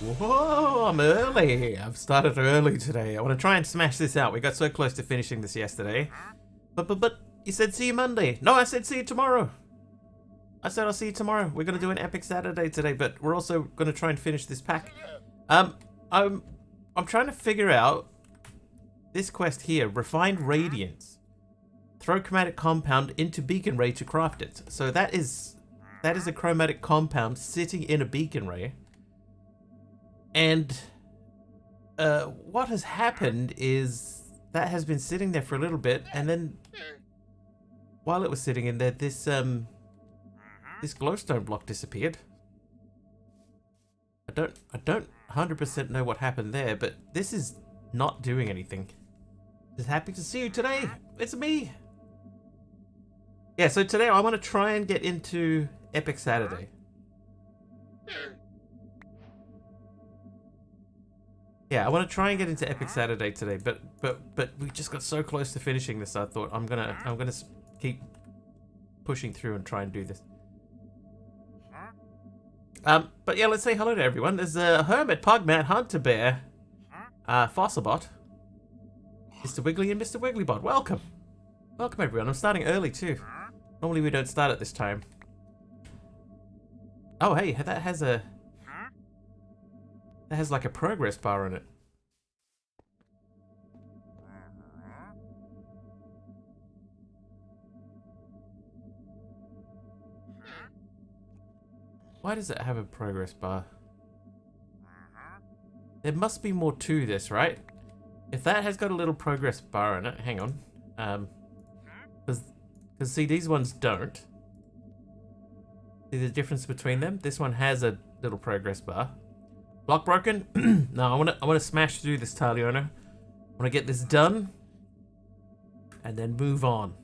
Whoa, I'm early. I've started early today. I want to try and smash this out. We got so close to finishing this yesterday. But you said see you Monday. No, I said see you tomorrow. I said I'll see you tomorrow. We're going to do an epic Saturday today, but we're also going to try and finish this pack. I'm trying to figure out this quest here. Refined Radiance. Throw chromatic compound into beacon ray to craft it. So that is a chromatic compound sitting in a beacon ray. And what has happened is that has been sitting there for a little bit, and then while it was sitting in there, this glowstone block disappeared. I don't 100% know what happened there, but this is not doing anything. Just happy to see you today. It's me. Yeah, so today I want to try and get into Epic Saturday. Yeah, I want to try and get into Epic Saturday today, but we just got so close to finishing this. I thought I'm gonna keep pushing through and try and do this. But yeah, let's say hello to everyone. There's Hermit, Pugman, Hunter Bear, Fossilbot, Mr. Wiggly, and Mr. Wigglybot. Welcome, welcome everyone. I'm starting early too. Normally we don't start at this time. Oh hey, that has like a progress bar in it. Why does it have a progress bar? There must be more to this, right? If that has got a little progress bar in it, hang on. Because see, these ones don't. See the difference between them? This one has a little progress bar. Block broken? No, I wanna smash through this, Taliona. I wanna get this done and then move on.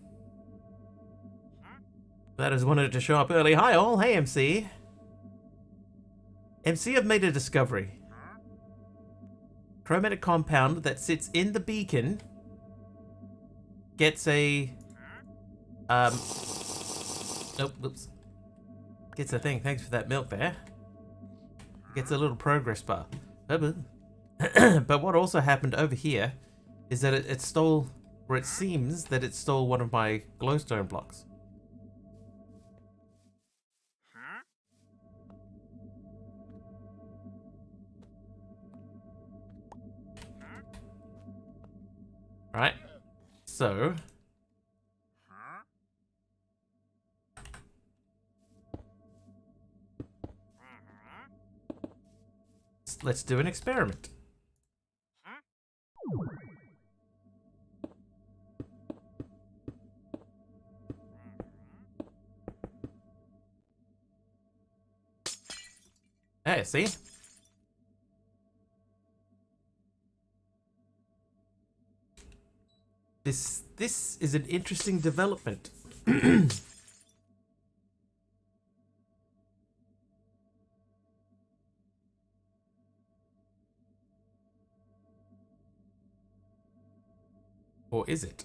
That has wanted to show up early. Hi all, hey MC. MC have made a discovery. Chromatic compound that sits in the beacon gets a oops. Gets a thing. Thanks for that milk there. Gets a little progress bar. But what also happened over here is that it stole, or it seems that it stole one of my glowstone blocks. Right, so let's do an experiment. Hey, see? This is an interesting development. Or is it?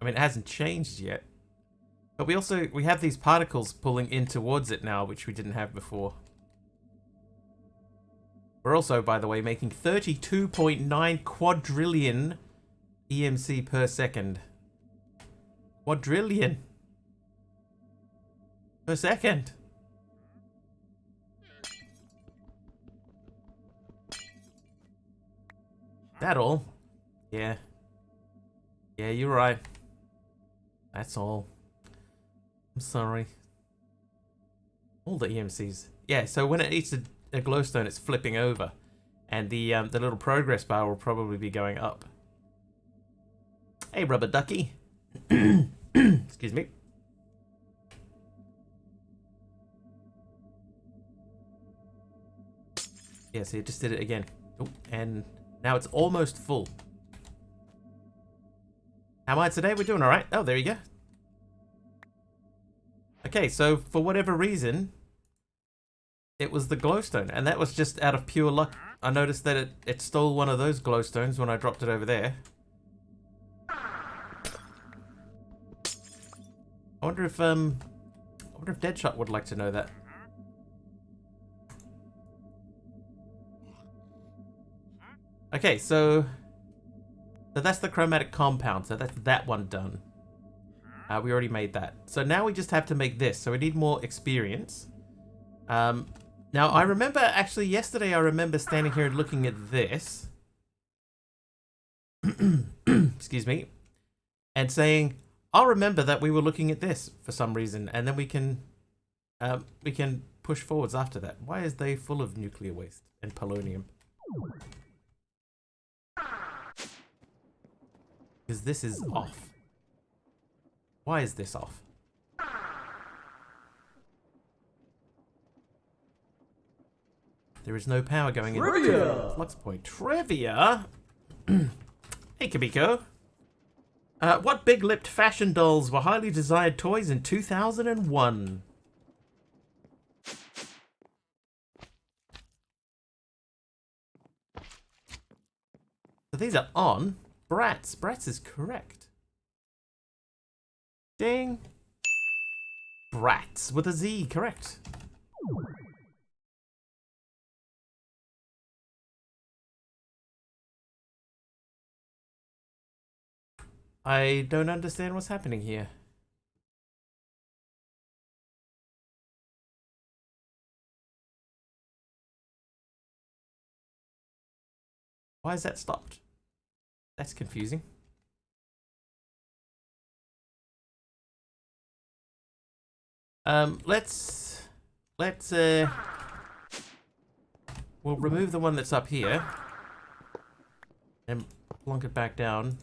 I mean, it hasn't changed yet. But we have these particles pulling in towards it now, which we didn't have before. We're also, by the way, making 32.9 quadrillion EMC per second. Quadrillion per second. That all? Yeah. Yeah, you're right. That's all. I'm sorry. All the EMCs. Yeah, so when it eats a glowstone, it's flipping over. And the little progress bar will probably be going up. Hey, rubber ducky. Excuse me. Yeah, see, it just did it again. Oh, and now it's almost full. How am I today? We're doing alright. Oh, there you go. Okay, so for whatever reason, it was the glowstone. And that was just out of pure luck. I noticed that it stole one of those glowstones when I dropped it over there. I wonder if Deadshot would like to know that. Okay, so that's the chromatic compound. So that's that one done. We already made that. So now we just have to make this. So we need more experience. Now I remember actually yesterday I remember standing here and looking at this. Excuse me. And saying, I'll remember that we were looking at this for some reason, and then we can push forwards after that. Why is they full of nuclear waste and polonium? Because this is off. Why is this off? There is no power going into the flux point. Trivia? Hey, Kabiko. What big-lipped fashion dolls were highly desired toys in 2001? So these are on. Bratz. Bratz is correct. Ding. Bratz with a Z, correct. I don't understand what's happening here. Why is that stopped? That's confusing. We'll remove the one that's up here and plonk it back down.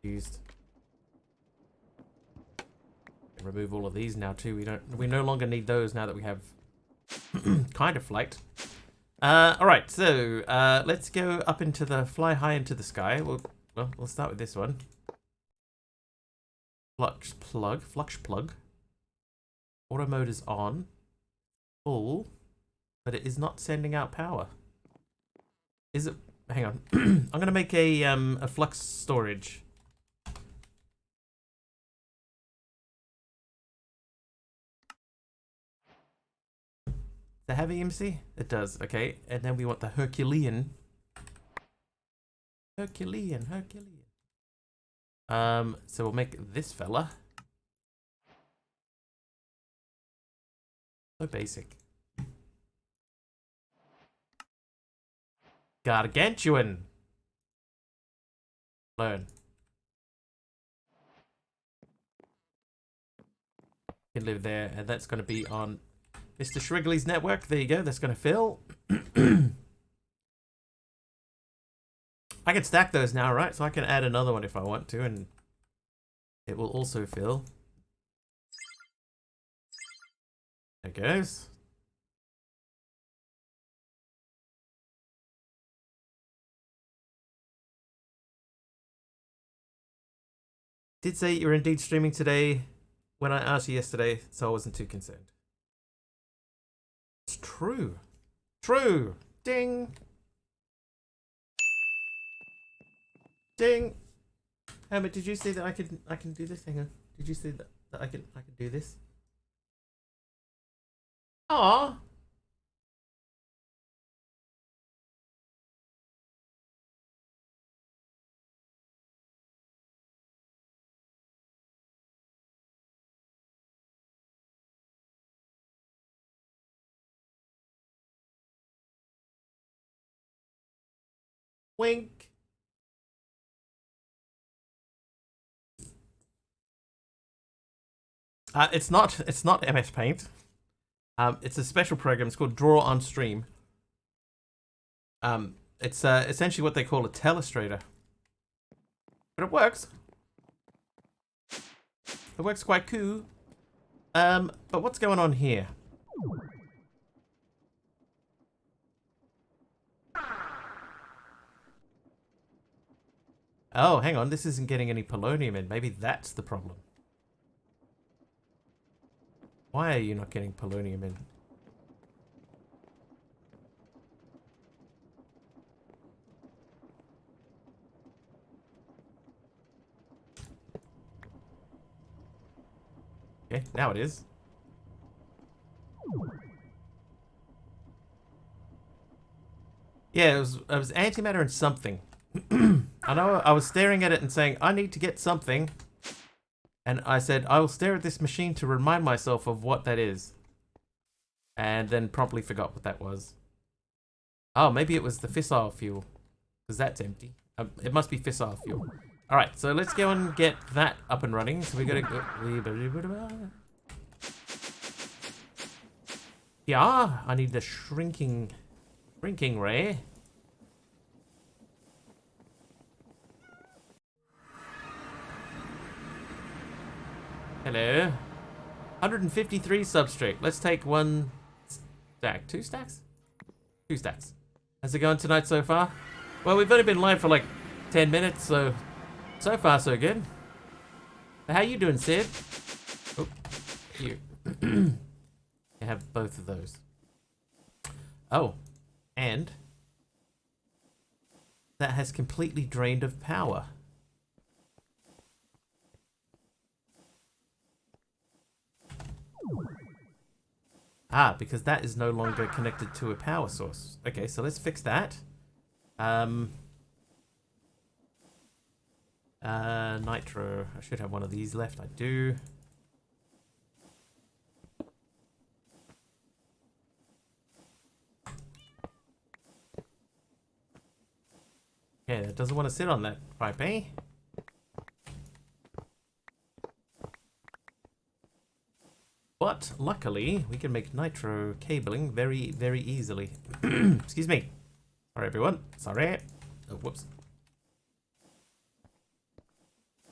Used. Remove all of these now too. We no longer need those now that we have kind of flight. Alright, so let's go up into the fly high into the sky. We'll start with this one. Flux plug. Auto mode is on. Full. But it is not sending out power. Is it? Hang on. I'm gonna make a flux storage. Does it have EMC? It does, okay. And then we want the Herculean. So we'll make this fella. So basic. Gargantuan. Learn. Can live there, and that's going to be on Mr. Shrigley's network. There you go. That's going to fill. I can stack those now, right? So I can add another one if I want to, and it will also fill. There it goes. Did say you're indeed streaming today when I asked you yesterday, so I wasn't too concerned. It's true. True. Ding. Ding. But did you see that I can do this? Hang on. Did you see that I can do this? Aww. Wink. It's not MS Paint. It's a special program. It's called Draw on Stream. It's essentially what they call a telestrator. But it works. It works quite cool. But what's going on here? Oh, hang on. This isn't getting any polonium in. Maybe that's the problem. Why are you not getting polonium in? Okay, now it is. Yeah, it was antimatter and something. I know I was staring at it and saying, I need to get something. And I said, I will stare at this machine to remind myself of what that is. And then promptly forgot what that was. Oh, maybe it was the fissile fuel. Because that's empty. It must be fissile fuel. Alright, so let's go and get that up and running. So we gotta go... Yeah, I need the shrinking ray. Hello. 153 substrate. Let's take one stack. 2 stacks? 2 stacks. How's it going tonight so far? Well, we've only been live for like 10 minutes, so far so good. How you doing, Sid? Oh, you. I have both of those. Oh, and that has completely drained of power. Ah, because that is no longer connected to a power source. Okay, so let's fix that. Nitro. I should have one of these left. I do. Okay, that doesn't want to sit on that pipe, eh? But luckily, we can make nitro cabling very, very easily. Excuse me. Sorry, everyone. Sorry. Oh, whoops.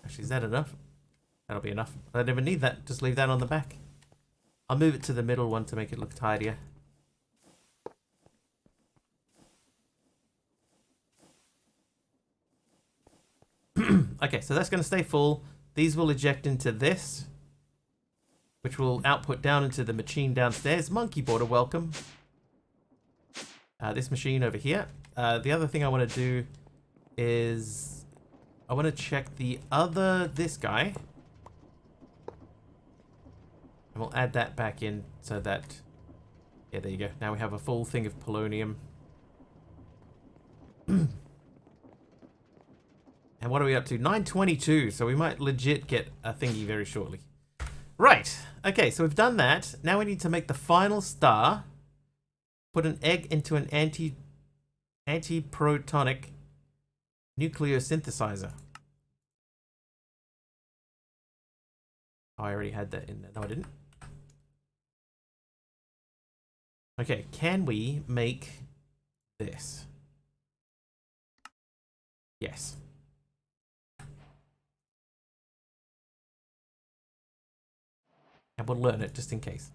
Actually, is that enough? That'll be enough. I never need that. Just leave that on the back. I'll move it to the middle one to make it look tidier. Okay, so that's going to stay full. These will eject into this, which will output down into the machine downstairs. Monkey border, welcome. This machine over here. The other thing I want to do is I want to check this guy. And we'll add that back in so that, yeah, there you go. Now we have a full thing of polonium. And what are we up to? 922, so we might legit get a thingy very shortly. Right, okay, so we've done that. Now we need to make the final star. Put an egg into an antiprotonic nucleosynthesizer. Oh, I already had that in there. No, I didn't. Okay, can we make this? Yes. And we'll learn it just in case.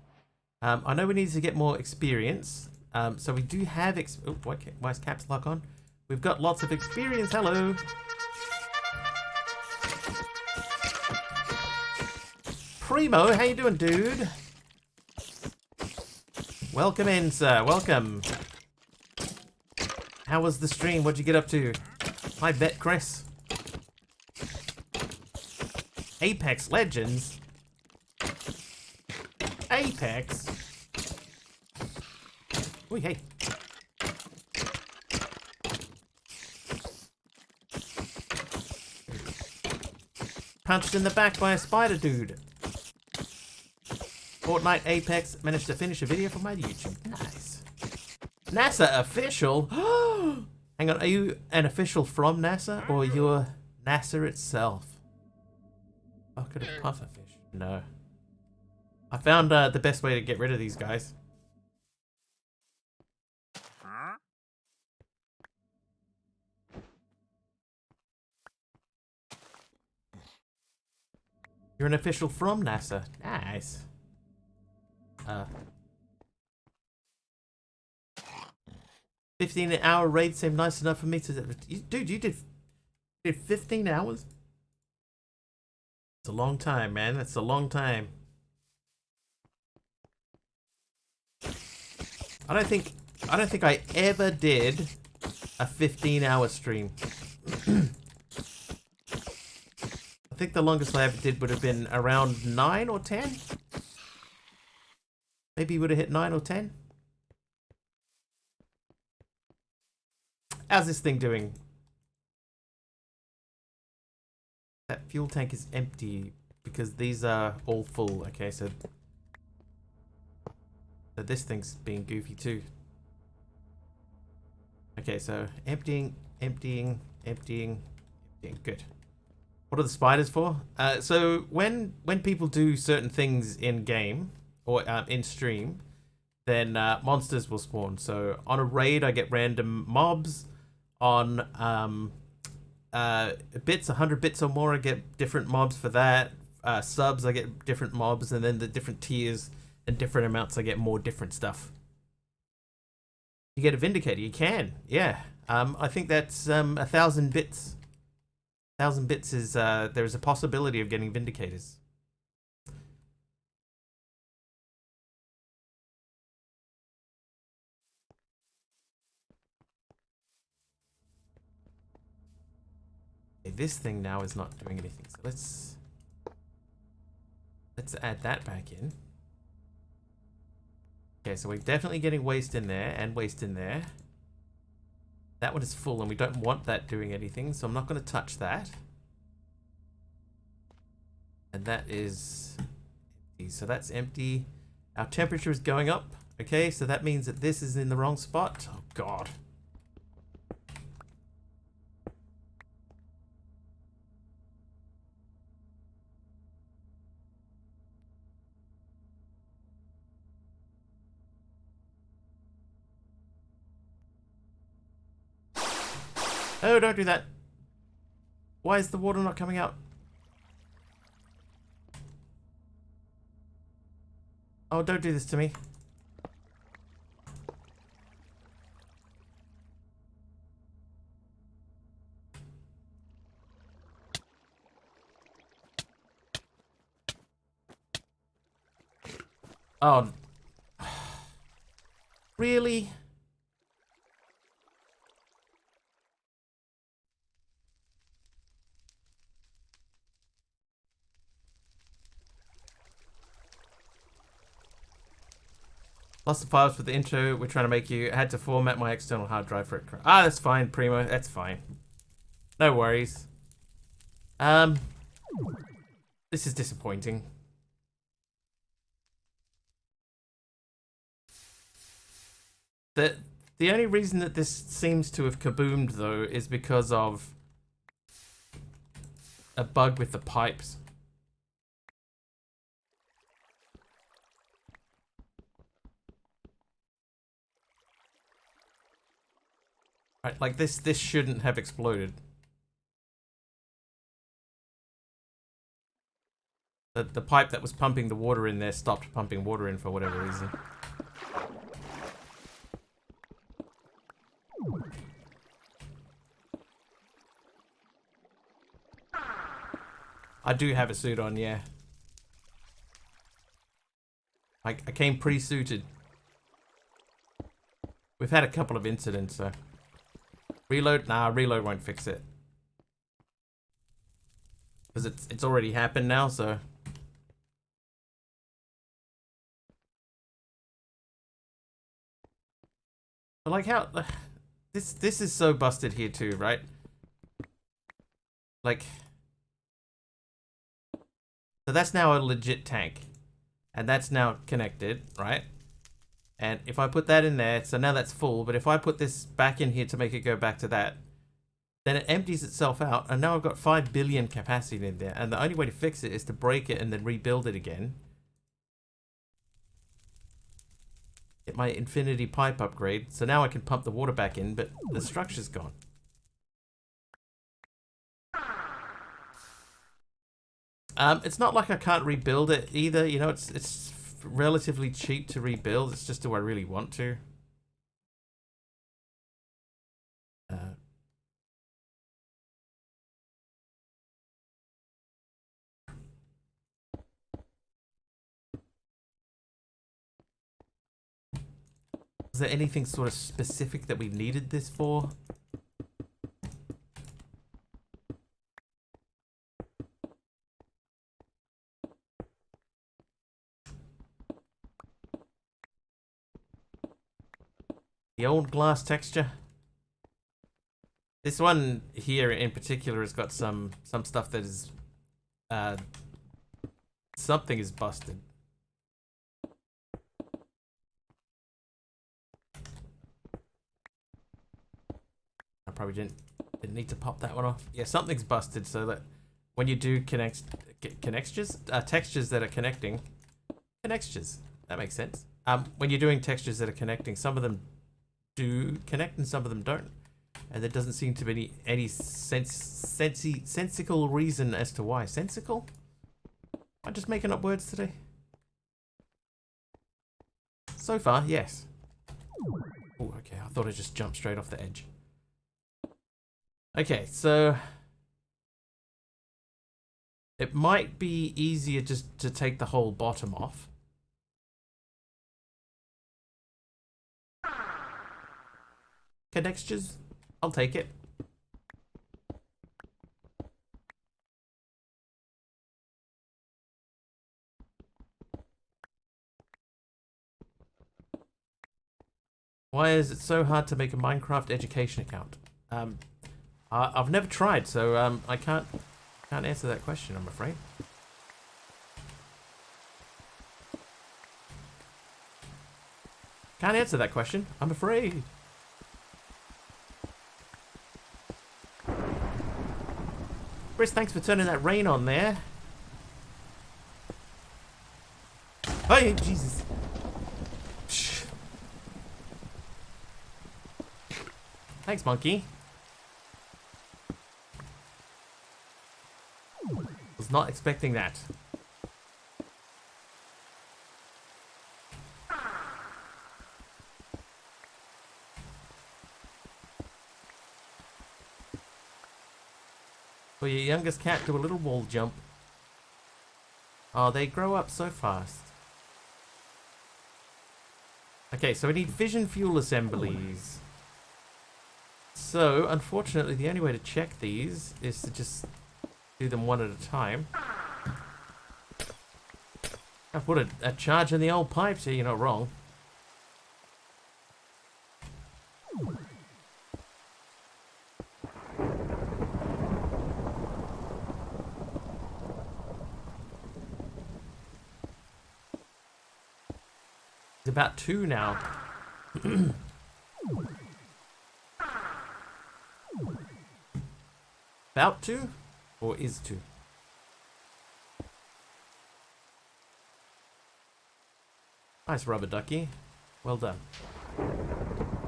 I know we need to get more experience. So we do have oh, why is caps lock on? We've got lots of experience. Hello. Primo, how you doing, dude? Welcome in, sir. Welcome. How was the stream? What'd you get up to? I bet, Chris. Apex Legends. Apex. Oh, hey. Punched in the back by a spider dude. Fortnite Apex managed to finish a video for my YouTube. Nice. NASA official? Hang on, are you an official from NASA or you're NASA itself? Bucket of pufferfish. No. I found the best way to get rid of these guys. You're an official from NASA. Nice. 15-hour raid seemed nice enough for me to... Dude, you did 15 hours? It's a long time, man. That's a long time. I don't think I ever did a 15-hour stream. I think the longest I ever did would have been around 9 or 10. Maybe would have hit 9 or 10. How's this thing doing? That fuel tank is empty because these are all full. Okay, so this thing's being goofy too. Okay, so emptying. Good. What are the spiders for? So when people do certain things in game or in stream, then monsters will spawn. So on a raid, I get random mobs. On bits, 100 bits or more, I get different mobs for that. Subs, I get different mobs, and then the different tiers and different amounts, I get more different stuff. You get a Vindicator. You can, yeah. I think that's 1,000 bits. 1,000 bits is there is a possibility of getting Vindicators. Okay, this thing now is not doing anything, so let's add that back in. Okay, so we're definitely getting waste in there and waste in there. That one is full and we don't want that doing anything, so I'm not going to touch that. And that is empty, so that's empty. Our temperature is going up. Okay, so that means that this is in the wrong spot. Oh god. Oh, don't do that. Why is the water not coming out? Oh, don't do this to me. Oh. Really? Lost the files for the intro we're trying to make you. I had to format my external hard drive for it. Ah, that's fine, Primo. That's fine. No worries. This is disappointing. The only reason that this seems to have kaboomed, though, is because of a bug with the pipes. Right, like this shouldn't have exploded. The pipe that was pumping the water in there stopped pumping water in for whatever reason. I do have a suit on, yeah. I came pre-suited. We've had a couple of incidents, so... Reload? Nah, reload won't fix it. Because it's already happened now, so... But like how... This is so busted here too, right? Like... So that's now a legit tank. And that's now connected, right? And if I put that in there, so now that's full, but if I put this back in here to make it go back to that, then it empties itself out, and now I've got 5 billion capacity in there, and the only way to fix it is to break it and then rebuild it again. Get my infinity pipe upgrade, so now I can pump the water back in, but the structure's gone. It's not like I can't rebuild it either, you know, it's relatively cheap to rebuild, it's just do I really want to? Is there anything sort of specific that we needed this for? The old glass texture. This one here in particular has got some stuff that is something is busted. I probably didn't need to pop that one off. Yeah, something's busted, so that when you do textures that are connecting, that makes sense. When you're doing textures that are connecting, some of them do connect and some of them don't, and there doesn't seem to be any sensical reason as to why. Sensical? Am I just making up words today? So far, yes. Oh, okay. I thought I just jumped straight off the edge. Okay, so it might be easier just to take the whole bottom off. Connextures, I'll take it. Why is it so hard to make a Minecraft education account? I've never tried, so I can't answer that question, I'm afraid. Can't answer that question, I'm afraid. Chris, thanks for turning that rain on there. Hey, Jesus. Shh. Thanks, monkey. Was not expecting that. For your youngest cat, do a little wall jump. Oh, they grow up so fast. Okay, so we need fission fuel assemblies. So, unfortunately, the only way to check these is to just do them one at a time. I put a charge in the old pipes here, you're not wrong. It's about 2 now. About 2? Or is 2? Nice rubber ducky. Well done.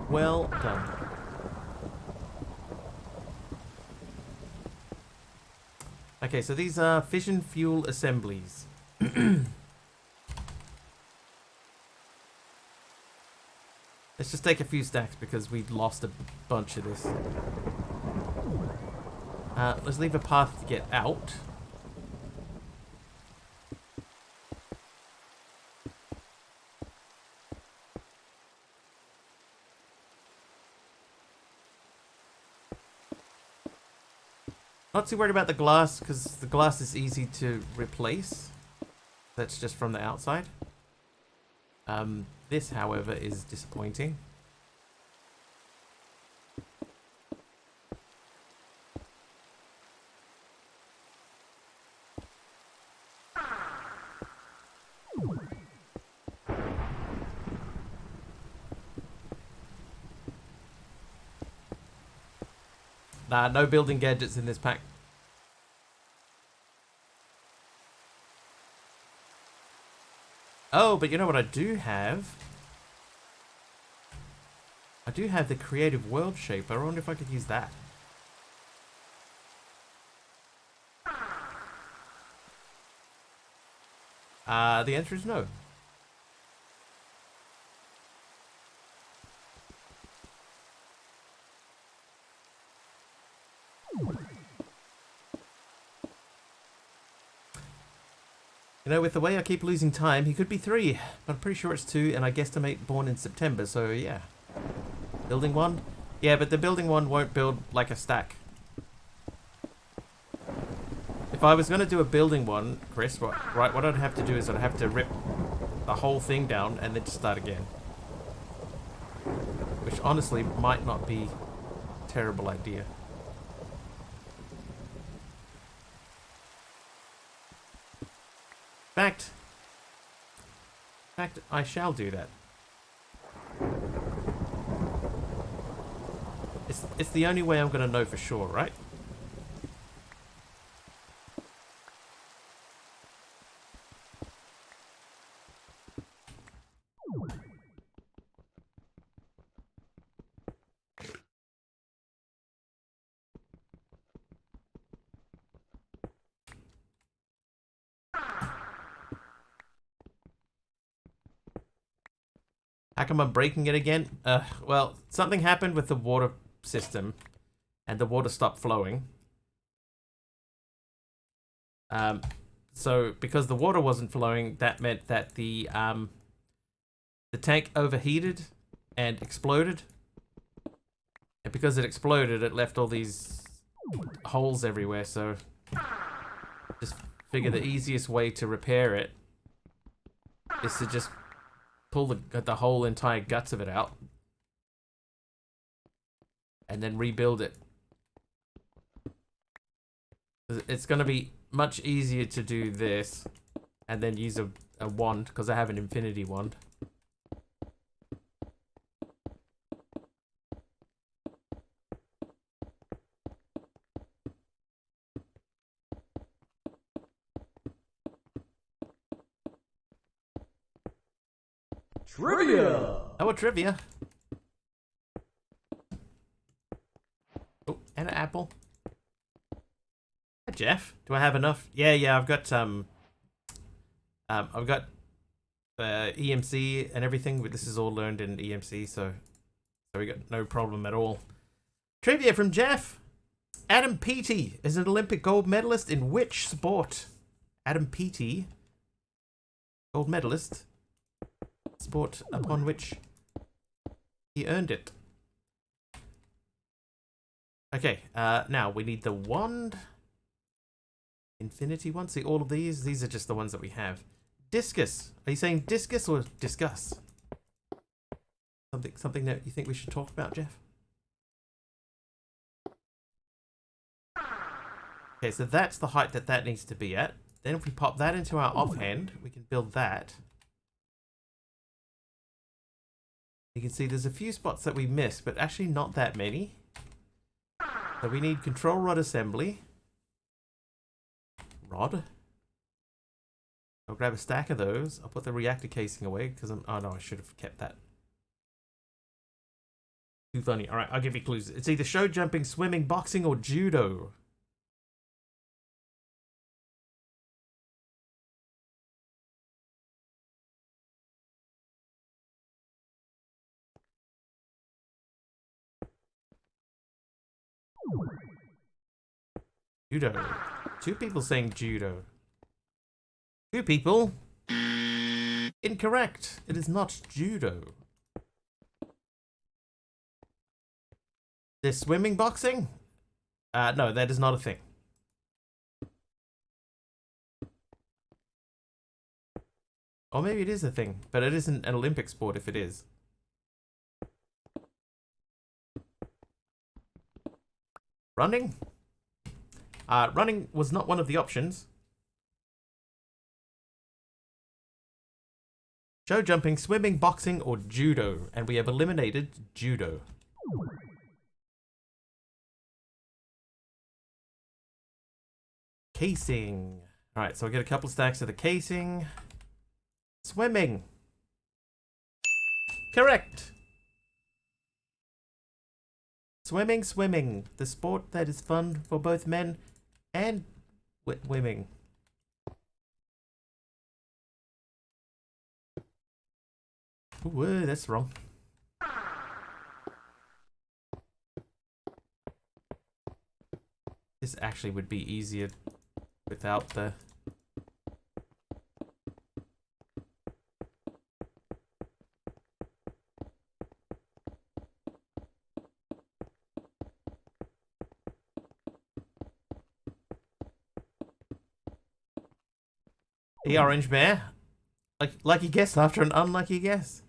Well done. Okay, so these are fission fuel assemblies. Let's just take a few stacks because we lost a bunch of this. Let's leave a path to get out. Not too worried about the glass because the glass is easy to replace. That's just from the outside. This, however, is disappointing. Nah, no building gadgets in this pack. Oh, but you know what I do have? I do have the Creative World Shaper. I wonder if I could use that. The answer is no. You know, with the way I keep losing time, he could be 3, but I'm pretty sure it's 2, and I guesstimate born in September, so yeah. Building 1? Yeah, but the building 1 won't build like a stack. If I was going to do a building 1, Chris, what I'd have to do is I'd have to rip the whole thing down and then just start again. which honestly might not be a terrible idea. In fact, I shall do that. It's the only way I'm going to know for sure, right? How come I'm breaking it again? Well, something happened with the water system, and the water stopped flowing. So because the water wasn't flowing, that meant that the tank overheated and exploded. And because it exploded, it left all these holes everywhere, so just figure the easiest way to repair it is to just pull the whole entire guts of it out and then rebuild it. It's going to be much easier to do this and then use a wand, because I have an infinity wand. Trivia! Oh, a trivia. Oh, and an apple. Hi, Jeff. Do I have enough? Yeah, I've got EMC and everything. This is all learned in EMC, so we got no problem at all. Trivia from Jeff. Adam Peaty is an Olympic gold medalist in which sport? Adam Peaty, gold medalist. Sport upon which he earned it. Okay, now we need the wand. Infinity wand. See, all of these are just the ones that we have. Discus. Are you saying discus or discuss? Something that you think we should talk about, Jeff? Okay, so that's the height that needs to be at. Then if we pop that into our offhand, we can build that. You can see there's a few spots that we missed, but actually not that many. So we need control rod assembly. Rod. I'll grab a stack of those. I'll put the reactor casing away because oh no, I should have kept that. Too funny. Alright, I'll give you clues. It's either show jumping, swimming, boxing, or judo. Judo. 2 people saying judo. 2 people. Incorrect. It is not judo. There's swimming, boxing? No, that is not a thing. Or maybe it is a thing, but it isn't an Olympic sport if it is. Running? Running was not one of the options. Show jumping, swimming, boxing, or judo. And we have eliminated judo. Casing. Alright, so I get a couple stacks of the casing. Swimming. Correct. Swimming. The sport that is fun for both men and women. Ooh, that's wrong. This actually would be easier without the... The orange bear? Lucky guess after an unlucky guess.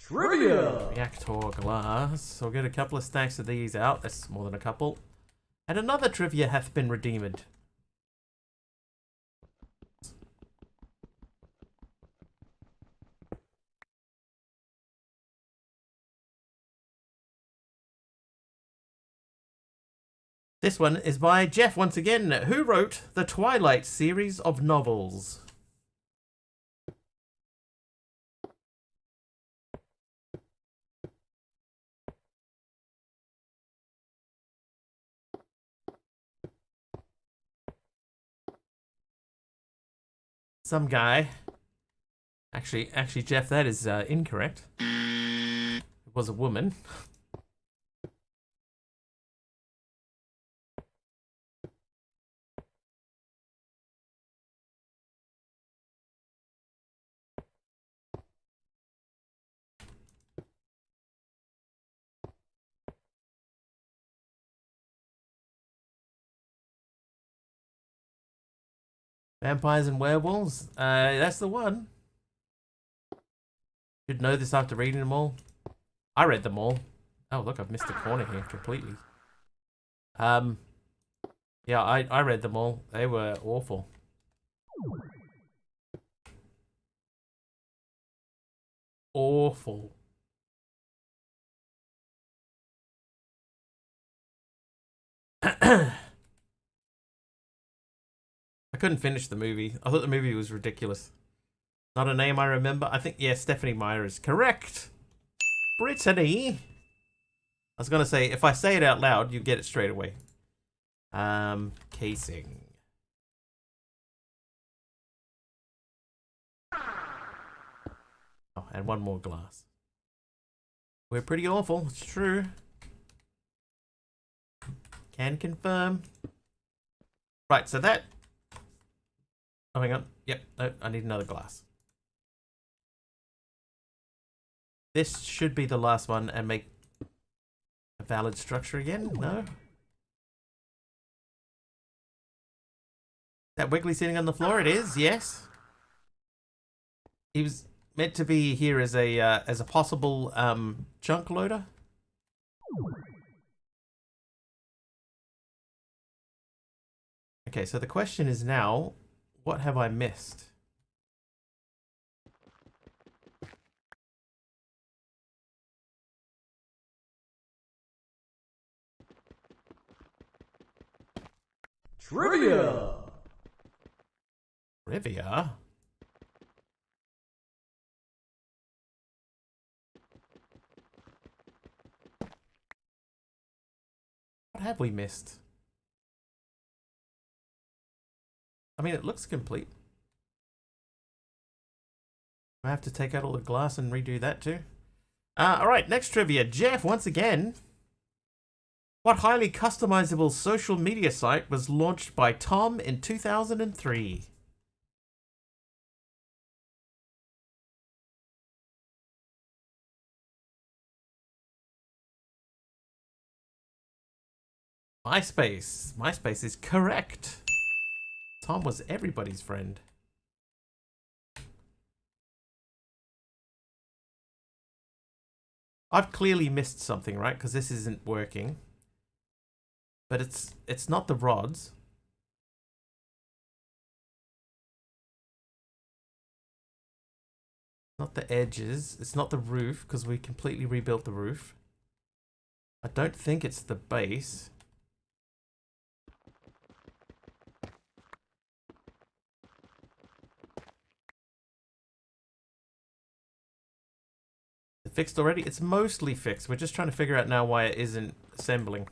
Trivia! Reactor glass. So we'll get a couple of stacks of these out. That's more than a couple. And another trivia hath been redeemed. This one is by Jeff once again, who wrote the Twilight series of novels. Some guy. Actually, Jeff, that is incorrect. It was a woman. Vampires and Werewolves? That's the one. Should know this after reading them all. I read them all. Oh, look, I've missed a corner here completely. Yeah, I read them all. They were awful. Awful. I couldn't finish the movie. I thought the movie was ridiculous. Not a name I remember. I think, yeah, Stephenie Meyer is correct. Brittany. I was going to say, if I say it out loud, you get it straight away. Casing. Oh, and one more glass. We're pretty awful, it's true. Can confirm. Right, so that... Oh, hang on. Yep, no, I need another glass. This should be the last one and make a valid structure again. No? That Wiggly sitting on the floor? It is, yes. He was meant to be here as a possible chunk loader. Okay, so the question is now, what have I missed? Trivia! Trivia? What have we missed? I mean, it looks complete. I have to take out all the glass and redo that too. Alright, next trivia. Jeff, once again. What highly customizable social media site was launched by Tom in 2003? MySpace. MySpace is correct. Tom was everybody's friend. I've clearly missed something, right? Because this isn't working. But it's not the rods. Not the edges. It's not the roof, because we completely rebuilt the roof. I don't think it's the base. Fixed already? It's mostly fixed. We're just trying to figure out now why it isn't assembling.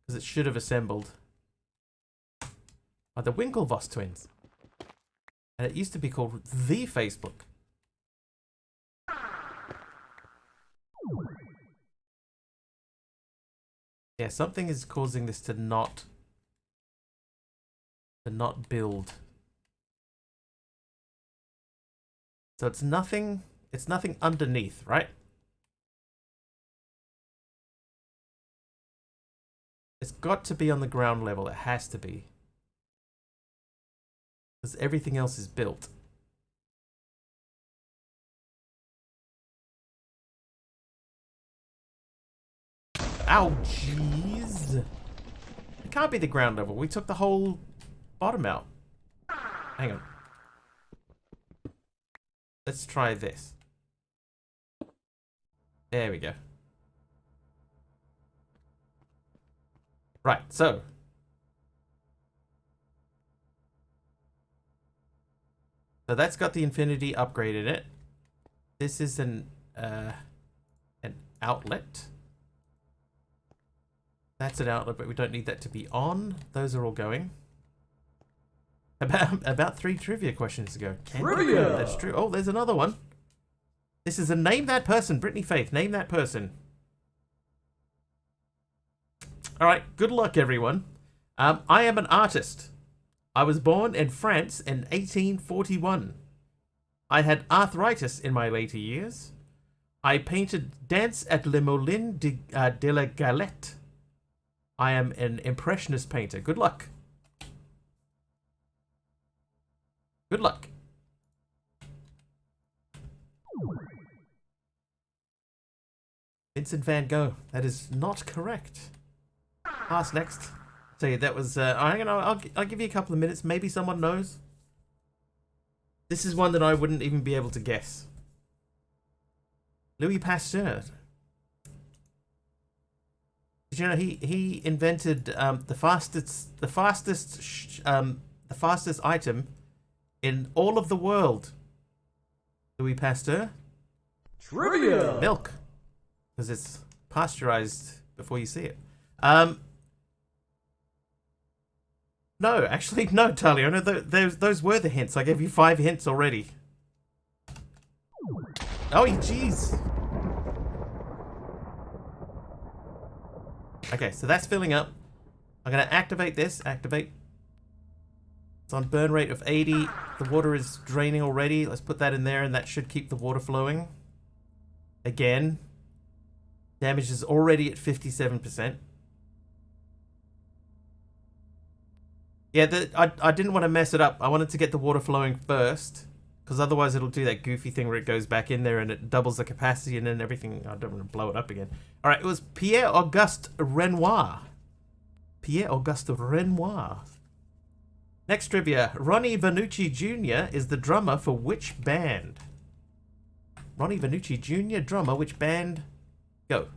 Because it should have assembled. Are the Winklevoss twins. And it used to be called The Facebook. Yeah, something is causing this to not build. So it's nothing underneath, right? It's got to be on the ground level. It has to be. Because everything else is built. Ow, jeez. It can't be the ground level. We took the whole bottom out. Hang on. Let's try this. There we go. Right, so. So that's got the infinity upgrade in it. This is an outlet. That's an outlet, but we don't need that to be on. Those are all going. About 3 trivia questions ago. Trivia! That's true. Oh, there's another one. This is a name that person. Brittany Faith, name that person. Alright, good luck, everyone. I am an artist. I was born in France in 1841. I had arthritis in my later years. I painted Dance at Le Moulin de la Galette. I am an impressionist painter. Good luck. Good luck. Vincent van Gogh. That is not correct. Pass next. So that was. I'll give you a couple of minutes. Maybe someone knows. This is one that I wouldn't even be able to guess. Louis Pasteur. Did you know he invented the fastest item in all of the world? Louis Pasteur. Trivia. Milk, because it's pasteurized before you see it. No, actually, no, Talia. No, those were the hints. I gave you 5 hints already. Oh, jeez. Okay, so that's filling up. I'm going to activate this. Activate. It's on burn rate of 80. The water is draining already. Let's put that in there, and that should keep the water flowing. Again. Damage is already at 57%. Yeah, I didn't want to mess it up. I wanted to get the water flowing first, because otherwise it'll do that goofy thing where it goes back in there and it doubles the capacity and then everything. I don't want to blow it up again. All right, it was Pierre-Auguste Renoir. Pierre-Auguste Renoir. Next trivia. Ronnie Vannucci Jr. is the drummer for which band? Ronnie Vannucci Jr., drummer, which band? Go.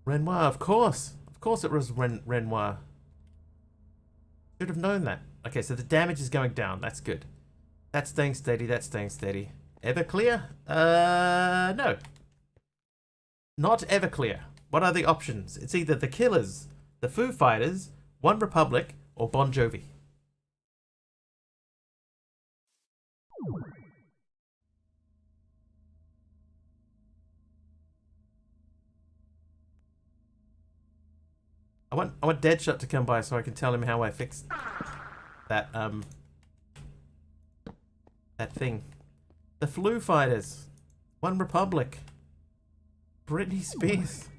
Renoir, of course. Of course it was Renoir. Should have known that. Okay, so the damage is going down. That's good. That's staying steady. That's staying steady. Everclear? No. Not Everclear. What are the options? It's either The Killers, The Foo Fighters, One Republic, or Bon Jovi. I want Deadshot to come by so I can tell him how I fixed that that thing. The Foo Fighters, One Republic, Britney Spears.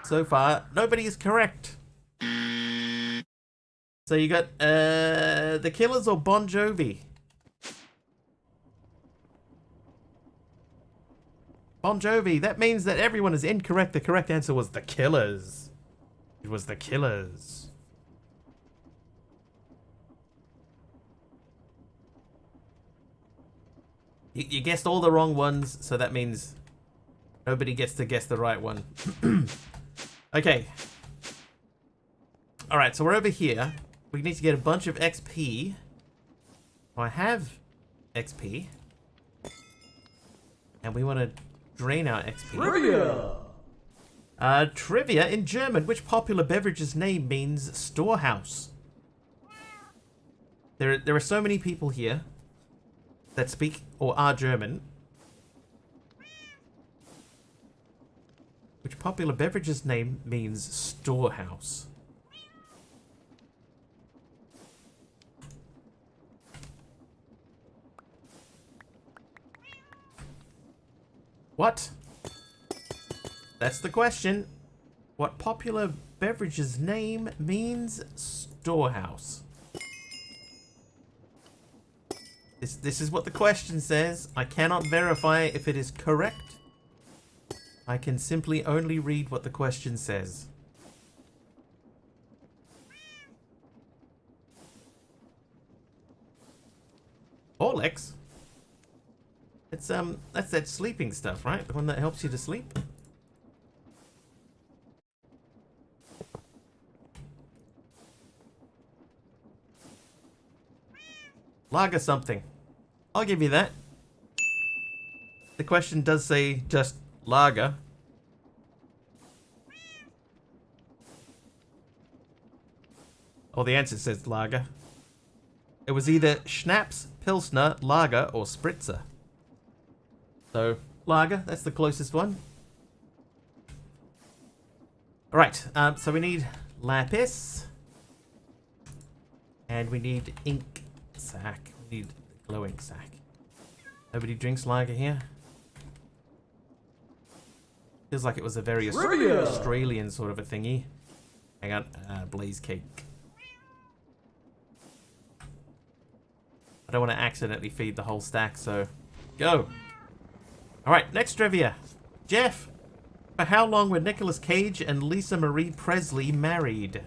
So far, nobody is correct. So you got The Killers or Bon Jovi? Bon Jovi. That means that everyone is incorrect. The correct answer was The Killers. It was The Killers. You guessed all the wrong ones, so that means nobody gets to guess the right one. Okay. Alright, so we're over here. We need to get a bunch of XP. I have XP. And we want to drain our XP. Trivia! Trivia in German. Which popular beverage's name means storehouse? There are so many people here that speak or are German. Which popular beverage's name means storehouse? What? That's the question. What popular beverage's name means storehouse? This is what the question says. I cannot verify if it is correct. I can simply only read what the question says. Horlicks? It's that's that sleeping stuff, right? The one that helps you to sleep? Lager something. I'll give you that. The question does say just lager. Oh, the answer says lager. It was either Schnapps, Pilsner, Lager, or Spritzer. So, lager, that's the closest one. Alright, so we need lapis. And we need ink sack. We need glowing sack. Nobody drinks lager here? Feels like it was a very Australian sort of a thingy. Hang on, blaze cake. I don't want to accidentally feed the whole stack, so go. Alright, next trivia. Jeff, for how long were Nicolas Cage and Lisa Marie Presley married?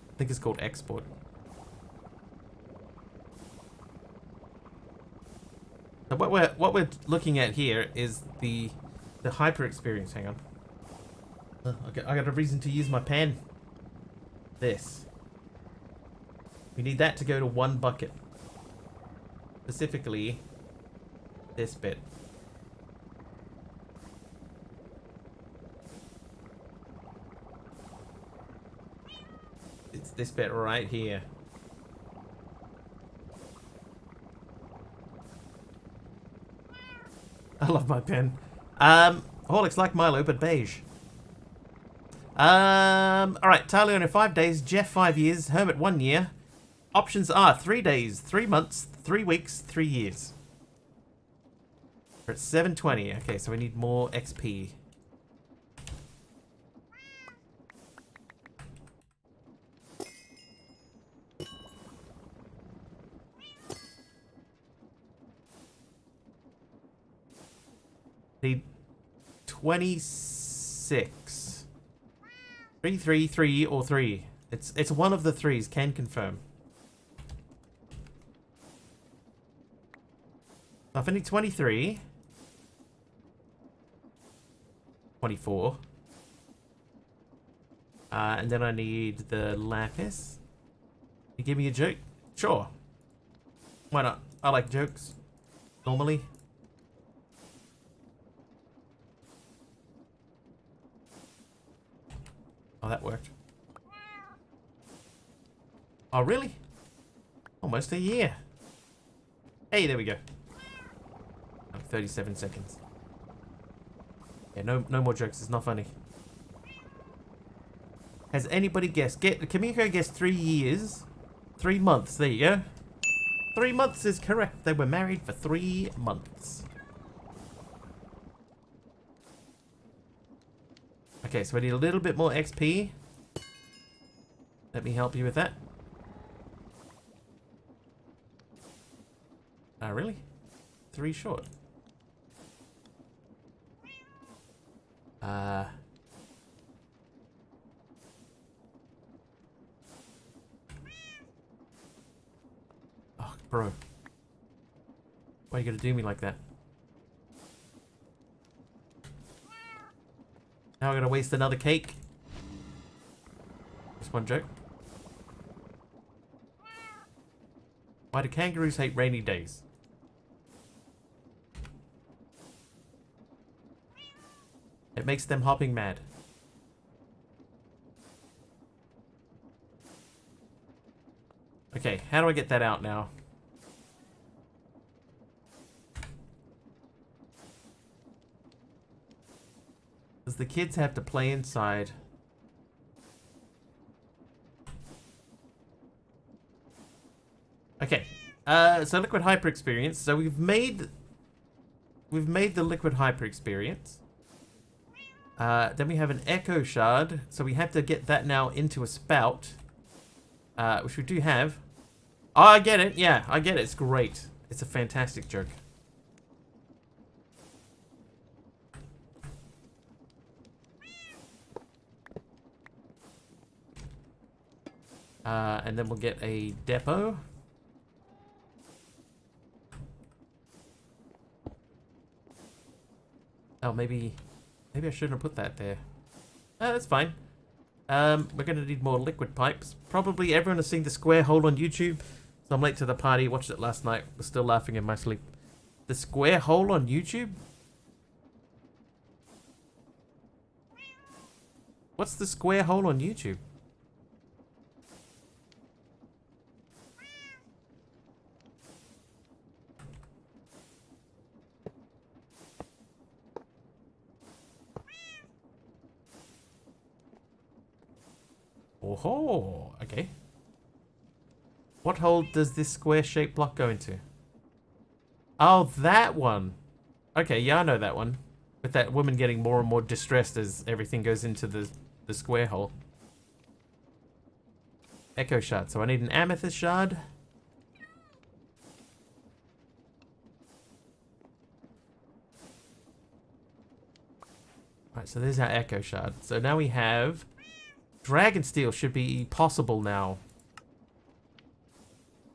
I think it's called Export. So what we're looking at here is the hyper experience. Hang on. Okay, I got a reason to use my pen. This. We need that to go to one bucket. Specifically, this bit. It's this bit right here. I love my pen. Horlicks like Milo, but beige. Alright, Talia 5 days, Jeff 5 years, Hermit 1 year. Options are 3 days, 3 months, 3 weeks, 3 years. We're at 720. Okay, so we need more XP. Need 26. 3, 3, 3, or 3. It's one of the threes, can confirm. I need 23. 24. And then I need the lapis. You give me a joke? Sure. Why not? I like jokes. Normally. Oh, that worked. Oh, really? Almost a year. Hey, there we go. 37 seconds. Yeah, no more jokes. It's not funny. Has anybody guessed? Kamiko guessed 3 years. 3 months. There you go. 3 months is correct. They were married for 3 months. Okay, so we need a little bit more XP. Let me help you with that. Ah, really? 3 short. Oh, bro. Why are you gonna do me like that? Now I'm gonna waste another cake. Just one joke. Why do kangaroos hate rainy days? It makes them hopping mad. Okay, how do I get that out now? Does the kids have to play inside? Okay, so liquid hyper experience. So we've made we've made the liquid hyper experience. Then we have an echo shard, so we have to get that now into a spout, which we do have. Oh, I get it. Yeah, I get it. It's great. It's a fantastic joke. And then we'll get a depot. Oh, maybe I shouldn't have put that there. That's fine. We're going to need more liquid pipes. Probably everyone has seen the square hole on YouTube. So I'm late to the party. Watched it last night. Was still laughing in my sleep. The square hole on YouTube? What's the square hole on YouTube? Oh, okay. What hole does this square-shaped block go into? Oh, that one. Okay, yeah, I know that one. With that woman getting more and more distressed as everything goes into the square hole. Echo shard. So I need an amethyst shard. Alright, so there's our echo shard. So now we have... Dragon steel should be possible now.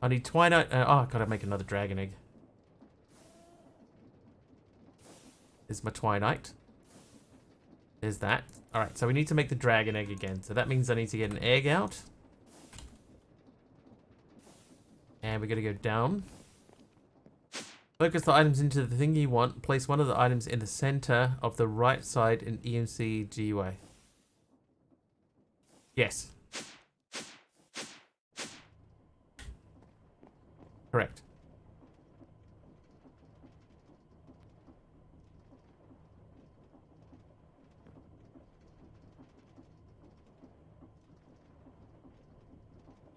I need twinite. Oh, I gotta make another dragon egg. There's my twinite. There's that. Alright, so we need to make the dragon egg again. So that means I need to get an egg out. And we're gonna go down. Focus the items into the thing you want. Place one of the items in the center of the right side in EMC GUI. Yes. Correct.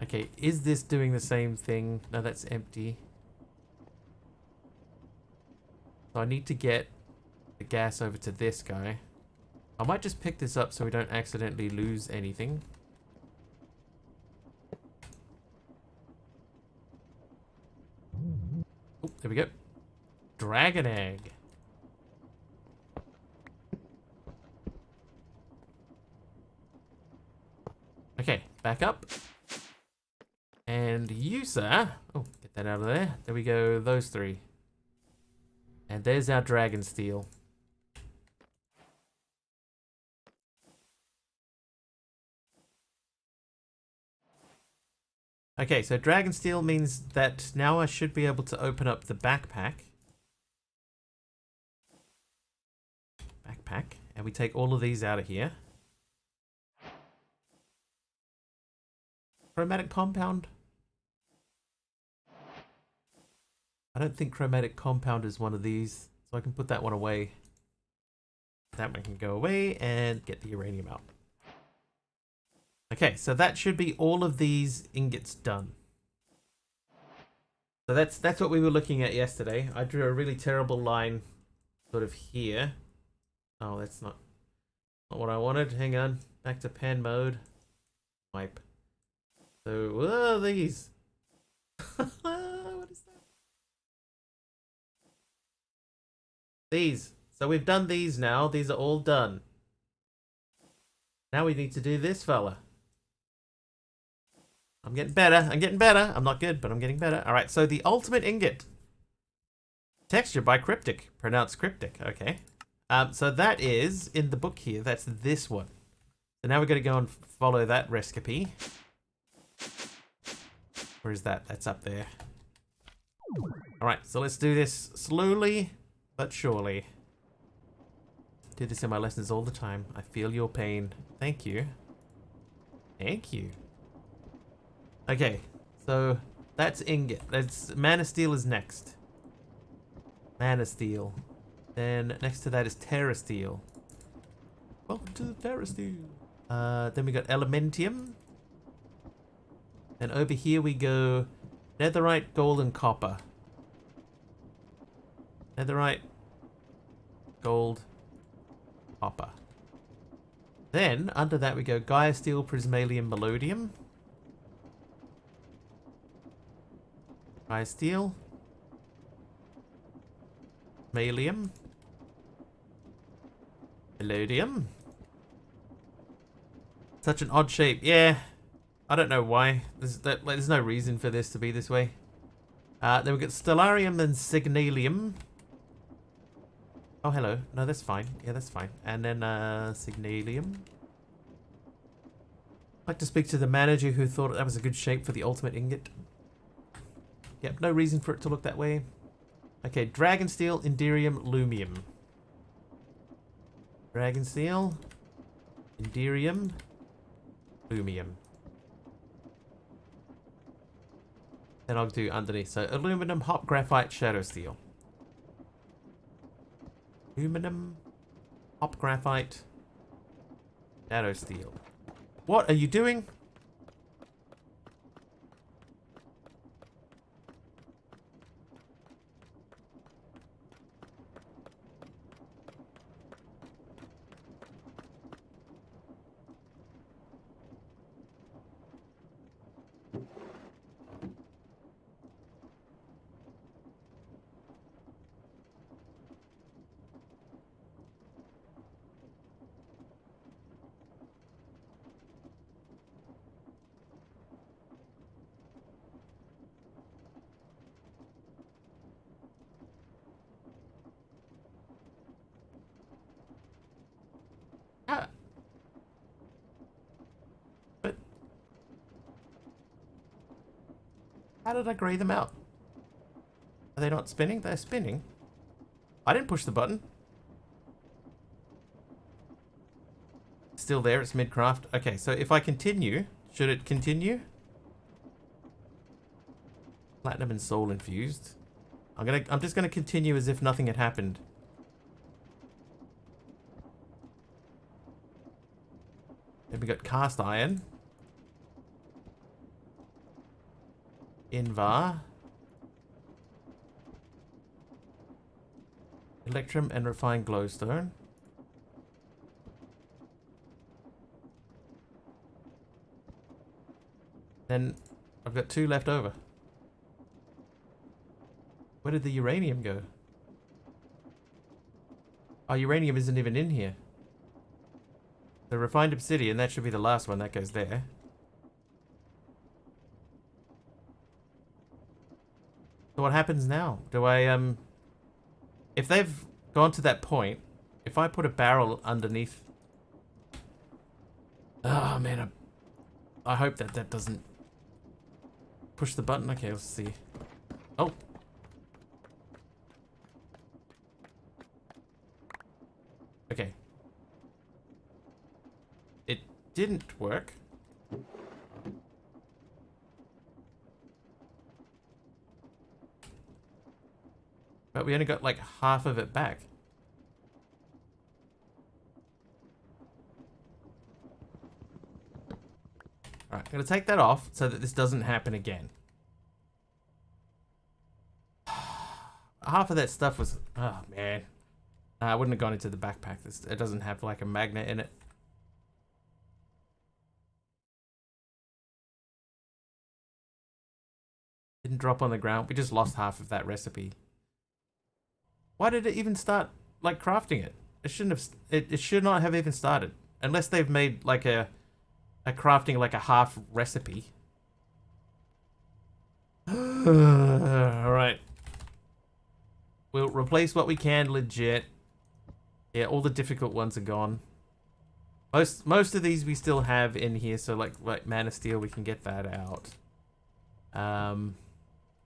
Okay, is this doing the same thing? No, that's empty. So I need to get the gas over to this guy. I might just pick this up so we don't accidentally lose anything. Oh, there we go. Dragon egg. Okay, back up. And you, sir. Oh, get that out of there. There we go, those three. And there's our dragon steel. Okay, so dragon steel means that now I should be able to open up the backpack. And we take all of these out of here. Chromatic compound? I don't think chromatic compound is one of these, so I can put that one away. That one can go away and get the uranium out. Okay, so that should be all of these ingots done. So that's what we were looking at yesterday. I drew a really terrible line sort of here. Oh, that's not what I wanted. Hang on. Back to pen mode. Wipe. So, what are these? What is that? These. So we've done these now. These are all done. Now we need to do this fella. I'm getting better. I'm getting better. I'm not good, but I'm getting better. All right, so the ultimate ingot. Texture by Cryptic. Pronounced Cryptic. Okay. So that is in the book here. That's this one. So now we're going to go and follow that recipe. Where is that? That's up there. All right, so let's do this slowly but surely. Do this in my lessons all the time. I feel your pain. Thank you. Thank you. Okay, so that's ingot. That's Mana Steel is next. Mana Steel. Then next to that is Terra Steel. Welcome to the Terra Steel. Then we got Elementium. And over here we go Netherite, Gold, and Copper. Netherite, gold, copper. Then, under that we go Gaia Steel, Prismalium, Melodium. Gaia Steel. Prismalium. Melodium. Such an odd shape. Yeah. I don't know why. There's no reason for this to be this way. Then we got Stellarium and Signalium. Oh, hello. No, that's fine. Yeah, that's fine. And then Signalium. I'd like to speak to the manager who thought that was a good shape for the ultimate ingot. Yep, no reason for it to look that way. Okay, Dragonsteel, Inderium, Lumium. Dragonsteel, Inderium, Lumium. Then I'll do underneath. So aluminum, hop, graphite, shadow steel. Aluminum, hop, graphite, shadow steel. What are you doing? But how did I grey them out? Are they not spinning? They're spinning. I didn't push the button. Still there, it's mid-craft. Okay, so if I continue, should it continue? Platinum and soul infused. I'm just gonna continue as if nothing had happened. Then we got cast iron. Invar. Electrum and refined glowstone. Then I've got 2 left over. Where did the uranium go? Oh, uranium isn't even in here. The refined obsidian, that should be the last one. That goes there. So what happens now? Do I, if they've gone to that point, if I put a barrel underneath... Oh, man, I hope that doesn't push the button. Okay, let's see. Oh. Okay. It didn't work. But we only got like half of it back. Alright, I'm going to take that off so that this doesn't happen again. Half of that stuff was... Oh, man. I wouldn't have gone into the backpack. It doesn't have like a magnet in it. Didn't drop on the ground. We just lost half of that recipe. Why did it even start like crafting it? It shouldn't have... It should not have even started. Unless they've made like a crafting like a half recipe. Alright. We'll replace what we can legit. Yeah, all the difficult ones are gone. Most of these we still have in here, so like Mana Steel, we can get that out.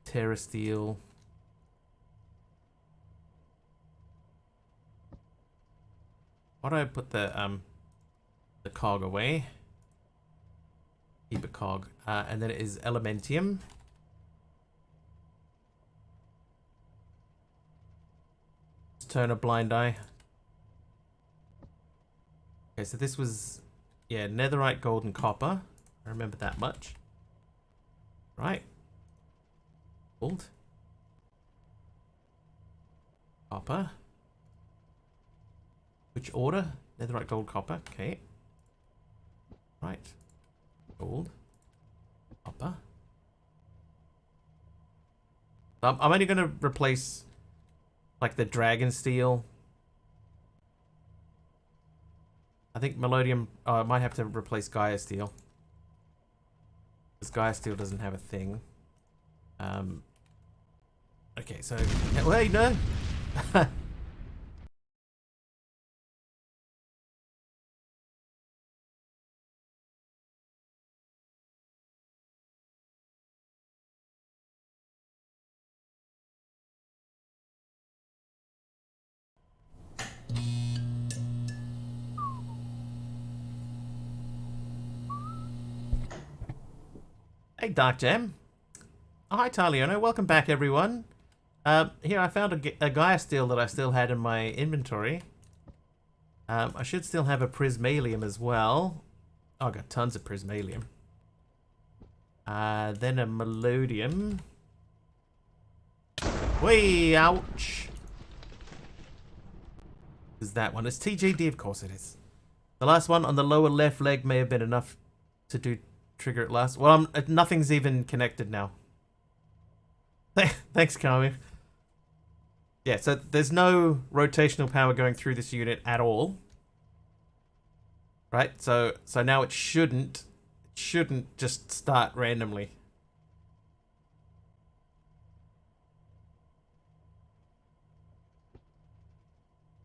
Terra Steel. Why do I put the cog away? Keep a cog. And then it is Elementium. Let's turn a blind eye. Okay, so this was, yeah, netherite, gold, and copper. I remember that much. Right. Gold. Copper. Which order? Netherite, gold, copper. Okay. Right. Gold. Copper. I'm only going to replace, like, the dragon steel. I think Melodium... I might have to replace Gaia steel. Because Gaia steel doesn't have a thing. Okay, so... Wait, no! Hey, Dark Gem. Oh, hi, Taliano. Welcome back, everyone. Here, I found a Gaia steel that I still had in my inventory. I should still have a Prismalium as well. Oh, I got tons of Prismalium. Then a Melodium. Whee! Ouch! Is that one? It's TJD, of course it is. The last one on the lower left leg may have been enough to trigger it last. Well, nothing's even connected now. Thanks, Kami. Yeah, so there's no rotational power going through this unit at all. Right? So now it shouldn't just start randomly.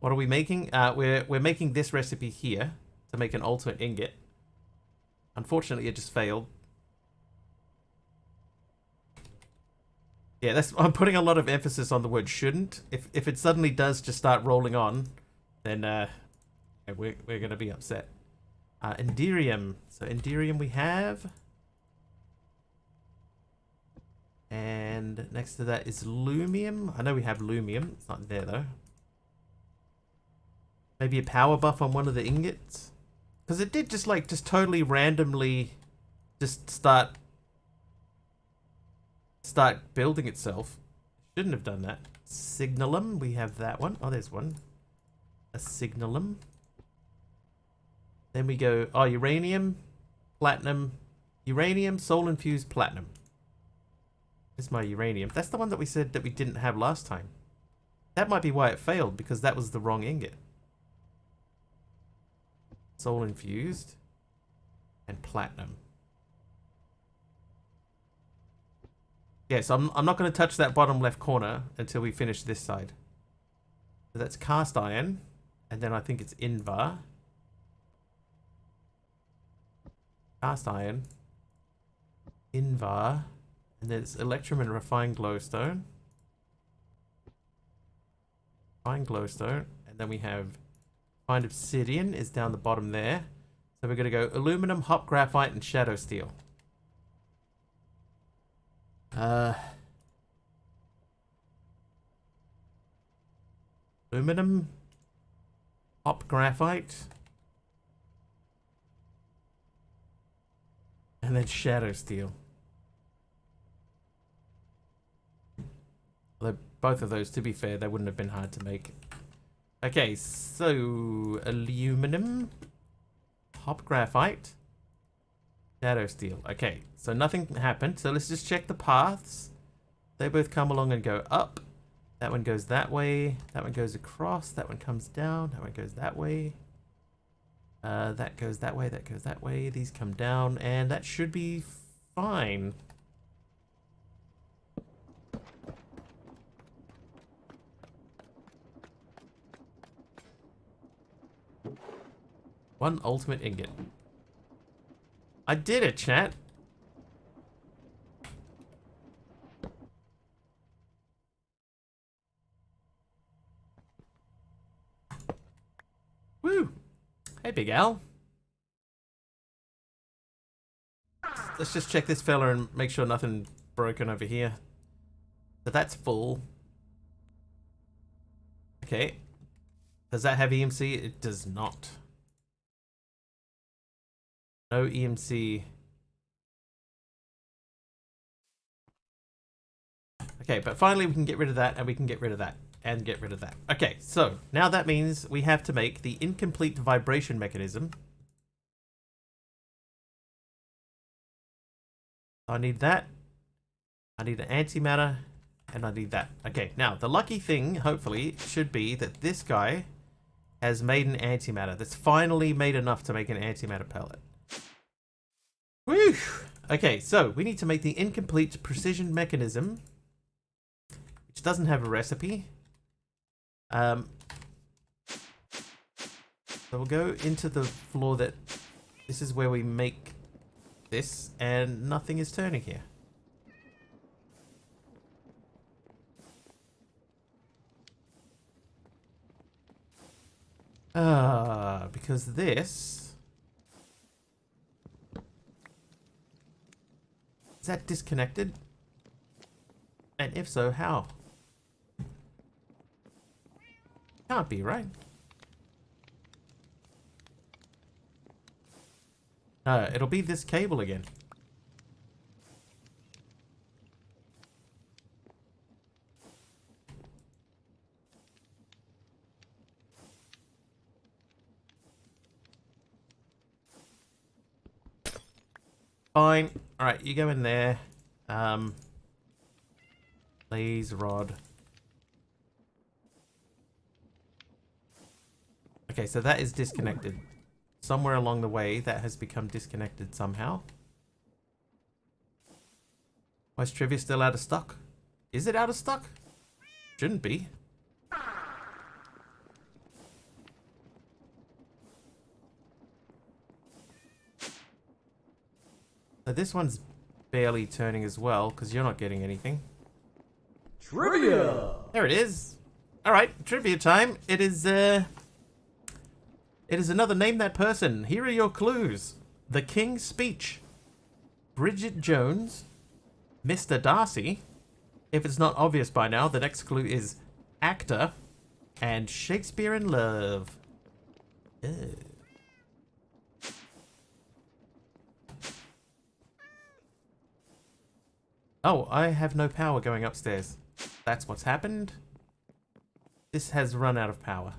What are we making? We're making this recipe here to make an ultimate ingot. Unfortunately, it just failed. Yeah, I'm putting a lot of emphasis on the word shouldn't. If it suddenly does just start rolling on, then we're gonna be upset. Enderium. So Enderium we have. And next to that is Lumium. I know we have Lumium. It's not there though. Maybe a power buff on one of the ingots. Because it did just totally randomly just start building itself. Shouldn't have done that. Signalum, we have that one. Oh, there's one. A Signalum. Then we go, oh, uranium, platinum, uranium, soul infused platinum. This is my uranium. That's the one that we said that we didn't have last time. That might be why it failed, because that was the wrong ingot. Soul infused and platinum. Yeah, so I'm not going to touch that bottom left corner until we finish this side. So that's cast iron, and then I think it's Invar. Cast iron, Invar, and then it's electrum and refined glowstone. Refined glowstone, and then we have refined obsidian is down the bottom there. So we're going to go aluminum, hop graphite, and shadow steel. Aluminum, hop graphite, and then shadow steel. Although both of those, to be fair, they wouldn't have been hard to make. Okay, so aluminum, hop graphite, shadow steel. Okay, so nothing happened. So let's just check the paths. They both come along and go up. That one goes that way. That one goes across. That one comes down. That one goes that way. That goes that way. That goes that way. These come down, and that should be fine. One ultimate ingot. I did it, chat. Woo! Hey, Big Al. Let's just check this fella and make sure nothing broken over here. So that's full. Okay. Does that have EMC? It does not. No EMC. Okay, but finally we can get rid of that, and we can get rid of that. and get rid of that. Okay, so now that means we have to make the incomplete vibration mechanism. I need that. I need an antimatter, and I need that. Okay, now the lucky thing, hopefully, should be that this guy has made an antimatter. That's finally made enough to make an antimatter pellet. Whew! Okay, so we need to make the incomplete precision mechanism, which doesn't have a recipe. So we'll go into the floor that this is where we make this, and nothing is turning here. Because this... Is that disconnected? And if so, how? Can't be, right? No, it'll be this cable again. Fine. Alright, you go in there. Please, rod. Okay, so that is disconnected. Somewhere along the way, that has become disconnected somehow. Why is Trivia still out of stock? Is it out of stock? Shouldn't be. So this one's barely turning as well, because you're not getting anything. Trivia! There it is. Alright, trivia time. It is another Name That Person. Here are your clues. The King's Speech. Bridget Jones. Mr. Darcy. If it's not obvious by now, the next clue is actor. And Shakespeare in Love. Ugh. Oh, I have no power going upstairs. That's what's happened. This has run out of power.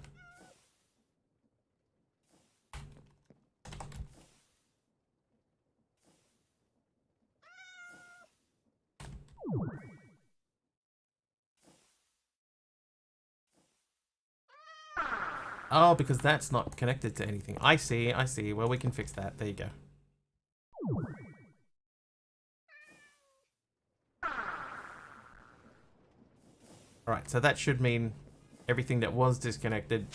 Oh, because that's not connected to anything. I see, I see. Well, we can fix that. There you go. Alright, so that should mean everything that was disconnected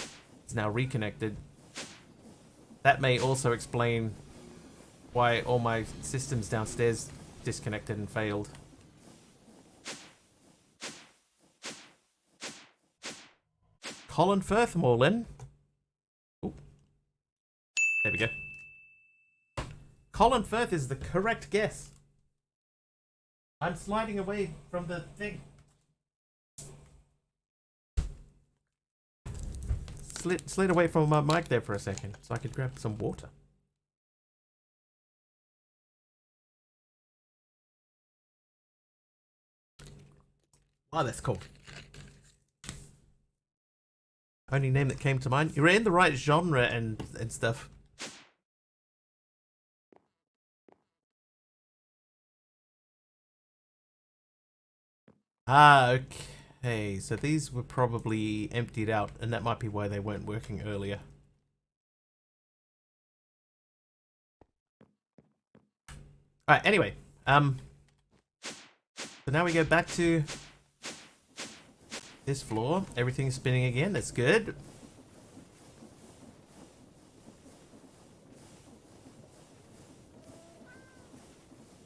is now reconnected. That may also explain why all my systems downstairs disconnected and failed. Colin Firthmorlin. Ooh. There we go. Colin Firth is the correct guess. I'm sliding away from the thing. Slid away from my mic there for a second so I could grab some water. Oh, that's cool. Only name that came to mind. You're in the right genre and stuff. Ah, okay. So these were probably emptied out, and that might be why they weren't working earlier. Alright, anyway. So now we go back to this floor. Everything's spinning again. That's good.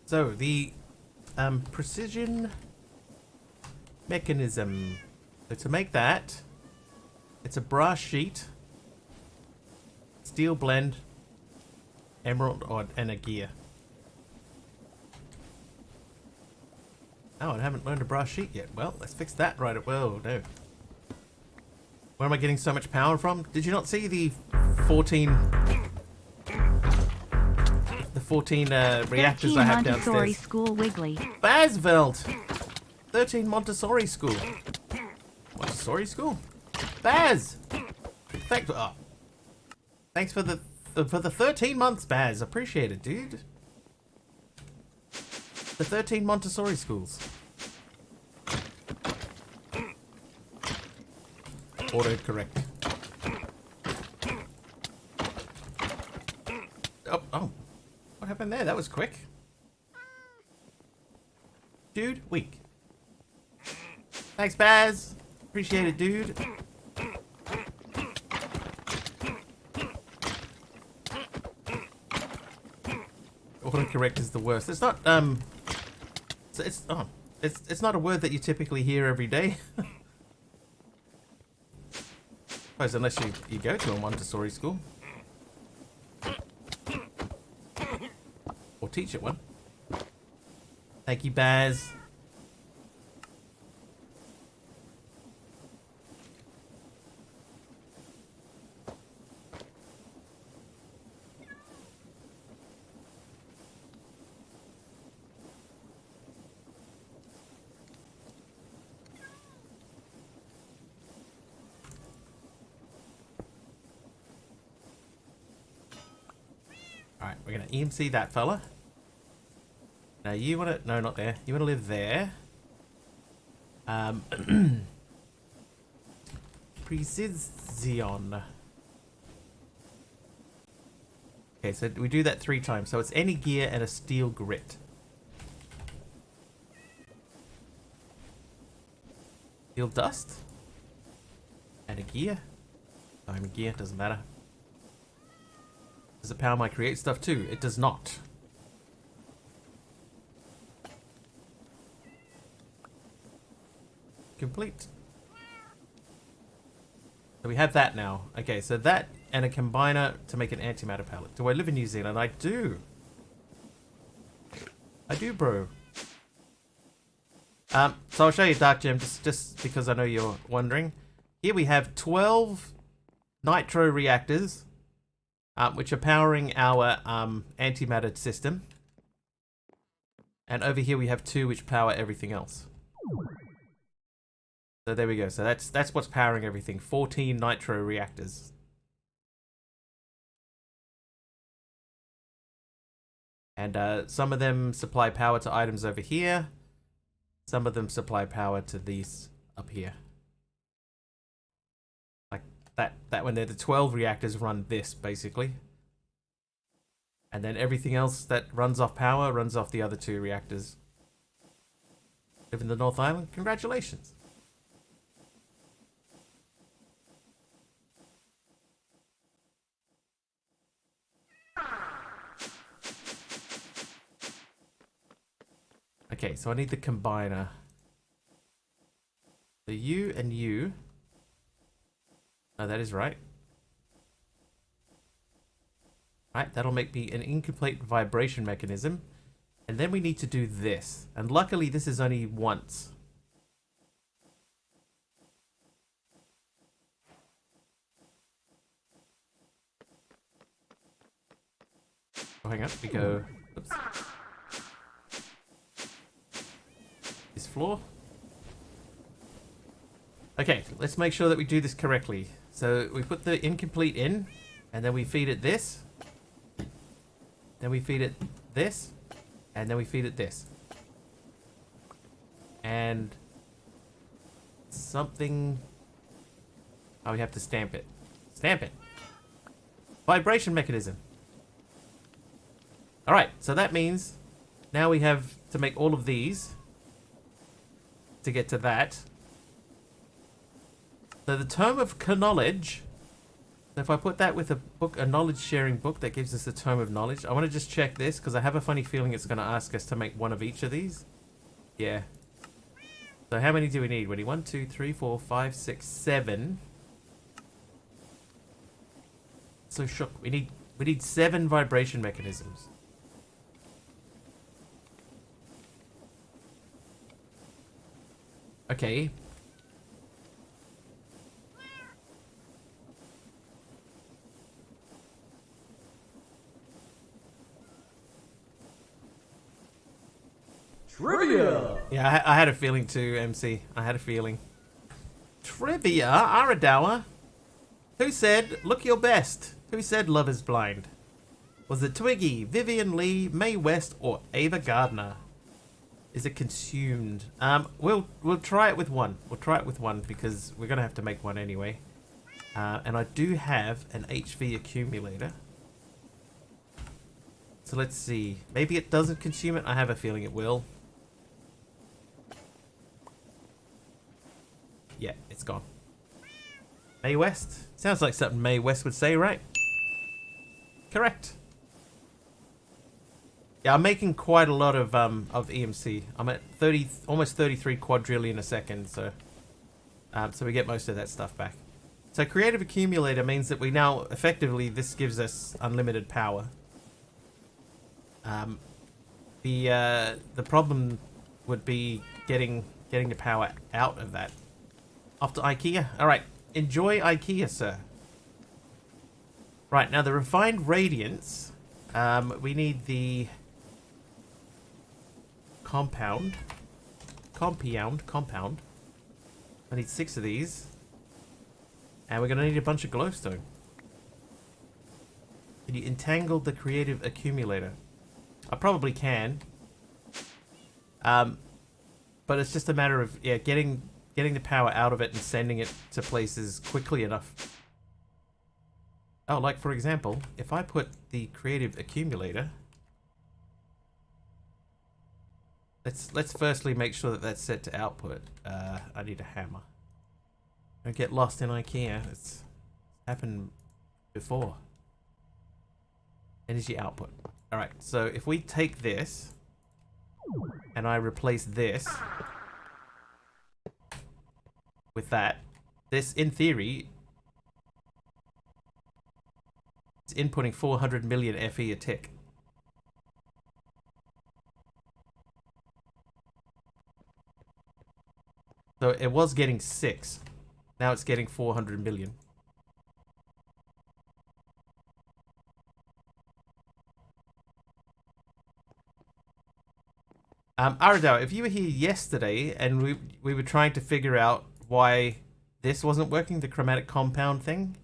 So the precision mechanism. So to make that, it's a brass sheet, steel blend, emerald odd, and a gear. Oh, I haven't learned a brass sheet yet. Well, let's fix that right away. Oh, no. Where am I getting so much power from? Did you not see the 14 reactors I have downstairs? Montessori School Wiggly. Basveld! 13 Montessori School. Montessori school? Baz! Thanks for the 13 months, Baz. Appreciate it, dude. The 13 Montessori schools. Autocorrect. Oh. What happened there? That was quick. Dude, weak. Thanks, Baz. Appreciate it, dude. Autocorrect is the worst. It's not, it's not a word that you typically hear every day. Suppose unless you go to a Montessori school. Or teach at one. Thank you, Baz. Alright, we're gonna EMC that fella. Now you wanna... No, not there. You wanna live there. Precision. Okay, so we do that 3 times. So it's any gear and a steel grit. Steel dust. And a gear. I'm a gear, doesn't matter. Does it power my create stuff too? It does not. Complete. So we have that now. Okay, so that and a combiner to make an antimatter pallet. Do I live in New Zealand? I do. I do, bro. So I'll show you Dark Gem just because I know you're wondering. Here we have 12 nitro reactors, which are powering our antimatter system. And over here we have 2 which power everything else. So there we go. So that's what's powering everything. 14 nitro reactors. And some of them supply power to items over here. Some of them supply power to these up here. Like that one there, the 12 reactors run this basically. And then everything else that runs off power runs off the other 2 reactors. Live in the North Island? Congratulations. Okay, so I need the combiner. So you and you. Oh, that is right. Right, that'll make me an incomplete vibration mechanism. And then we need to do this. And luckily this is only once. Oh, hang on, we go... Oops. This floor. Okay, let's make sure that we do this correctly. So we put the incomplete in, and then we feed it this. Then we feed it this, and then we feed it this. And something... Oh, we have to stamp it. Stamp it. Vibration mechanism. Alright, so that means now we have to make all of these to get to that. So the Tome of Knowledge. So if I put that with a book, a knowledge sharing book, that gives us a Tome of Knowledge. I want to just check this because I have a funny feeling it's going to ask us to make one of each of these. Yeah. So how many do we need? We need 1, 2, 3, 4, 5, 6, 7. So shook. We need 7 vibration mechanisms. Okay. Trivia! Yeah, I had a feeling too, MC. I had a feeling. Trivia, Aradawa. Who said, look your best? Who said love is blind? Was it Twiggy, Vivian Lee, Mae West, or Ava Gardner? Is it consumed? We'll try it with one. We'll try it with one because we're gonna have to make one anyway. And I do have an HV accumulator. So let's see. Maybe it doesn't consume it. I have a feeling it will. Yeah, it's gone. Mae West. Sounds like something Mae West would say, right? Correct. Yeah, I'm making quite a lot of EMC. I'm at almost 33 quadrillion a second, so we get most of that stuff back. So creative accumulator means that we now effectively this gives us unlimited power. The problem would be getting the power out of that. Off to IKEA. All right, enjoy IKEA, sir. Right now, the refined radiance. We need the compound. I need 6 of these, and we're gonna need a bunch of glowstone. Can you entangle the creative accumulator? I probably can. But it's just a matter of getting the power out of it and sending it to places quickly enough. Oh, like for example, if I put the creative accumulator, let's firstly make sure that that's set to output. I need a hammer. Don't get lost in IKEA. It's happened before. Energy output. All right. So if we take this and I replace this with that, this in theory is inputting 400 million FE a tick. So it was getting 6. Now it's getting 400 million. Aradao, if you were here yesterday and we were trying to figure out why this wasn't working, the chromatic compound thing,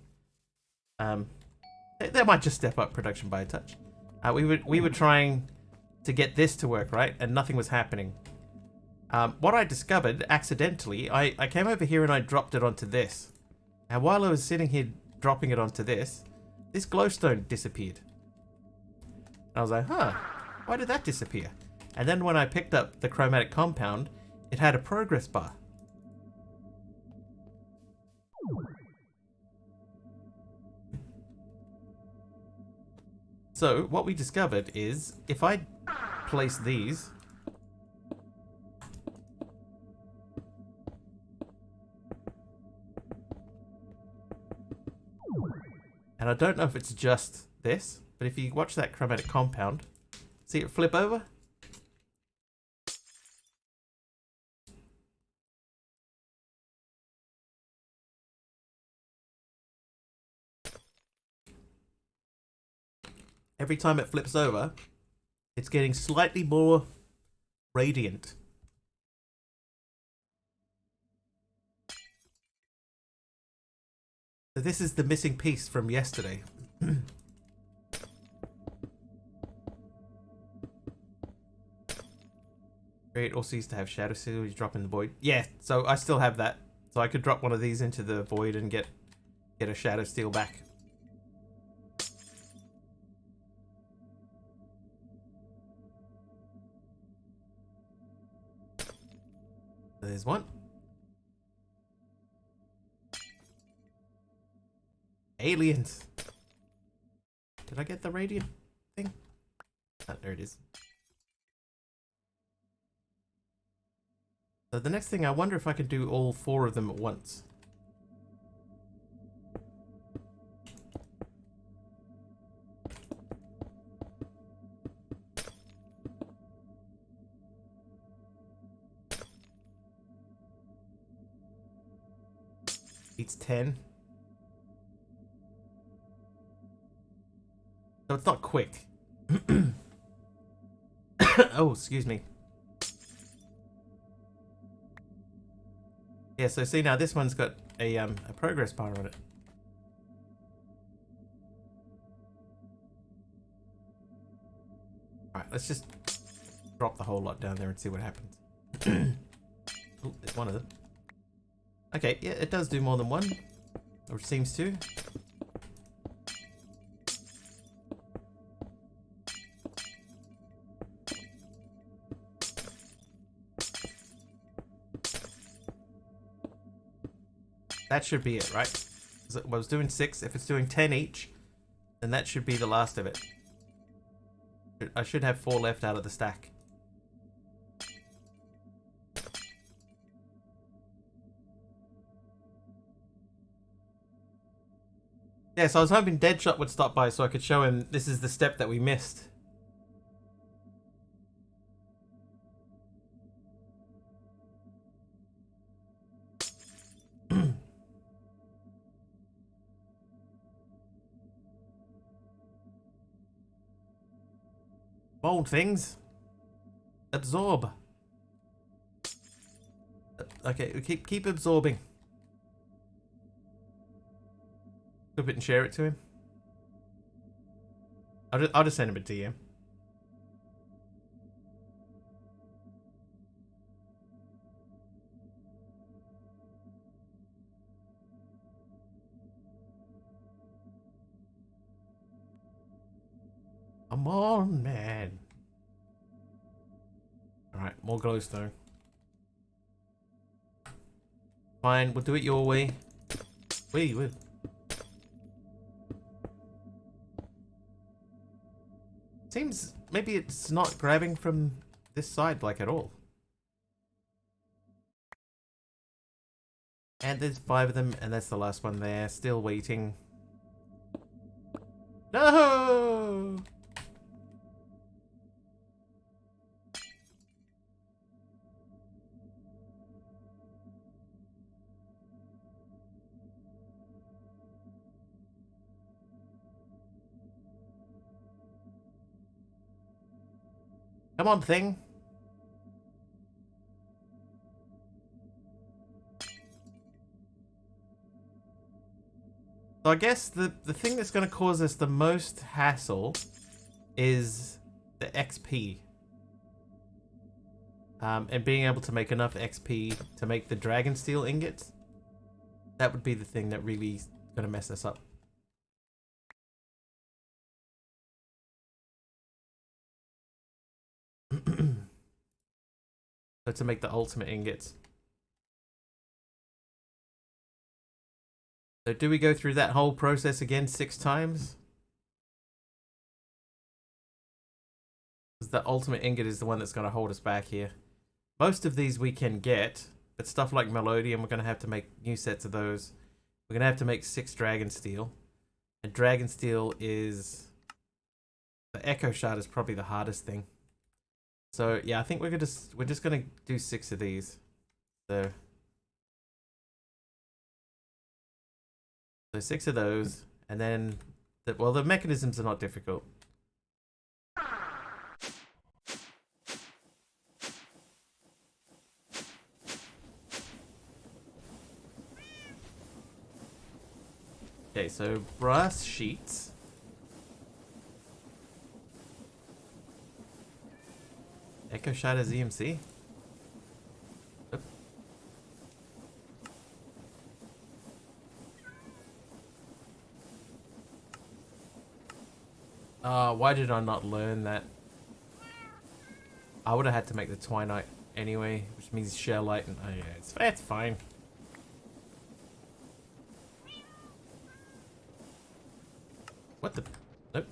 they might just step up production by a touch. We were trying to get this to work, right? And nothing was happening. What I discovered accidentally, I came over here and I dropped it onto this. And while I was sitting here dropping it onto this glowstone disappeared. And I was like, huh, why did that disappear? And then when I picked up the chromatic compound, it had a progress bar. So what we discovered is if I place these, and I don't know if it's just this, but if you watch that chromatic compound, see it flip over? Every time it flips over, it's getting slightly more radiant. So this is the missing piece from yesterday. It also used to have shadow seal, you drop in the void. Yeah, so I still have that. So I could drop one of these into the void and get a shadow steel back. There's one. Aliens. Did I get the radiant thing? Oh, there it is. So the next thing, I wonder if I can do all 4 of them at once. It's 10. So it's not quick. Oh, excuse me. Yeah, so see now this one's got a progress bar on it. Alright, let's just drop the whole lot down there and see what happens. Oh, there's one of them. Okay, yeah, it does do more than one. Or it seems to. That should be it, right? I was doing 6. If it's doing 10 each, then that should be the last of it. I should have 4 left out of the stack. Yeah, so I was hoping Deadshot would stop by so I could show him this is the step that we missed. Mold things. Absorb. Okay, keep absorbing. Flip it and share it to him. I'll just send him a DM. Come on, man. Alright, more glowstone. Fine, we'll do it your way. Wee. Seems maybe it's not grabbing from this side like at all. And there's 5 of them, and that's the last one there. Still waiting. No! Come on, thing. So I guess the thing that's going to cause us the most hassle is the XP. And being able to make enough XP to make the dragon steel ingots. That would be the thing that really is going to mess us up. So to make the ultimate ingots. So do we go through that whole process again 6 times? Because the ultimate ingot is the one that's going to hold us back here. Most of these we can get, but stuff like Melodium, we're going to have to make new sets of those. We're going to have to make 6 dragon steel. And dragon steel is... The echo shard is probably the hardest thing. So yeah, I think we're just gonna do 6 of these. So 6 of those, and then the mechanisms are not difficult. Okay, so brass sheets. Echo shot as EMC. Why did I not learn that? I would have had to make the Twinite anyway, which means share light and yeah, it's fine. What the? Nope.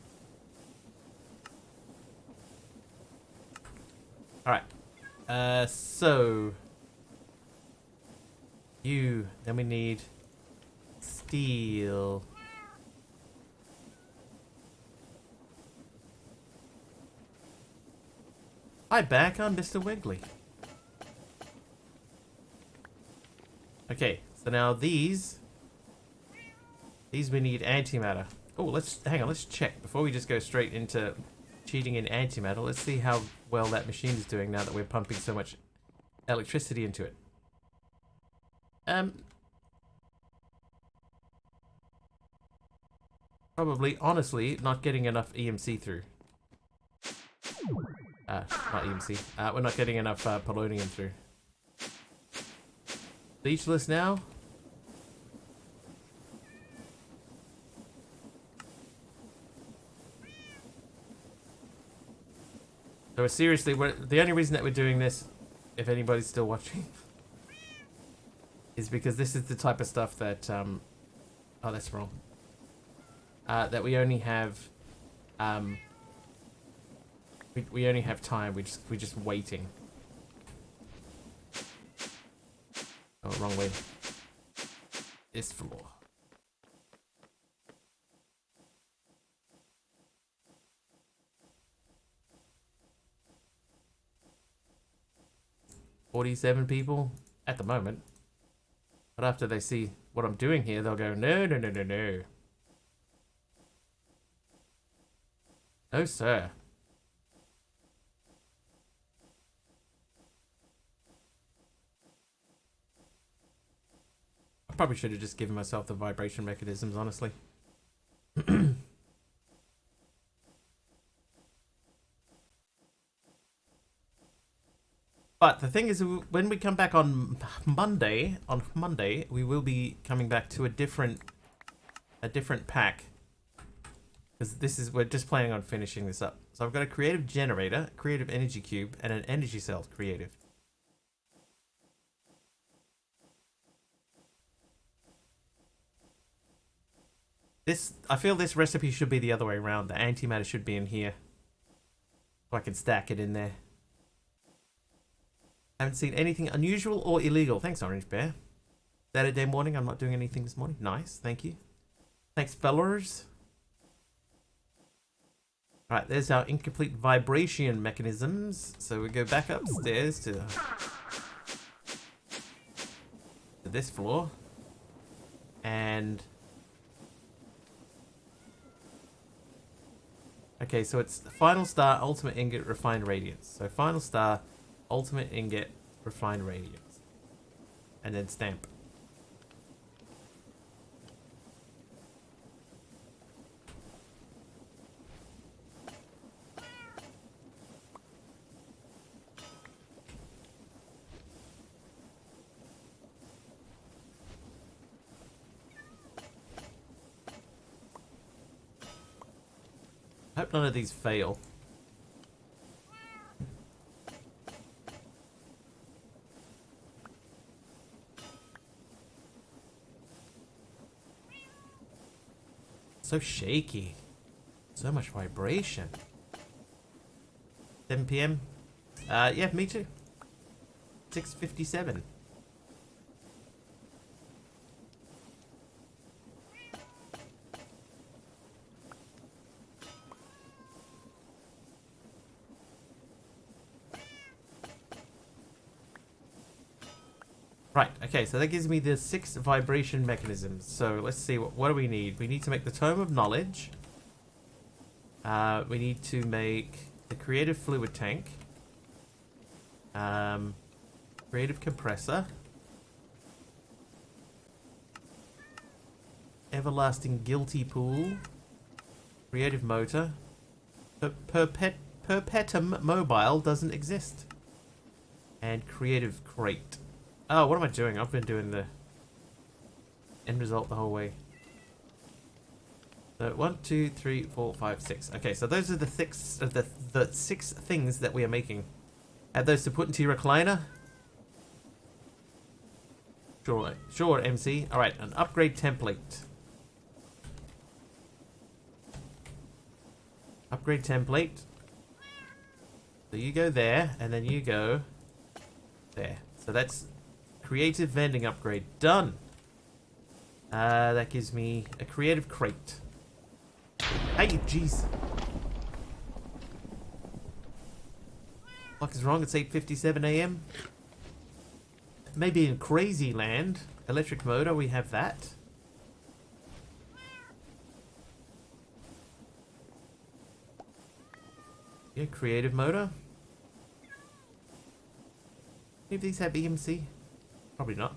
Alright. So then we need steel. Hi back, I'm Mr. Wiggly. Okay, so now these we need antimatter. Oh, hang on, let's check before we just go straight into cheating in antimatter. Let's see how well that machine is doing now that we're pumping so much electricity into it. Probably, honestly, not getting enough EMC through. Not EMC. We're not getting enough polonium through. Speechless now. So seriously, the only reason that we're doing this, if anybody's still watching, is because this is the type of stuff that, oh, that's wrong. That we only have, we only have time. We're just waiting. Oh, wrong way. This floor. $47 people at the moment. But after they see what I'm doing here, they'll go, no, no, no, no, no. No, sir. I probably should have just given myself the vibration mechanisms, honestly. But the thing is, when we come back on Monday, we will be coming back to a different pack. Because we're just planning on finishing this up. So I've got a creative generator, creative energy cube, and an energy cell creative. I feel this recipe should be the other way around. The antimatter should be in here. So I can stack it in there. Haven't seen anything unusual or illegal. Thanks, Orange Bear. Saturday morning, I'm not doing anything this morning. Nice, thank you. Thanks, fellers. Alright, there's our incomplete vibration mechanisms. So we go back upstairs to this floor. And... okay, so it's final star, ultimate ingot, refined radiance. So final star, ultimate ingot, refined radiance. And then stamp. I hope none of these fail. So shaky. So much vibration. 7 PM? Yeah, me too. 6:57. Right, okay, so that gives me the 6 vibration mechanisms. So let's see, what do we need? We need to make the Tome of Knowledge. We need to make the Creative Fluid Tank. Creative Compressor. Everlasting Guilty Pool. Creative Motor. Perpetuum Mobile doesn't exist. And Creative Crate. Oh, what am I doing? I've been doing the end result the whole way. So 1, 2, 3, 4, 5, 6. Okay, so those are the 6 of the 6 things that we are making. Add those to put into your recliner. Sure, MC. All right, an upgrade template. Upgrade template. So you go there, and then you go there. So that's creative vending upgrade done. That gives me a creative crate. Hey, jeez. What is wrong? It's 8:57 AM. Maybe in Crazy Land, electric motor, we have that. Yeah, creative motor. Maybe these have EMC. Probably not.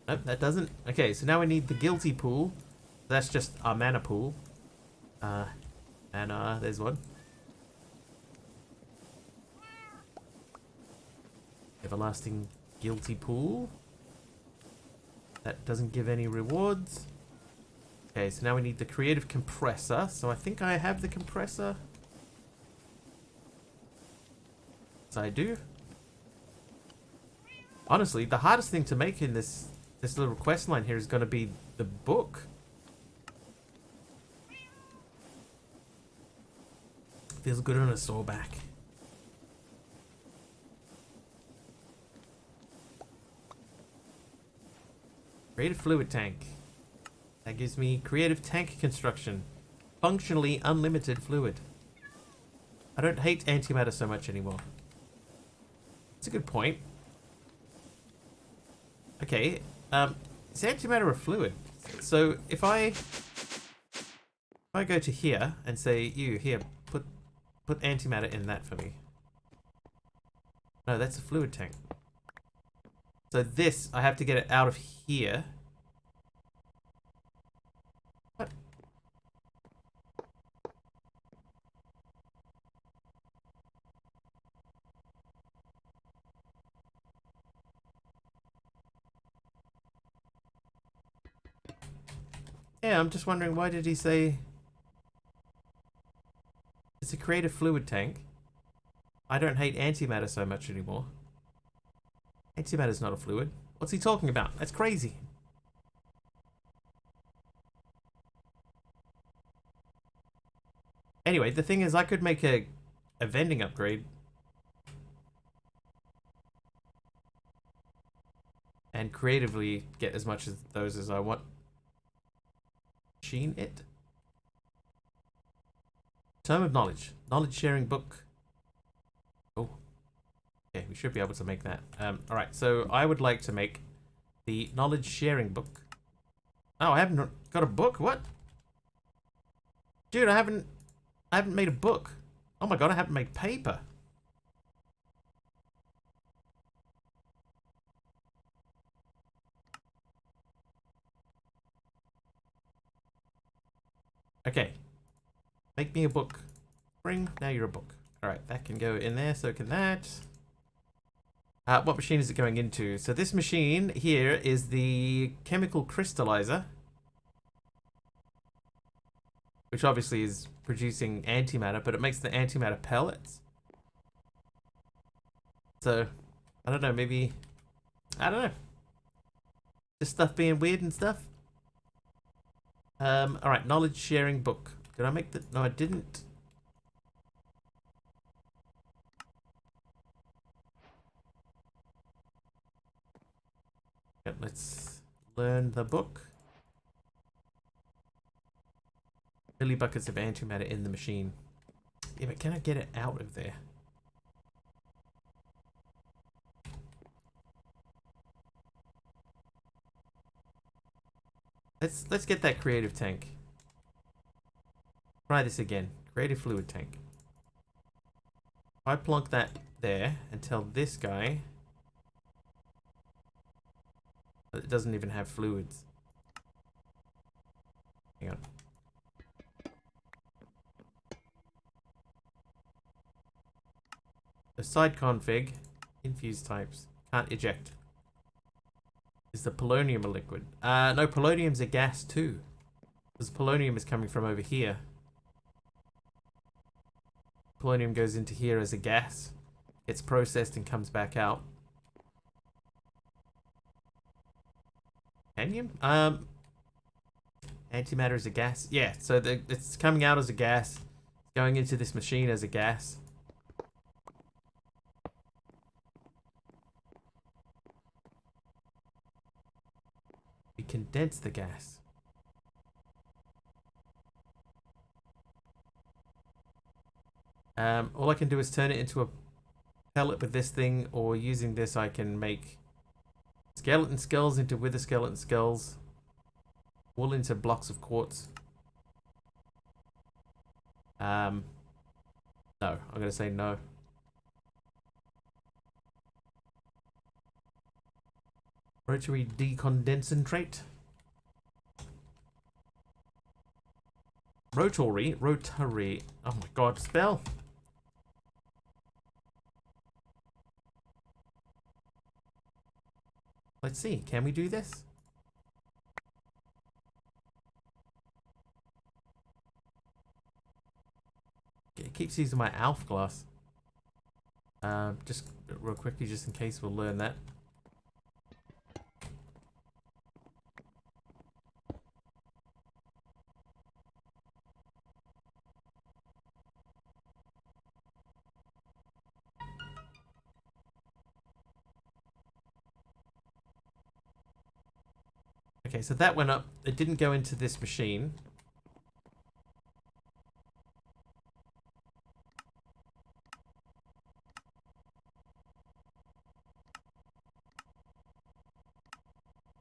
Nope, that doesn't. Okay, so now we need the guilty pool. That's just our mana pool. There's one. Everlasting guilty pool. That doesn't give any rewards. Okay, so now we need the creative compressor. So I think I have the compressor. Yes, I do. Honestly, the hardest thing to make in this little quest line here is going to be the book. Feels good on a sore back. Creative fluid tank. That gives me creative tank construction. Functionally unlimited fluid. I don't hate antimatter so much anymore. That's a good point. Okay, is antimatter a fluid? So if I go to here and say, you, here, put antimatter in that for me. No, that's a fluid tank. So this, I have to get it out of here. What? Yeah, I'm just wondering, why did he say it's a creative fluid tank? I don't hate antimatter so much anymore. Antimatter's not a fluid. What's he talking about? That's crazy. Anyway, the thing is, I could make a vending upgrade. And creatively get as much of those as I want. Machine it. Tome of Knowledge. Knowledge sharing book. Oh. Okay, we should be able to make that. Alright, so I would like to make the knowledge sharing book. Oh, I haven't got a book? What? Dude, I haven't made a book. Oh my god, I haven't made paper. Okay. Make me a book. Spring, now you're a book. Alright, that can go in there, so can that. What machine is it going into? So this machine here is the chemical crystallizer. Which obviously is producing antimatter, but it makes the antimatter pellets. So, I don't know, maybe... I don't know. Just stuff being weird and stuff. Alright, knowledge sharing book. Did I make the... No, I didn't. Okay, let's learn the book. Millibuckets of antimatter in the machine. Yeah, but can I get it out of there? Let's get that creative tank. Try this again. Creative fluid tank. I plonk that there and tell this guy that it doesn't even have fluids. Hang on. The side config, infuse types, can't eject. Is the polonium a liquid? No, polonium's a gas too. Because polonium is coming from over here. Polonium goes into here as a gas, gets processed and comes back out. Anium? Antimatter is a gas? Yeah, so it's coming out as a gas, going into this machine as a gas. We condense the gas. All I can do is turn it into a pellet with this thing, or using this I can make skeleton skulls into wither skeleton skulls, wool into blocks of quartz. No, I'm gonna say no. Rotary decondensentrate. Rotary. Oh my god, spell. Let's see, can we do this? It keeps using my ALF glass. Just real quickly, just in case we'll learn that. Okay, so that went up. It didn't go into this machine.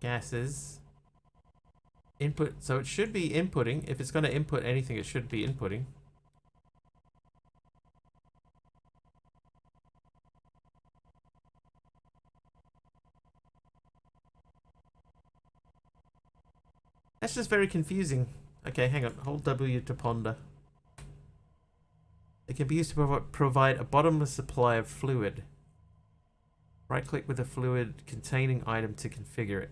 Gases. Input. So it should be inputting. If it's going to input anything, it should be inputting. That's just very confusing. Okay, hang on. Hold W to ponder. It can be used to provide a bottomless supply of fluid. Right-click with a fluid-containing item to configure it.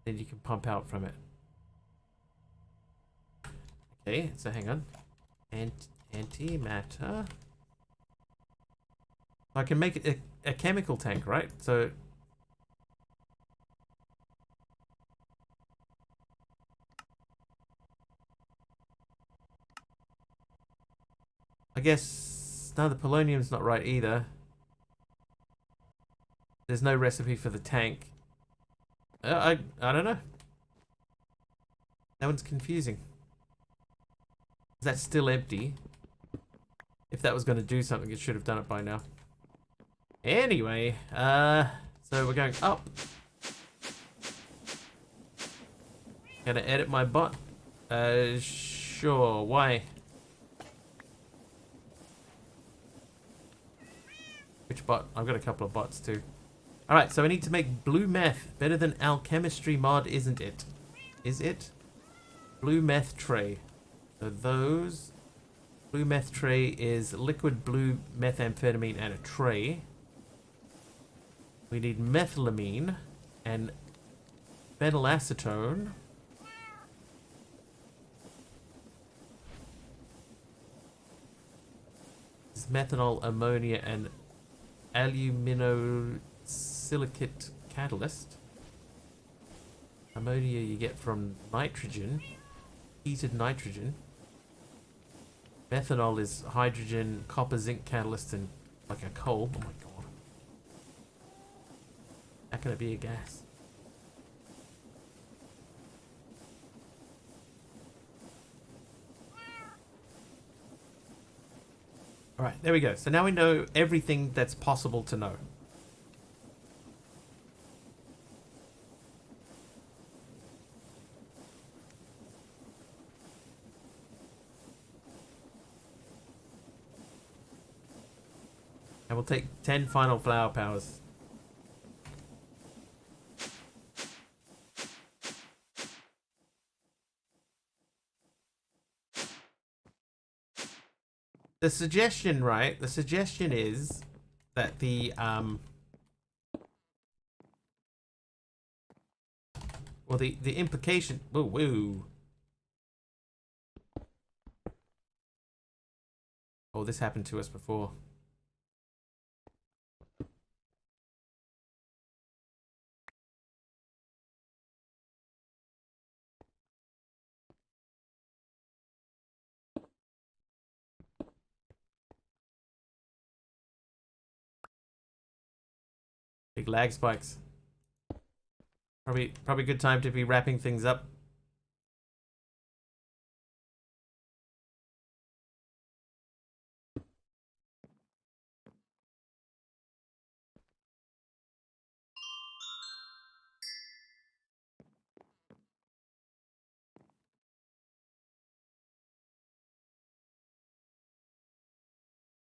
Then you can pump out from it. Okay, so hang on. Antimatter. I can make it a chemical tank, right? So... I guess... No, the polonium's not right either. There's no recipe for the tank. I don't know. That one's confusing. That's still empty. If that was going to do something, it should have done it by now. Anyway, so we're going up. Gonna edit my bot. Sure. Why? Which bot? I've got a couple of bots too. Alright, so I need to make blue meth. Better than alchemistry mod, isn't it? Is it? Blue meth tray. So those... Blue meth tray is liquid blue methamphetamine and a tray. We need methylamine and phenylacetone. This is methanol, ammonia, and aluminosilicate catalyst. Ammonia you get from nitrogen, heated nitrogen. Methanol is hydrogen, copper, zinc catalyst, and like a coal. Oh my god. How can it be a gas? Alright, there we go. So now we know everything that's possible to know. And we'll take 10 final flower powers. The suggestion, right? The suggestion is that the well, the implication. Whoa, whoa. Oh, this happened to us before. Big lag spikes. Probably good time to be wrapping things up.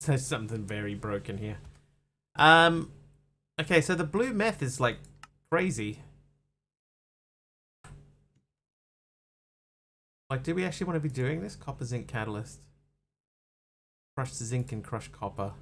There's something very broken here. Okay, so the blue meth is like crazy. Like, do we actually want to be doing this? Copper zinc catalyst. Crush zinc and crush copper.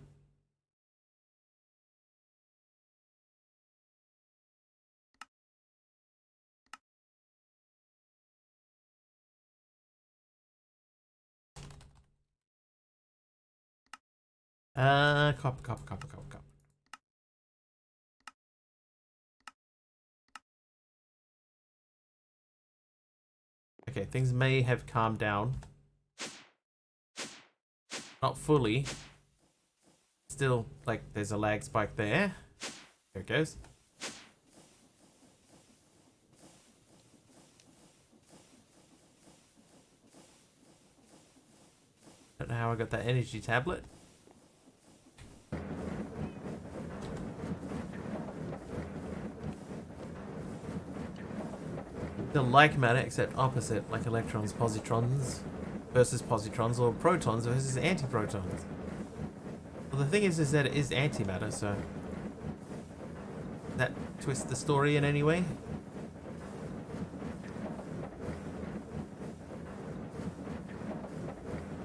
Copper. Okay, things may have calmed down. Not fully. Still, like, there's a lag spike there. There it goes. Don't know how I got that energy tablet. Still like matter, except opposite, like electrons, positrons versus positrons, or protons versus antiprotons. Well, the thing is that it is antimatter, so that twists the story in any way.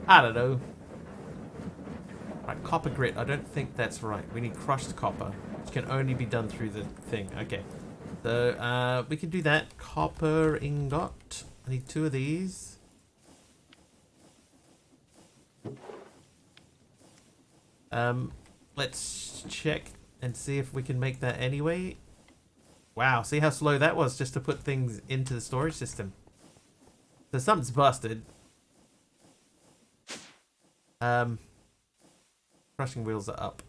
I don't know. Right, copper grit. I don't think that's right. We need crushed copper, which can only be done through the thing. Okay. So, we can do that. Copper ingot. I need 2 of these. Let's check and see if we can make that anyway. Wow, see how slow that was just to put things into the storage system. So something's busted. Crushing wheels are up.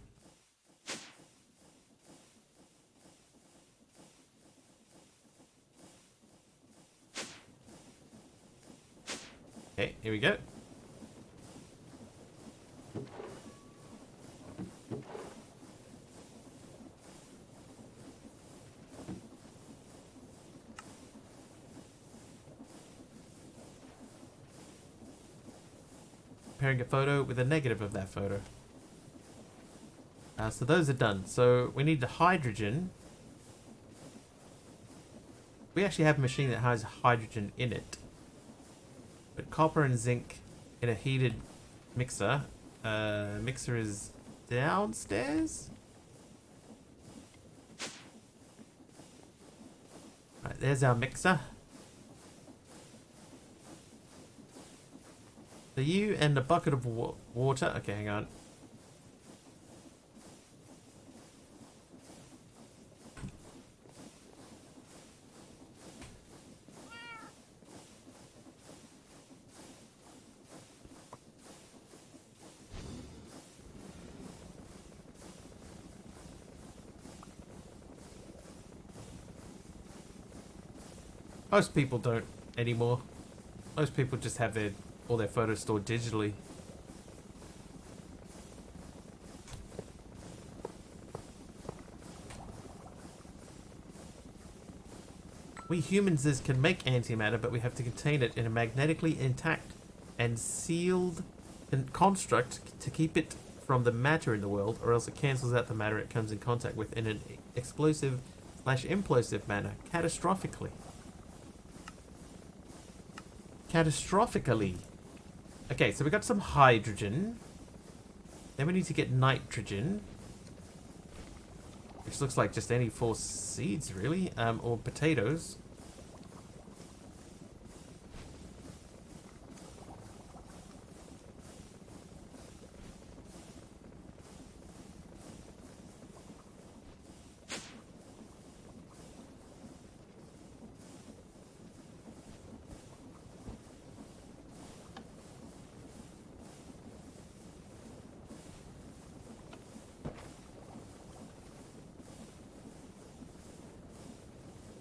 Okay, here we go. Comparing a photo with a negative of that photo. So those are done. So we need the hydrogen. We actually have a machine that has hydrogen in it. But copper and zinc in a heated mixer. Mixer is downstairs. Right, there's our mixer. So you and a bucket of water. Okay, hang on. Most people don't anymore. Most people just have all their photos stored digitally. We humans can make antimatter, but we have to contain it in a magnetically intact and sealed construct to keep it from the matter in the world, or else it cancels out the matter it comes in contact with in an explosive/implosive manner, catastrophically. Okay, so we got some hydrogen. Then we need to get nitrogen. Which looks like just any 4 seeds, really. Or potatoes.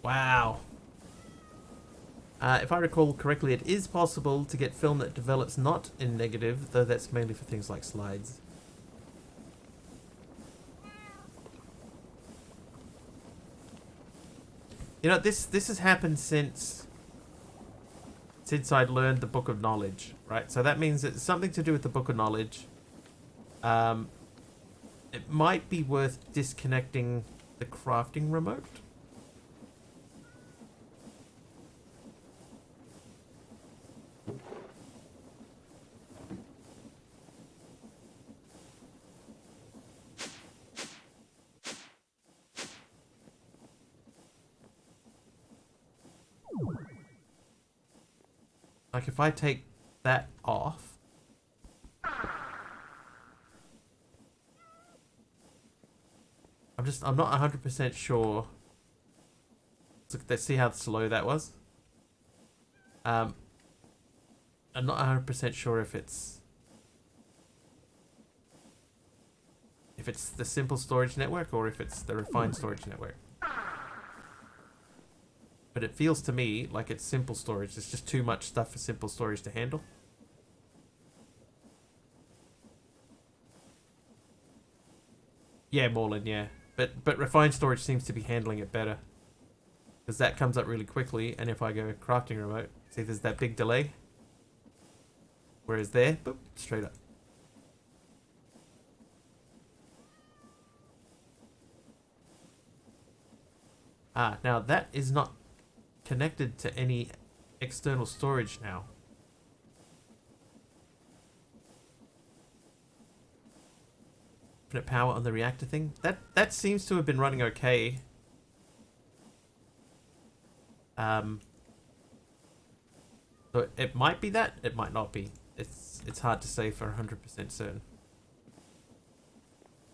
Wow. If I recall correctly, it is possible to get film that develops not in negative, though that's mainly for things like slides. You know, this has happened since I'd learned the Book of Knowledge, right? So that means it's something to do with the Book of Knowledge. It might be worth disconnecting the crafting remote. Like if I take that off, I'm not 100% sure. Let's see how slow that was. I'm not 100% sure if it's the simple storage network or if it's the refined storage network. But it feels to me like it's simple storage. There's just too much stuff for simple storage to handle. Yeah, Morlin, yeah. But refined storage seems to be handling it better. Because that comes up really quickly, and if I go crafting remote, see there's that big delay. Whereas there, boop, straight up. Ah, now that is not connected to any external storage now. Infinite power on the reactor thing. That seems to have been running okay. So it might be that, it might not be. It's hard to say for 100% certain.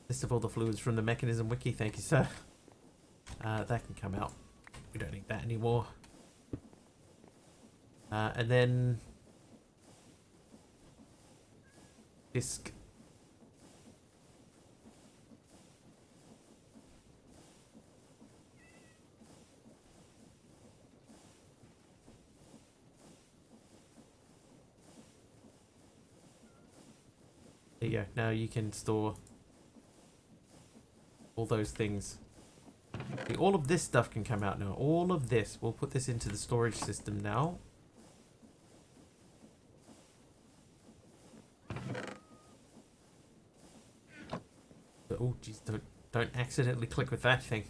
List of all the fluids from the mechanism wiki, thank you, sir. That can come out. We don't need that anymore. And then disk. There you go. Now you can store all those things. See, all of this stuff can come out now. All of this. We'll put this into the storage system now. Oh, jeez, don't accidentally click with that thing.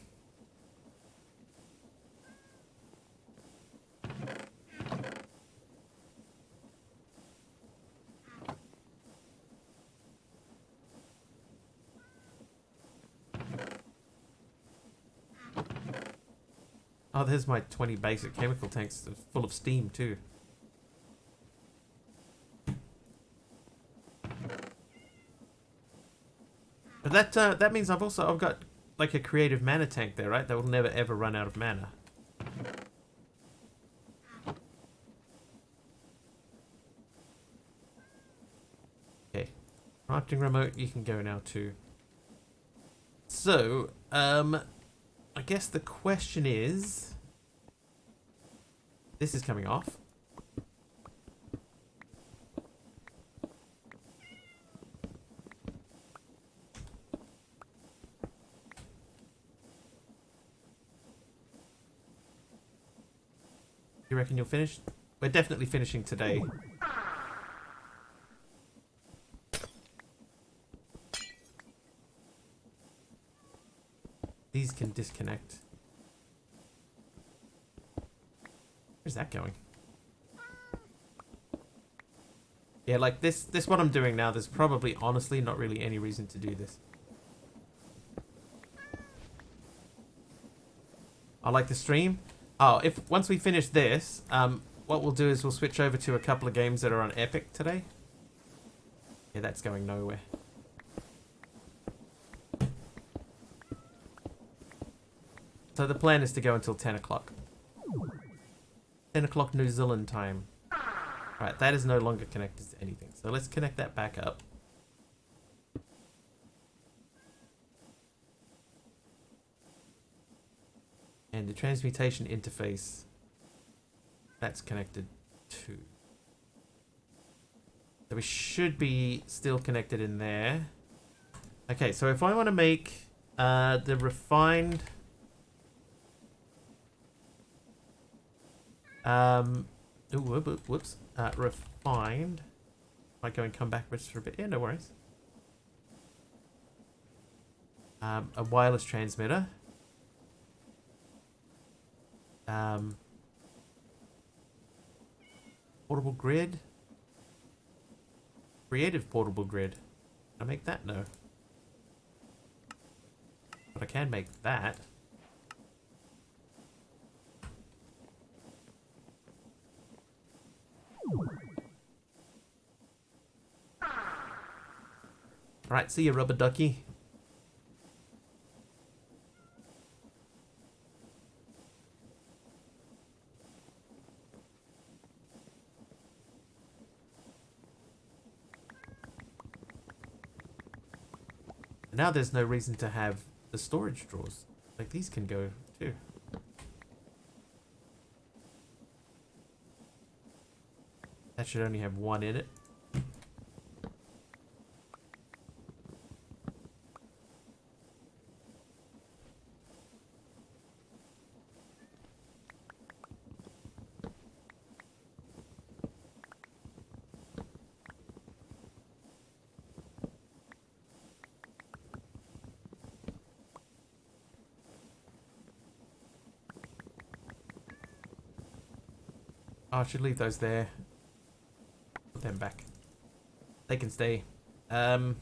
Oh, there's my 20 basic chemical tanks full of steam too. But that means I've got like a creative mana tank there, right? That will never ever run out of mana. Okay. Crafting remote, you can go now too. So, I guess the question is, this is coming off. You reckon you'll finish? We're definitely finishing today. These can disconnect. Where's that going? Yeah, like this what I'm doing now, there's probably honestly not really any reason to do this. I like the stream. Oh, once we finish this, what we'll do is we'll switch over to a couple of games that are on Epic today. Yeah, that's going nowhere. So the plan is to go until 10 o'clock. 10 o'clock New Zealand time. Right, that is no longer connected to anything. So let's connect that back up. And the transmutation interface, that's connected too. So we should be still connected in there. Okay, so if I want to make the refined... whoops. Refined. Might go and come backwards for a bit. Yeah, no worries. A wireless transmitter. Portable grid. Creative portable grid. Can I make that? No. But I can make that. Right, see you, rubber ducky. Now there's no reason to have the storage drawers. Like, these can go too. That should only have one in it. Oh, I should leave those there. Put them back. They can stay. Now,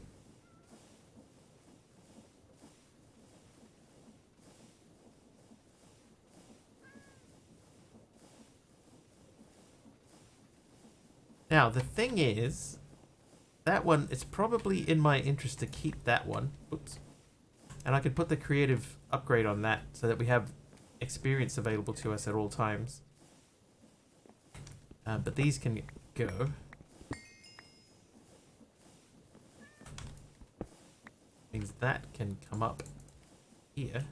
the thing is, that one, it's probably in my interest to keep that one. Oops. And I could put the creative upgrade on that so that we have experience available to us at all times. But these can go. Means that can come up here.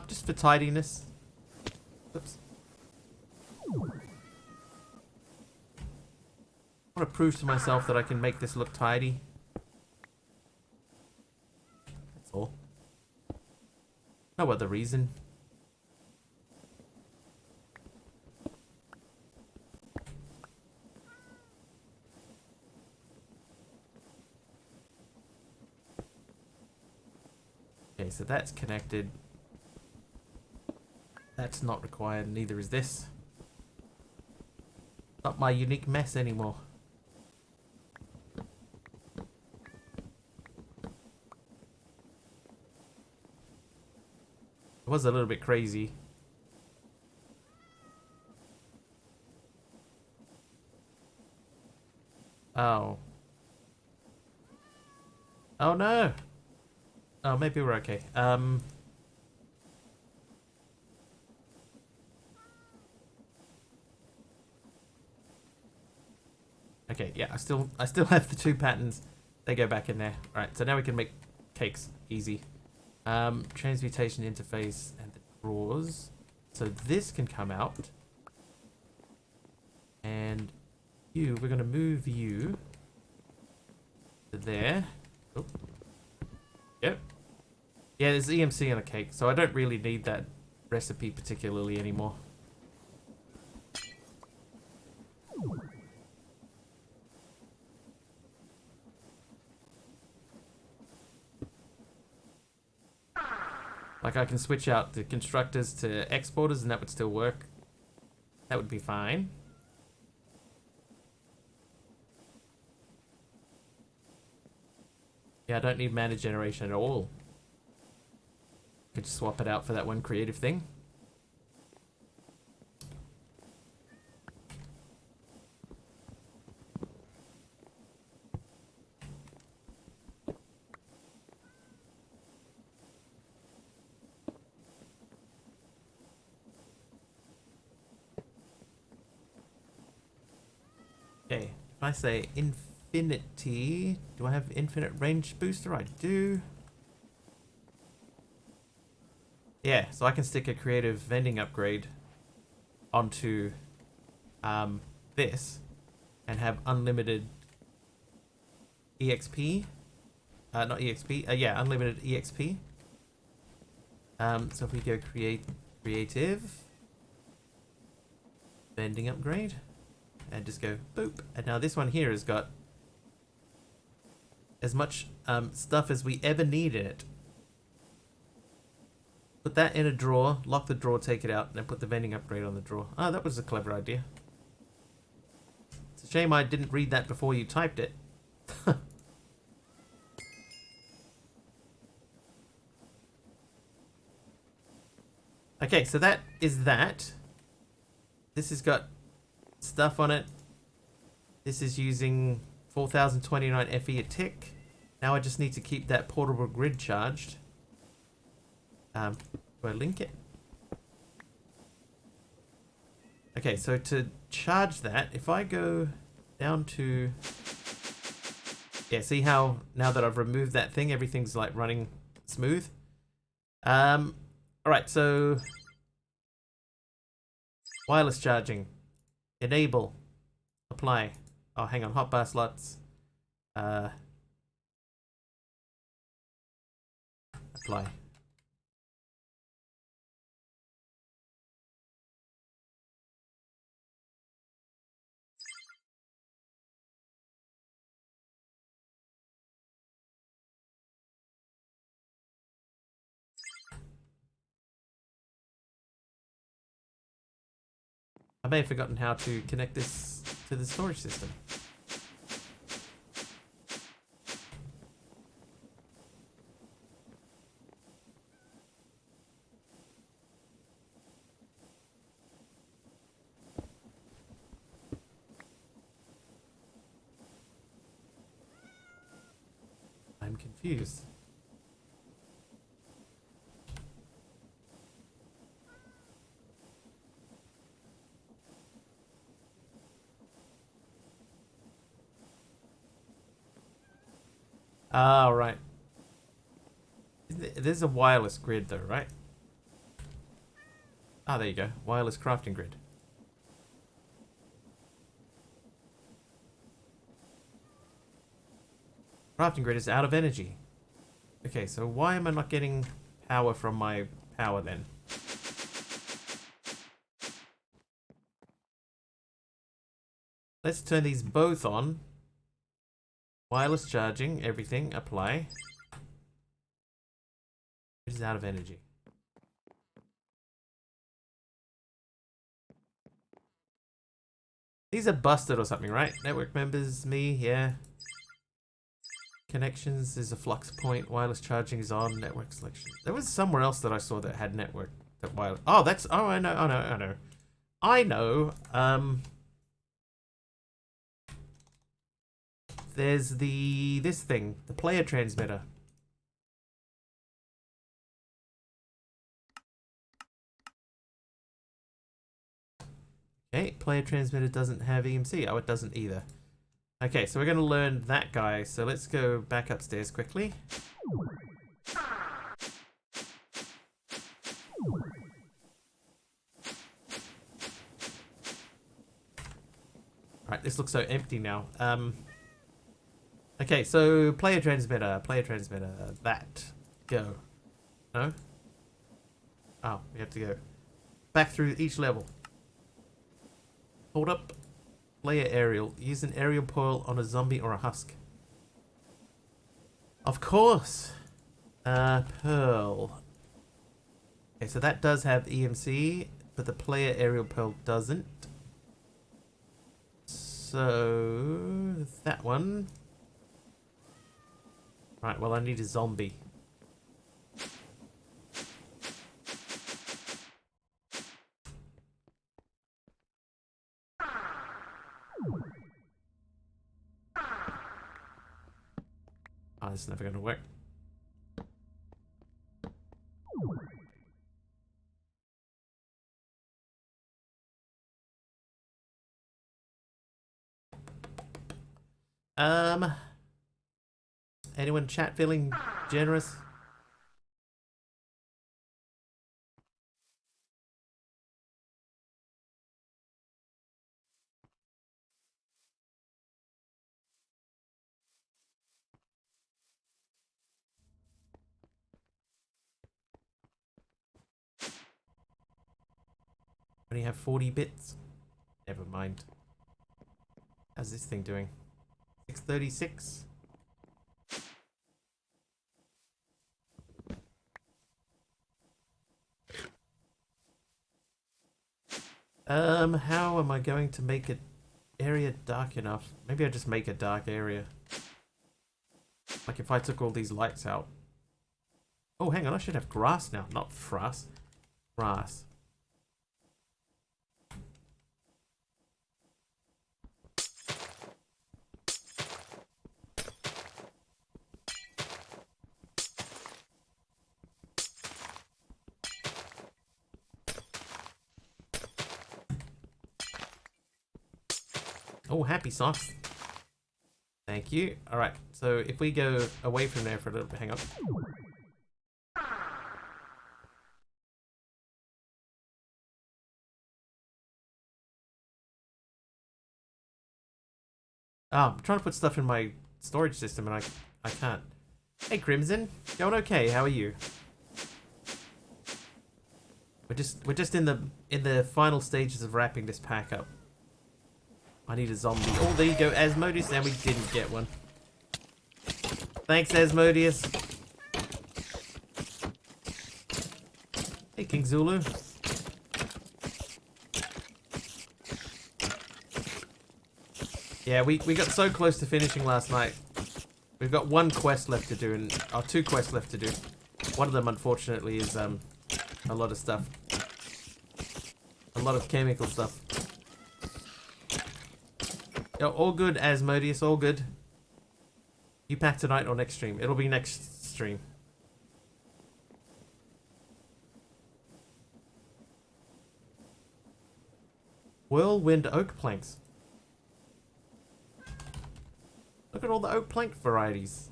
Just for tidiness. Oops. I want to prove to myself that I can make this look tidy. That's all. No other reason. Okay, so that's connected. That's not required, neither is this. Not my unique mess anymore. It was a little bit crazy. Oh. Oh no! Oh, maybe we're okay. Okay, yeah, I still have the two patterns. They go back in there. Alright, so now we can make cakes. Easy. Transmutation interface and the drawers. So this can come out. And you, we're gonna move you to there. Oh. Yep. Yeah, there's EMC on a cake, so I don't really need that recipe particularly anymore. Like, I can switch out the constructors to exporters and that would still work. That would be fine. Yeah, I don't need mana generation at all. Could just swap it out for that one creative thing. Okay, if I say infinity, do I have infinite range booster? I do. Yeah, so I can stick a creative vending upgrade onto this and have unlimited EXP. Not EXP, yeah, unlimited EXP. So if we go creative, vending upgrade, and just go boop. And now this one here has got as much stuff as we ever need in it. Put that in a drawer, lock the drawer, take it out, and then put the vending upgrade on the drawer. Oh, that was a clever idea. It's a shame I didn't read that before you typed it. Okay, so that is that. This has got stuff on it. This is using 4029 FE a tick. Now I just need to keep that portable grid charged. Do I link it? Okay, so to charge that, if I go down to... Yeah, see how now that I've removed that thing, everything's like running smooth? Alright, so... Wireless charging. Enable. Apply. Oh, hang on. Hotbar slots. Apply. I may have forgotten how to connect this to the storage system. I'm confused. Ah, right. There's a wireless grid though, right? Ah, there you go. Wireless crafting grid. Crafting grid is out of energy. Okay, so why am I not getting power from my power then? Let's turn these both on. Wireless charging, everything, apply. It is out of energy. These are busted or something, right? Network members, me, yeah. Connections, there's a flux point. Wireless charging is on. Network selection. There was somewhere else that I saw that had network. That wireless. Oh, that's. Oh, I know. I know. There's this thing, the player transmitter. Okay, player transmitter doesn't have EMC. Oh, it doesn't either. Okay, so we're going to learn that guy. So let's go back upstairs quickly. Alright, this looks so empty now. Okay, so player transmitter, that. Go. No? Oh, we have to go back through each level. Hold up. Player aerial. Use an aerial pearl on a zombie or a husk. Of course. Pearl. Okay, so that does have EMC, but the player aerial pearl doesn't. So that one. Right, well I need a zombie. Oh, this is never going to work. Anyone chat feeling generous? Only have 40 bits. Never mind. How's this thing doing? 636. How am I going to make it area dark enough? Maybe I just make a dark area. Like if I took all these lights out. Oh, hang on, I should have grass now, not frass. Grass. Oh, happy socks. Thank you. Alright, so if we go away from there for a little bit, hang on. I'm trying to put stuff in my storage system and I can't. Hey Crimson, going okay, how are you? We're just in the final stages of wrapping this pack up. I need a zombie. Oh, there you go, Asmodeus, and we didn't get one. Thanks, Asmodeus. Hey, King Zulu. Yeah, we got so close to finishing last night. We've got one quest left to do, and two quests left to do. One of them, unfortunately, is a lot of stuff. A lot of chemical stuff. Yo, all good, Asmodeus, all good. You pack tonight or next stream? It'll be next stream. Whirlwind oak planks. Look at all the oak plank varieties.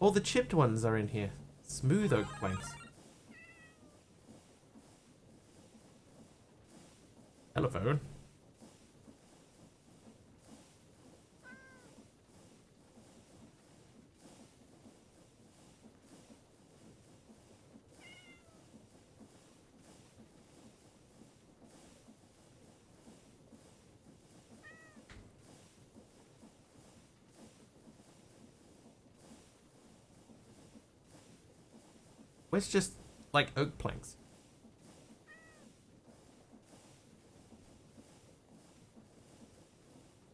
All the chipped ones are in here. Smooth oak planks. Telephone. Where's just like oak planks?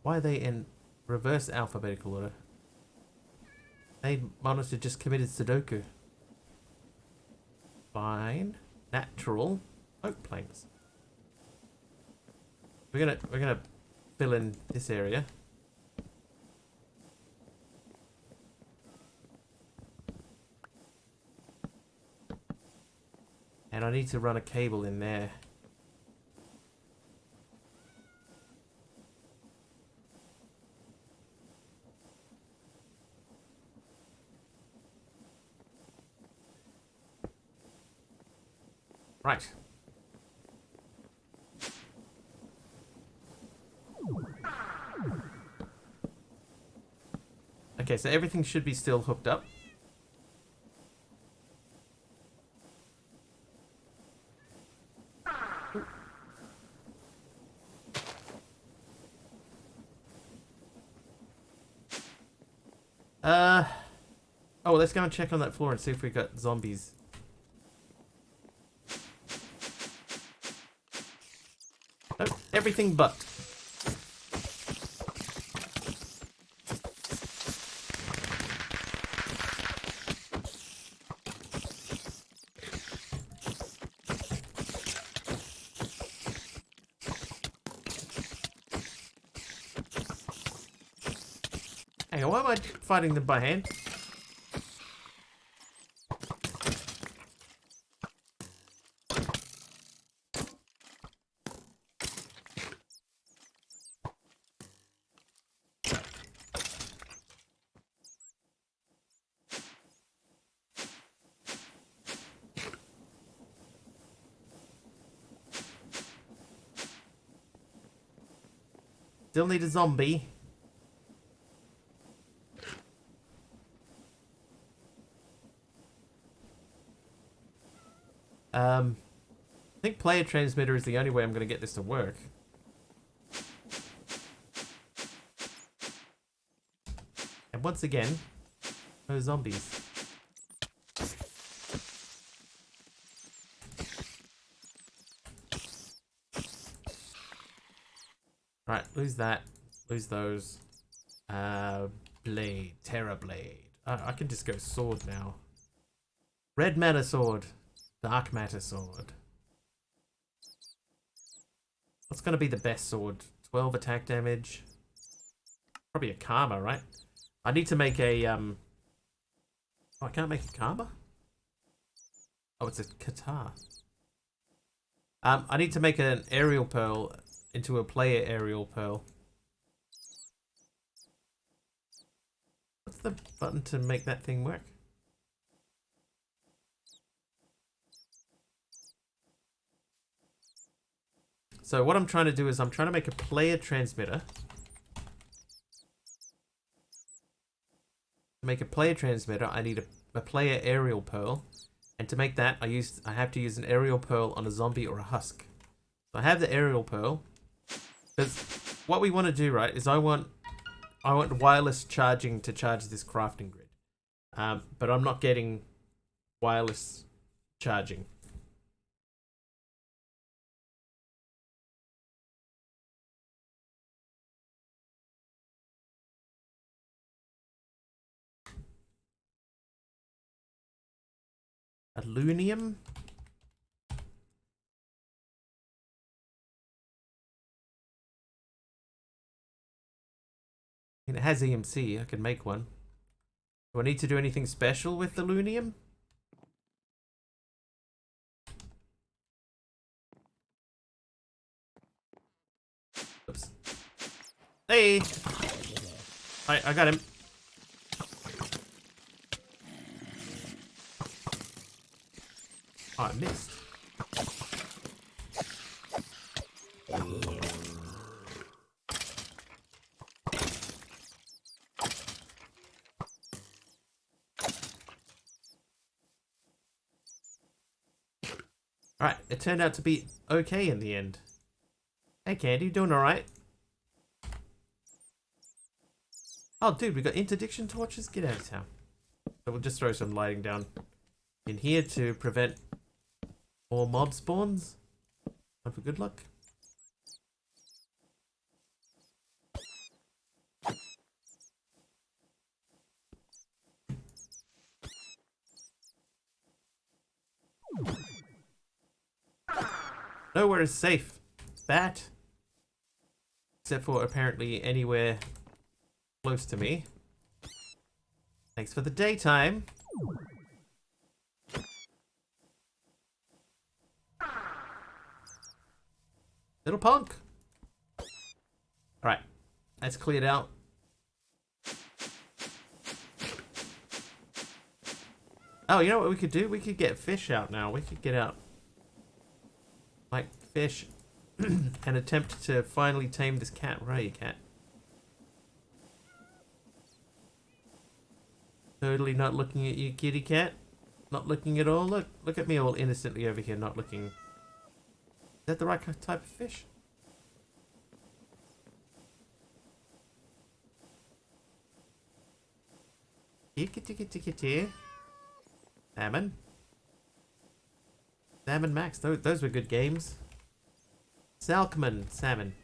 Why are they in reverse alphabetical order? They monitor just committed Sudoku. Fine. Natural oak planks. We're gonna fill in this area. And I need to run a cable in there. Right. Okay, so everything should be still hooked up. Oh, let's go and check on that floor and see if we got zombies. Nope, everything but. Hang on, why am I fighting them by hand? Still need a zombie. think player transmitter is the only way I'm going to get this to work. And once again, no zombies. Right, lose that. Lose those. Blade. Terra Blade. I can just go sword now. Red matter sword. Dark matter sword. What's going to be the best sword? 12 attack damage. Probably a karma, right? I need to make a, Oh, I can't make a karma? Oh, it's a katar. I need to make an aerial pearl into a player aerial pearl. What's the button to make that thing work? So what I'm trying to do is I'm trying to make a player transmitter. To make a player transmitter, I need a player aerial pearl. And to make that, I have to use an aerial pearl on a zombie or a husk. So I have the aerial pearl. Because what we want to do, right, is I want wireless charging to charge this crafting grid. But I'm not getting wireless charging. Alunium? And it has EMC, I can make one. Do I need to do anything special with the alunium? Oops. Hey! I got him. Oh, I missed. Alright, it turned out to be okay in the end. Hey Candy, you doing alright? Oh dude, we got interdiction torches? Get out of town. So we'll just throw some lighting down in here to prevent more mob spawns. Time for good luck. Nowhere is safe. Bat. Except for apparently anywhere close to me. Thanks for the daytime. Little punk. Alright. That's cleared out. Oh, you know what we could do? We could get fish out now. We could get out like fish and attempt to finally tame this cat. Where are you, cat? Totally not looking at you, kitty cat. Not looking at all. Look at me all innocently over here, not looking. Is that the right type of fish? Here, kitty, kitty, kitty. Salmon. Salmon Max. Those were good games. Salkman salmon.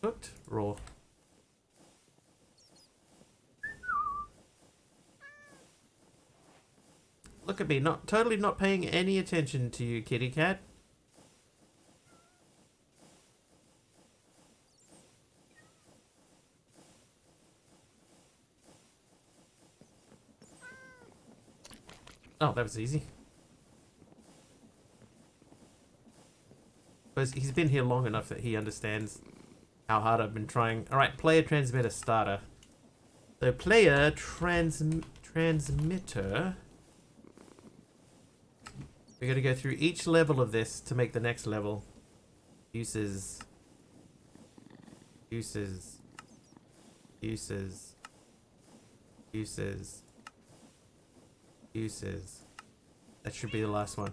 Cooked, raw. Look at me, totally not paying any attention to you, kitty cat. Oh, that was easy. But he's been here long enough that he understands how hard I've been trying. Alright, player transmitter starter. So player transmitter. We're gonna go through each level of this to make the next level. Uses. Uses. Uses. Uses. Uses. That should be the last one.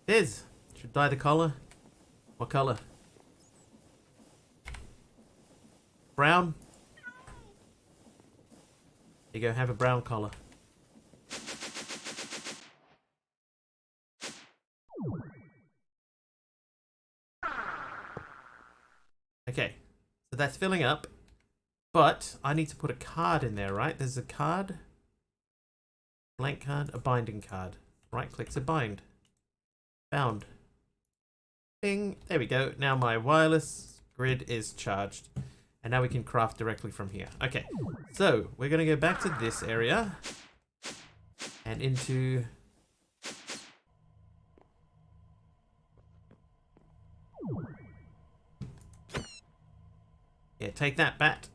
Fizz! Should dye the collar. What color? Brown? There you go, have a brown collar. Okay, so that's filling up. But I need to put a card in there, right? There's a card. Blank card, a binding card. Right click to bind. Found. Bing. There we go. Now my wireless grid is charged. And now we can craft directly from here. Okay, so we're going to go back to this area. And into... Yeah, take that, bat.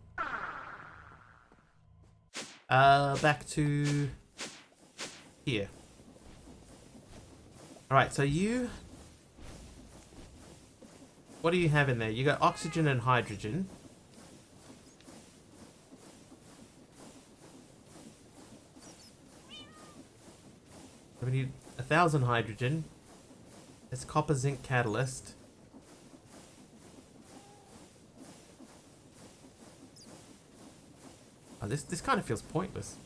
Back to here. Alright, so you... What do you have in there? You got oxygen and hydrogen. We need 1,000 hydrogen. It's copper zinc catalyst. Oh, this kind of feels pointless.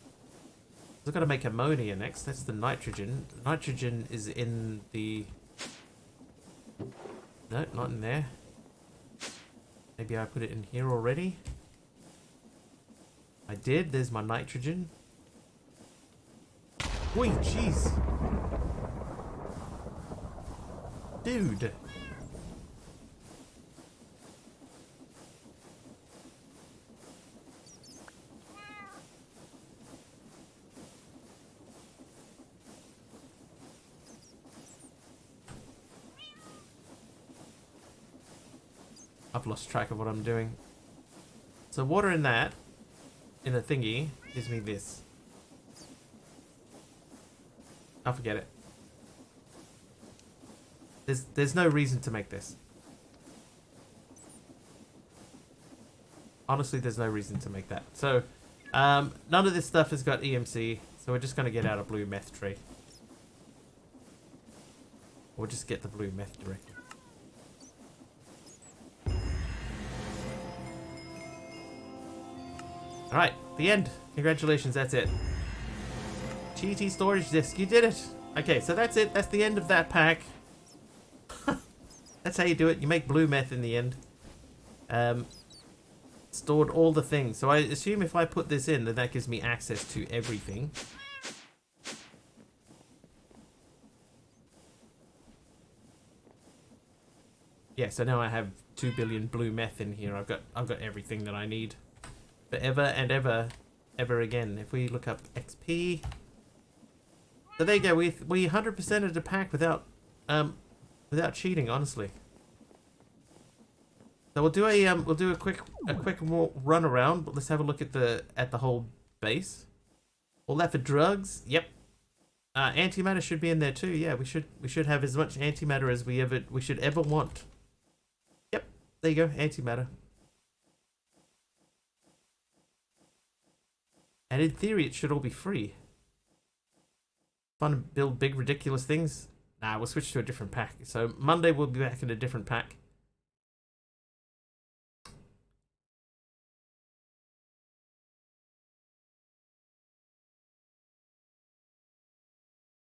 I've got to make ammonia next. That's the nitrogen. Nitrogen is in the... No, not in there. Maybe I put it in here already. I did. There's my nitrogen. Wait, jeez. Dude. I've lost track of what I'm doing. So water in that, in a thingy, gives me this. I'll forget it. There's no reason to make this. Honestly, there's no reason to make that. So, none of this stuff has got EMC, so we're just going to get out a blue meth tree. Or just get the blue meth directly. Alright, the end. Congratulations, that's it. GT storage disk, you did it! Okay, so that's it. That's the end of that pack. That's how you do it. You make blue meth in the end. Stored all the things. So I assume if I put this in, then that gives me access to everything. Yeah, so now I have 2 billion blue meth in here. I've got everything that I need. Forever and ever again. If we look up XP. So there you go. We 100%ed the pack without cheating, honestly. So we'll do a quick run around, but let's have a look at the whole base. All that for drugs. Yep. Antimatter should be in there too. Yeah, we should have as much antimatter as we should ever want. Yep. There you go. Antimatter. And in theory, it should all be free. Fun to build big, ridiculous things. Nah, we'll switch to a different pack. So Monday we'll be back in a different pack.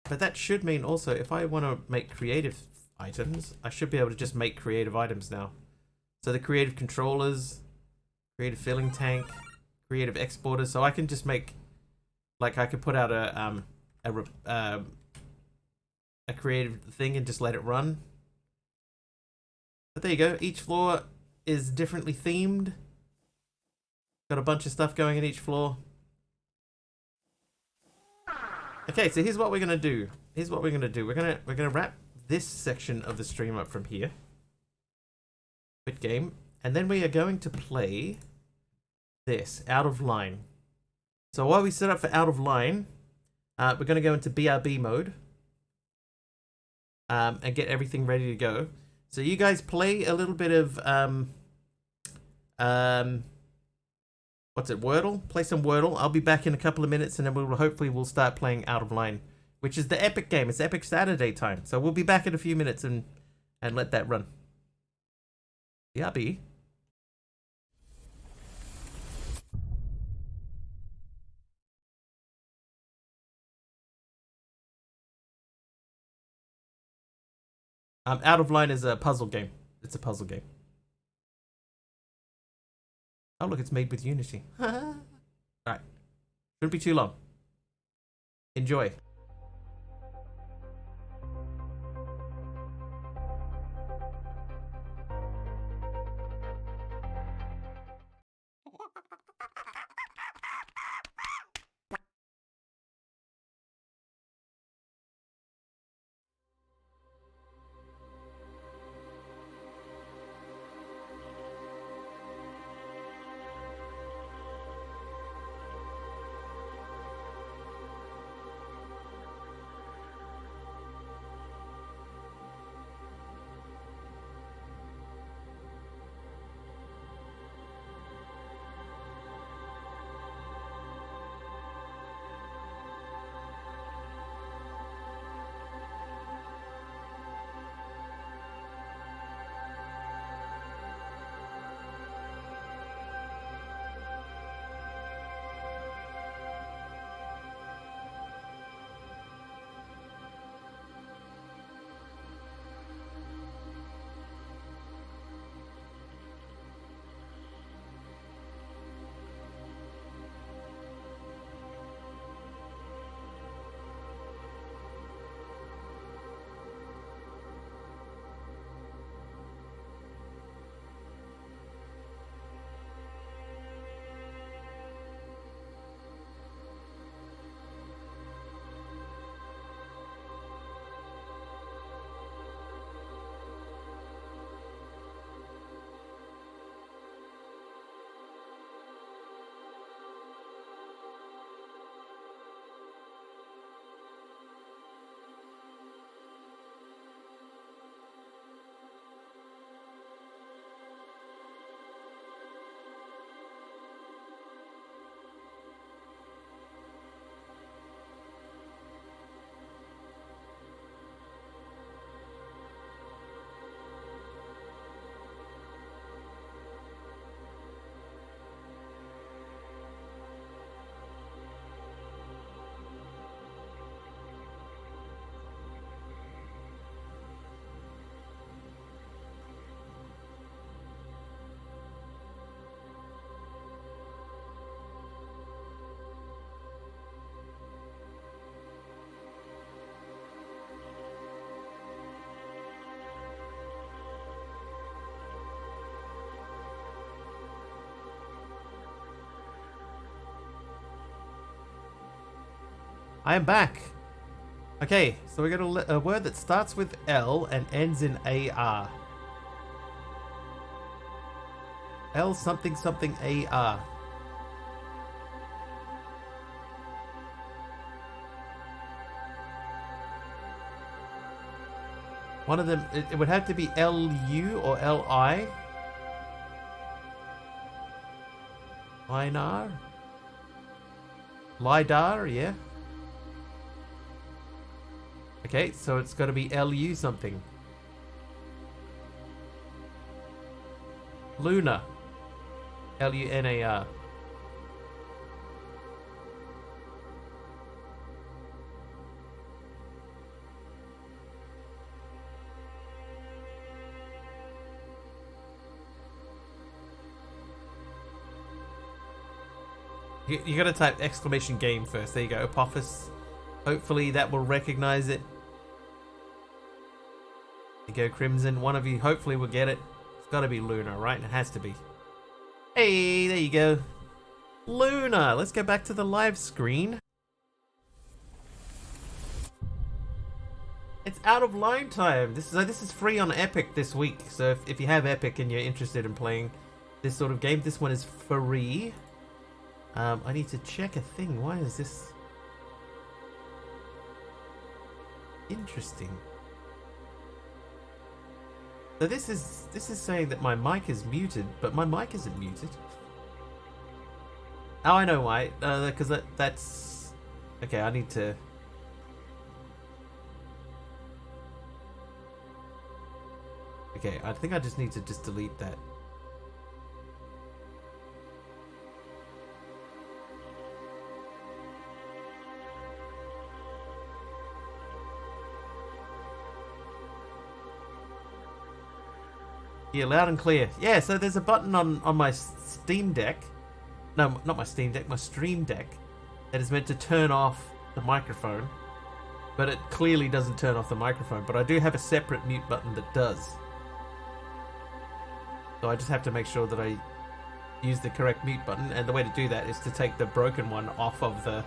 But that should mean also, if I want to make creative items, I should be able to just make creative items now. So the creative controllers, creative filling tank, creative exporters. So I can just make, like, I could put out a creative thing and just let it run. But there you go. Each floor is differently themed. Got a bunch of stuff going in each floor. Okay, so here's what we're gonna do. We're gonna wrap this section of the stream up from here. Quit game, and then we are going to play this out of line. So while we set up for out of line, we're gonna go into BRB mode. And get everything ready to go. So you guys play a little bit of what's it, Wordle? Play some Wordle. I'll be back in a couple of minutes, and then we'll start playing out of line. which is the Epic game. It's Epic Saturday time. So we'll be back in a few minutes and let that run. Yabby. Out of Line is a puzzle game. It's a puzzle game. Oh, look, it's made with Unity. Alright. Shouldn't be too long. Enjoy. I am back. Okay, so we got a word that starts with L and ends in AR. L something something AR. One of them, it would have to be LU or LI. LINAR? LIDAR, yeah. Okay, so it's got to be LU something. Lunar. LUNAR. You gotta type exclamation game first. There you go, Apophis. Hopefully that will recognize it. There you go, Crimson. One of you hopefully will get it. It's gotta be Luna, right? It has to be. Hey, there you go. Luna! Let's go back to the live screen. It's Out of Line time. This is free on Epic this week. So if you have Epic and you're interested in playing this sort of game, this one is free. I need to check a thing. Why is this interesting? So this is saying that my mic is muted, but my mic isn't muted. Oh, I know why. Because that's okay. I need to Okay, I think I just need to just delete that. Yeah, loud and clear. Yeah, so there's a button on my Steam Deck. No, not my Steam Deck, my Stream Deck. That is meant to turn off the microphone. But it clearly doesn't turn off the microphone. But I do have a separate mute button that does. So I just have to make sure that I use the correct mute button. And the way to do that is to take the broken one off of the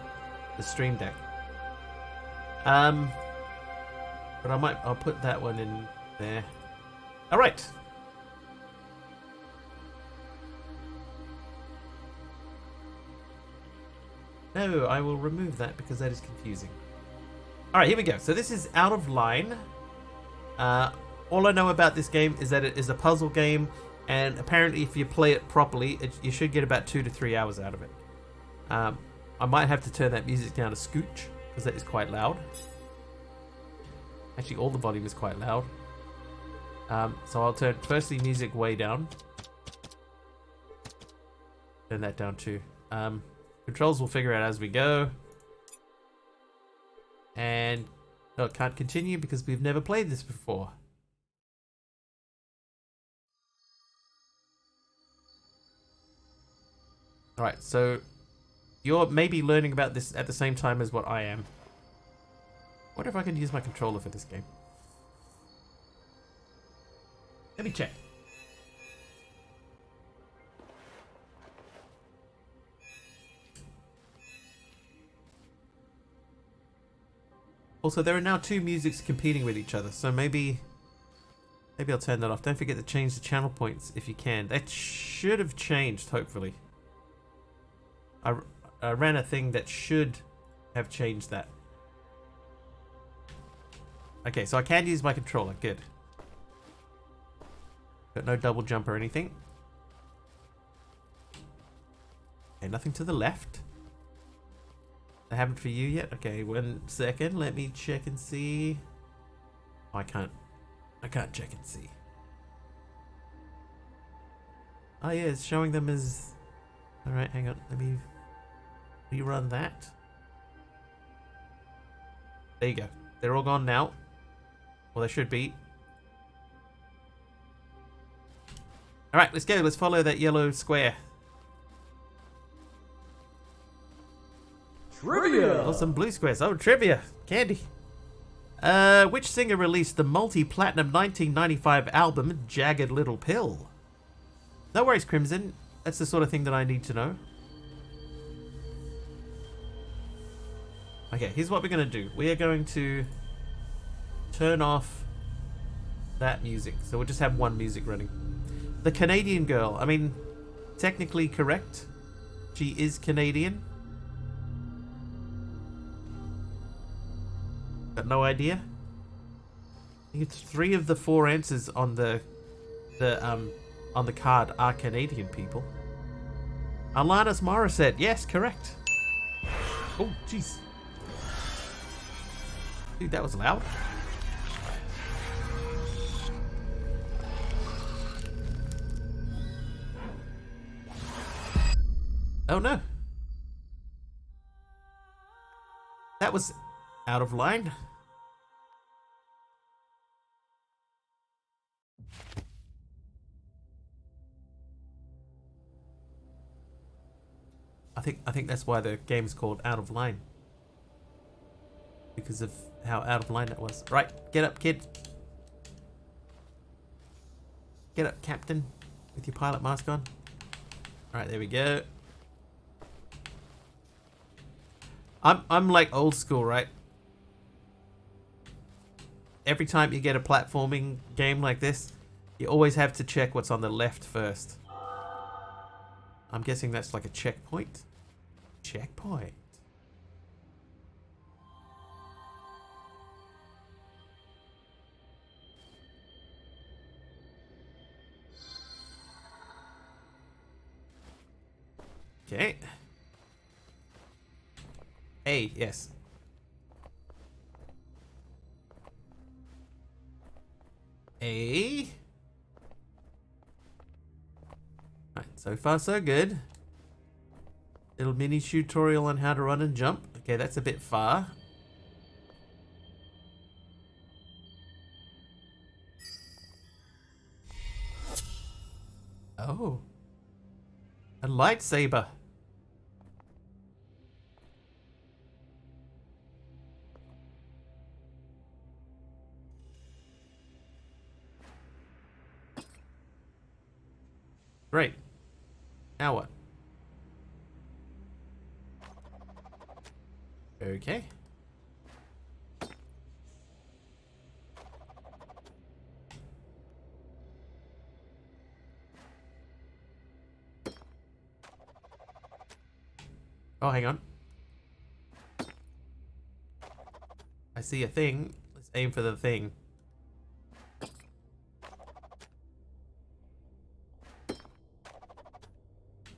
Stream Deck. But I'll put that one in there. Alright. No, I will remove that because that is confusing. Alright, here we go. So this is Out of Line. All I know about this game is that it is a puzzle game, and apparently if you play it properly, you should get about 2 to 3 hours out of it. I might have to turn that music down a scooch, because that is quite loud. Actually, all the volume is quite loud. So I'll turn, firstly, music way down. Turn that down too. Controls we'll figure out as we go. And no, it can't continue because we've never played this before. Alright, so you're maybe learning about this at the same time as what I am. Wonder if I can use my controller for this game. Let me check. Also, there are now two musics competing with each other, so maybe I'll turn that off. Don't forget to change the channel points if you can. That should have changed, hopefully. I ran a thing that should have changed that. Okay, so I can use my controller. Good. Got no double jump or anything. Okay, nothing to the left. That happened for you yet? Okay, 1 second. Let me check and see. Oh, I can't check and see. Oh yeah, it's showing them as... Alright, hang on. Let me rerun that. There you go. They're all gone now. Well, they should be. Alright, let's go. Let's follow that yellow square. Trivia! Oh, some blue squares. Oh, trivia. Candy. Which singer released the multi-platinum 1995 album Jagged Little Pill? No worries, Crimson. That's the sort of thing that I need to know. Okay, here's what we're going to do. We are going to turn off that music. So we'll just have one music running. The Canadian girl. I mean, technically correct. She is Canadian. Got no idea. I think it's 3 of the 4 answers on the card are Canadian people. Alanis Morissette, yes, correct. Oh, jeez. Dude, that was loud. Oh no. That was out of line. I think that's why the game's called Out of Line. Because of how out of line it was. Right, get up, kid. Get up, Captain, with your pilot mask on. Alright, there we go. I'm like old school, right? Every time you get a platforming game like this, you always have to check what's on the left first. I'm guessing that's like a checkpoint. Checkpoint. Okay. A, yes. A. So far, so good. Little mini tutorial on how to run and jump. Okay, that's a bit far. Oh. A lightsaber. Great. Now what? Okay. Oh, hang on. I see a thing. Let's aim for the thing.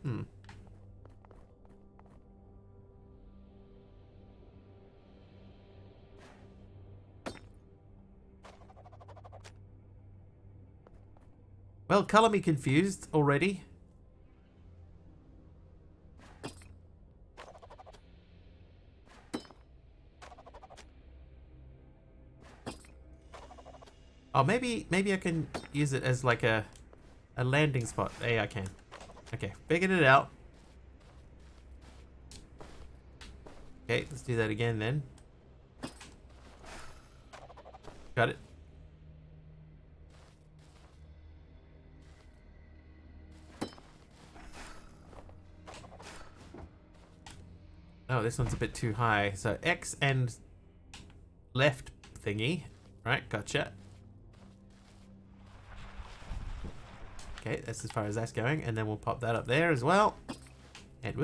Hmm. Well, color me confused already. Oh, maybe I can use it as like a landing spot. Hey, I can. Okay, figured it out. Okay, let's do that again then. Got it. Oh, this one's a bit too high. So X and left thingy. Right, gotcha. Okay, that's as far as that's going. And then we'll pop that up there as well. And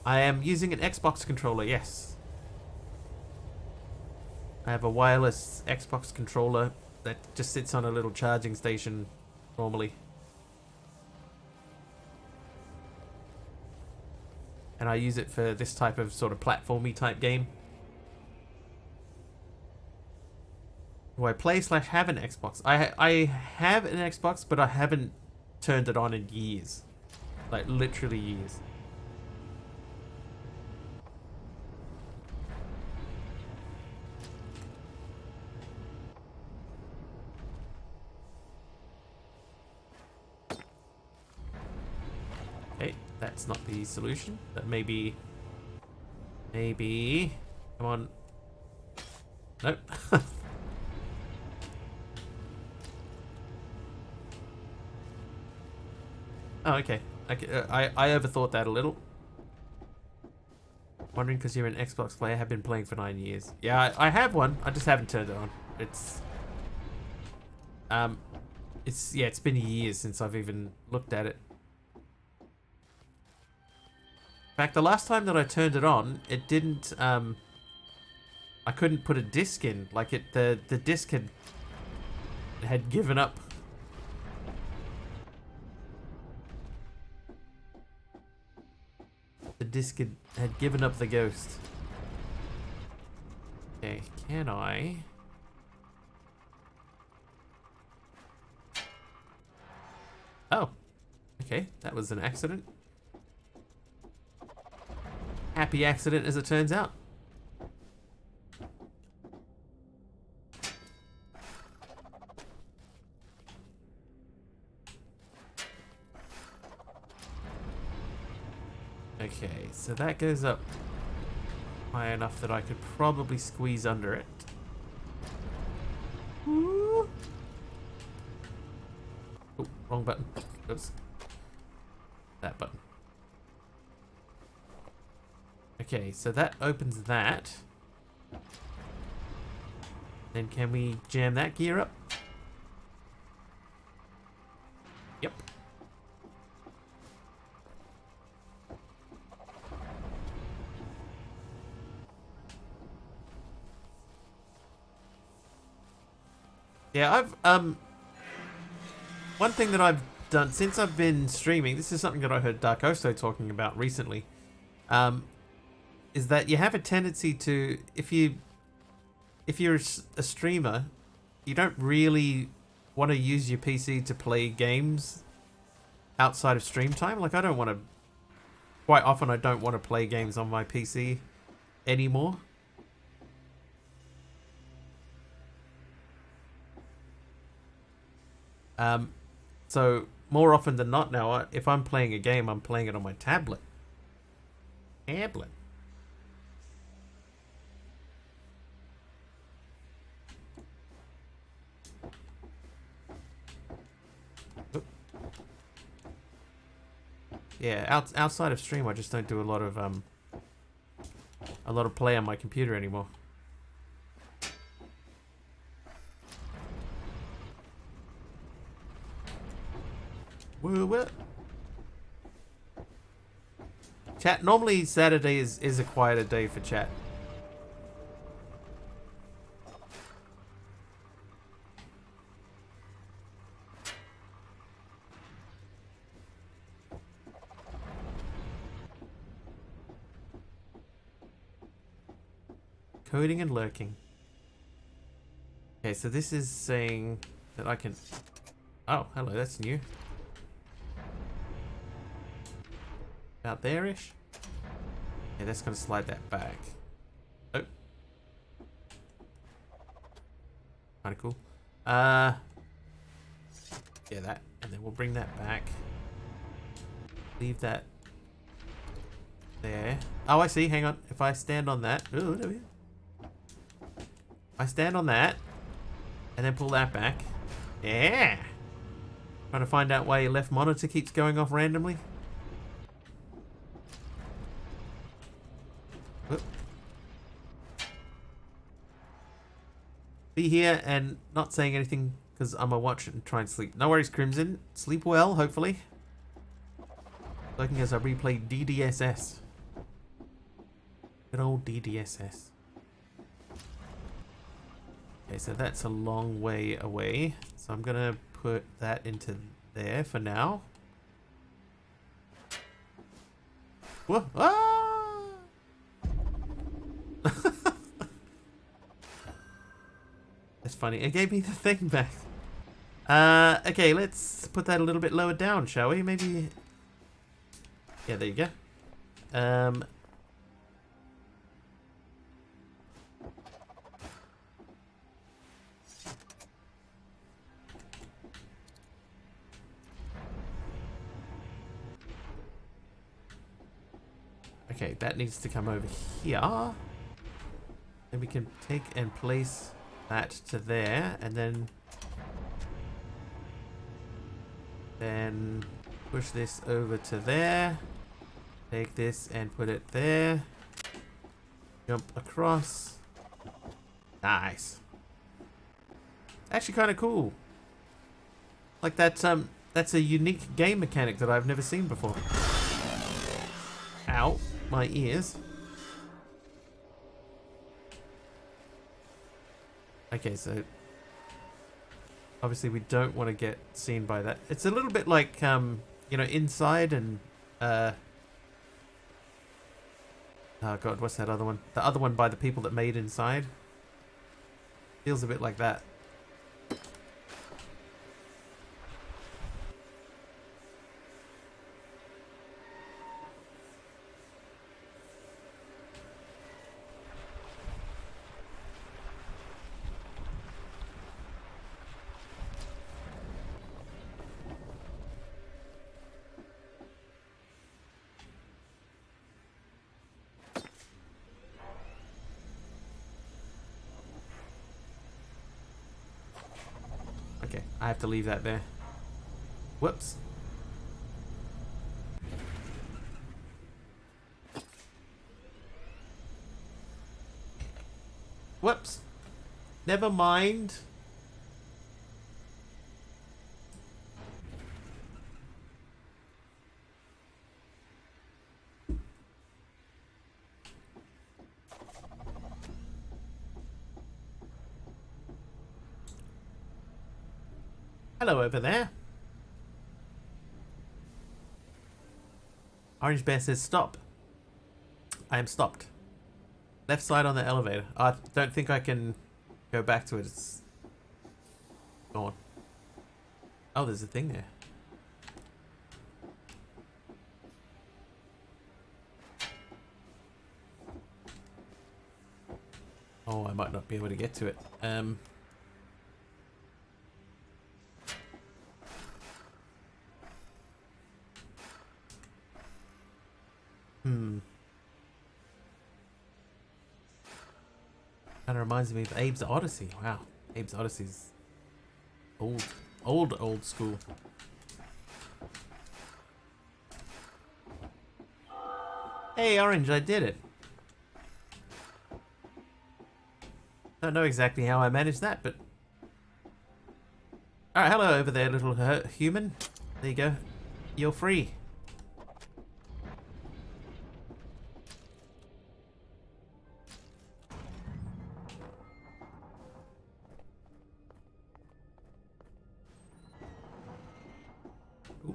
I am using an Xbox controller, yes. I have a wireless Xbox controller that just sits on a little charging station normally. And I use it for this type of sort of platformy type game. Do I play / have an Xbox? I have an Xbox, but I haven't turned it on in years. Like literally years. Okay, that's not the solution, but maybe, come on. Nope. Oh, okay. I overthought that a little. Wondering because you're an Xbox player, have been playing for 9 years. Yeah, I have one. I just haven't turned it on. It's been years since I've even looked at it. In fact, the last time that I turned it on, it didn't, I couldn't put a disc in. Like the disc had given up. The disc had given up the ghost. Okay, can I? Oh, okay, that was an accident. Happy accident, as it turns out. Okay, so that goes up high enough that I could probably squeeze under it. Ooh. Oh, wrong button. Oops. That button. Okay, so that opens that. Then can we jam that gear up? Yep. Yeah, I've one thing that I've done since I've been streaming, this is something that I heard Dark Osto talking about recently, is that you have a tendency to, if you're a streamer, you don't really want to use your PC to play games outside of stream time. Like, I don't want to, quite often I don't want to play games on my PC anymore. So more often than not now, if I'm playing a game, I'm playing it on my tablet. Tablet. Yeah, outside of stream, I just don't do a lot of play on my computer anymore. What? Chat, normally Saturday is a quieter day for chat. Coding and lurking. Okay, so this is saying that I can... Oh, hello, that's new. About there-ish. Yeah, that's gonna slide that back. Oh. Kinda cool. Yeah, that. And then we'll bring that back. Leave that there. Oh, I see. Hang on. If I stand on that... Ooh, there we go. I stand on that and then pull that back. Yeah. Trying to find out why your left monitor keeps going off randomly. Whoop. Be here and not saying anything because I'm gonna watch it and try and sleep. No worries, Crimson. Sleep well, hopefully. Looking as I replay DDSS. Good old DDSS. Okay, so that's a long way away. So I'm gonna put that into there for now. Whoa! Ah! That's funny. It gave me the thing back. Okay, let's put that a little bit lower down, shall we? Maybe. Yeah, there you go. Okay, that needs to come over here. And we can take and place that to there, and then push this over to there. Take this and put it there. Jump across. Nice. Actually kind of cool. Like that's a unique game mechanic that I've never seen before. Ow. My ears. Okay, so obviously we don't want to get seen by that. It's a little bit like you know, Inside and oh god, what's that other one? The other one by the people that made Inside. Feels a bit like that. Okay, I have to leave that there. Whoops. Whoops. Never mind. Hello over there. Orange Bear says stop. I am stopped. Left side on the elevator. I don't think I can go back to it. It's gone. Oh, there's a thing there. Oh, I might not be able to get to it. Kind of reminds me of Abe's Odyssey. Wow, Abe's Odyssey's old school. Hey, Orange, I did it. Don't know exactly how I managed that, but... Alright, hello over there, little human. There you go. You're free. Ooh.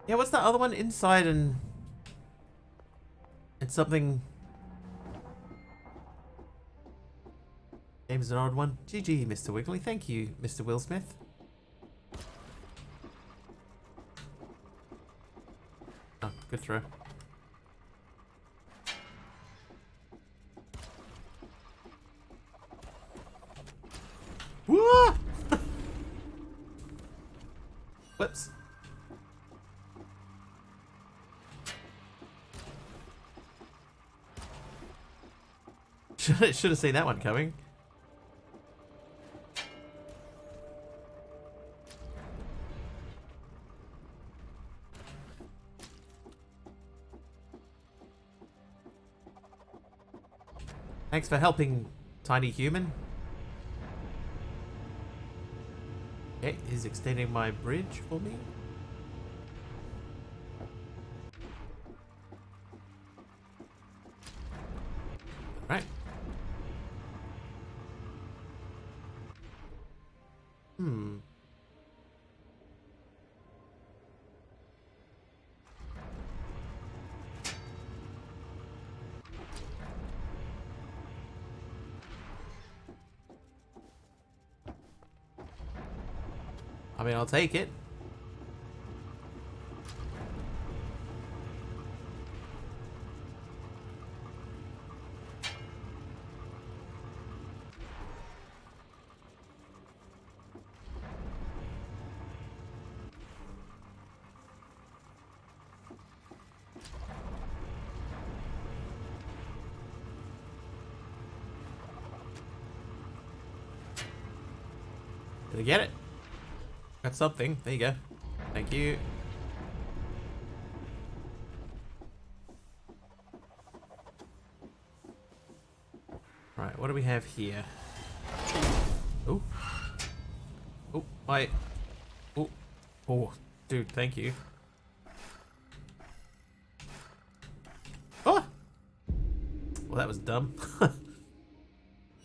Yeah, what's that other one? Inside and something. Name's an odd one. GG, Mr. Wiggly. Thank you, Mr. Will Smith. Oh, good throw. Woo! Whoops. Should have seen that one coming. Thanks for helping, tiny human. Okay, he's extending my bridge for me. Right. I mean, I'll take it. Did I get it? Got something. There you go. Thank you. Right, what do we have here? Oh. Oh, I. Oh. Oh, dude, thank you. Oh! Well, that was dumb.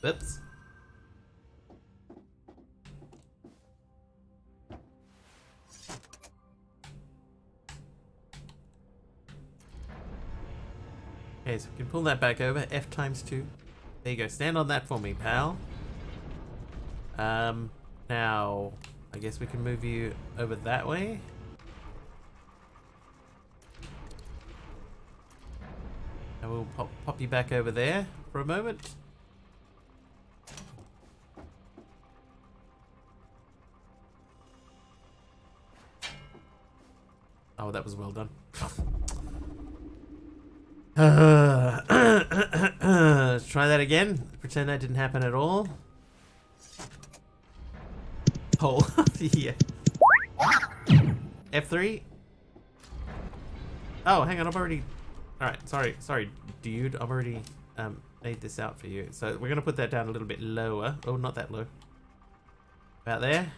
Oops. Okay, so we can pull that back over. F times 2. There you go. Stand on that for me, pal. Now, I guess we can move you over that way. And we'll pop you back over there for a moment. Oh, that was well done. Let's try that again. Pretend that didn't happen at all. Oh, yeah. F3. Oh, hang on, I've already... Alright, sorry, dude. I've already made this out for you. So we're going to put that down a little bit lower. Oh, not that low. About there.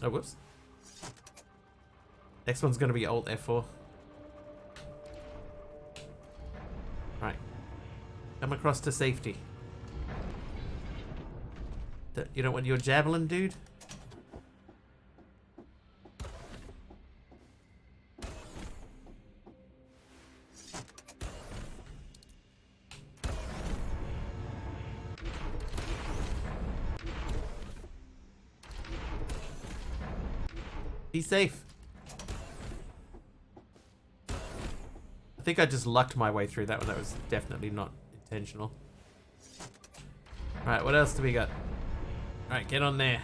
Oh, whoops. Next one's going to be Alt F4. Right. Come across to safety. You don't want your javelin, dude? Be safe. I think I just lucked my way through that one. That was definitely not intentional. Alright, what else do we got? Alright, get on there.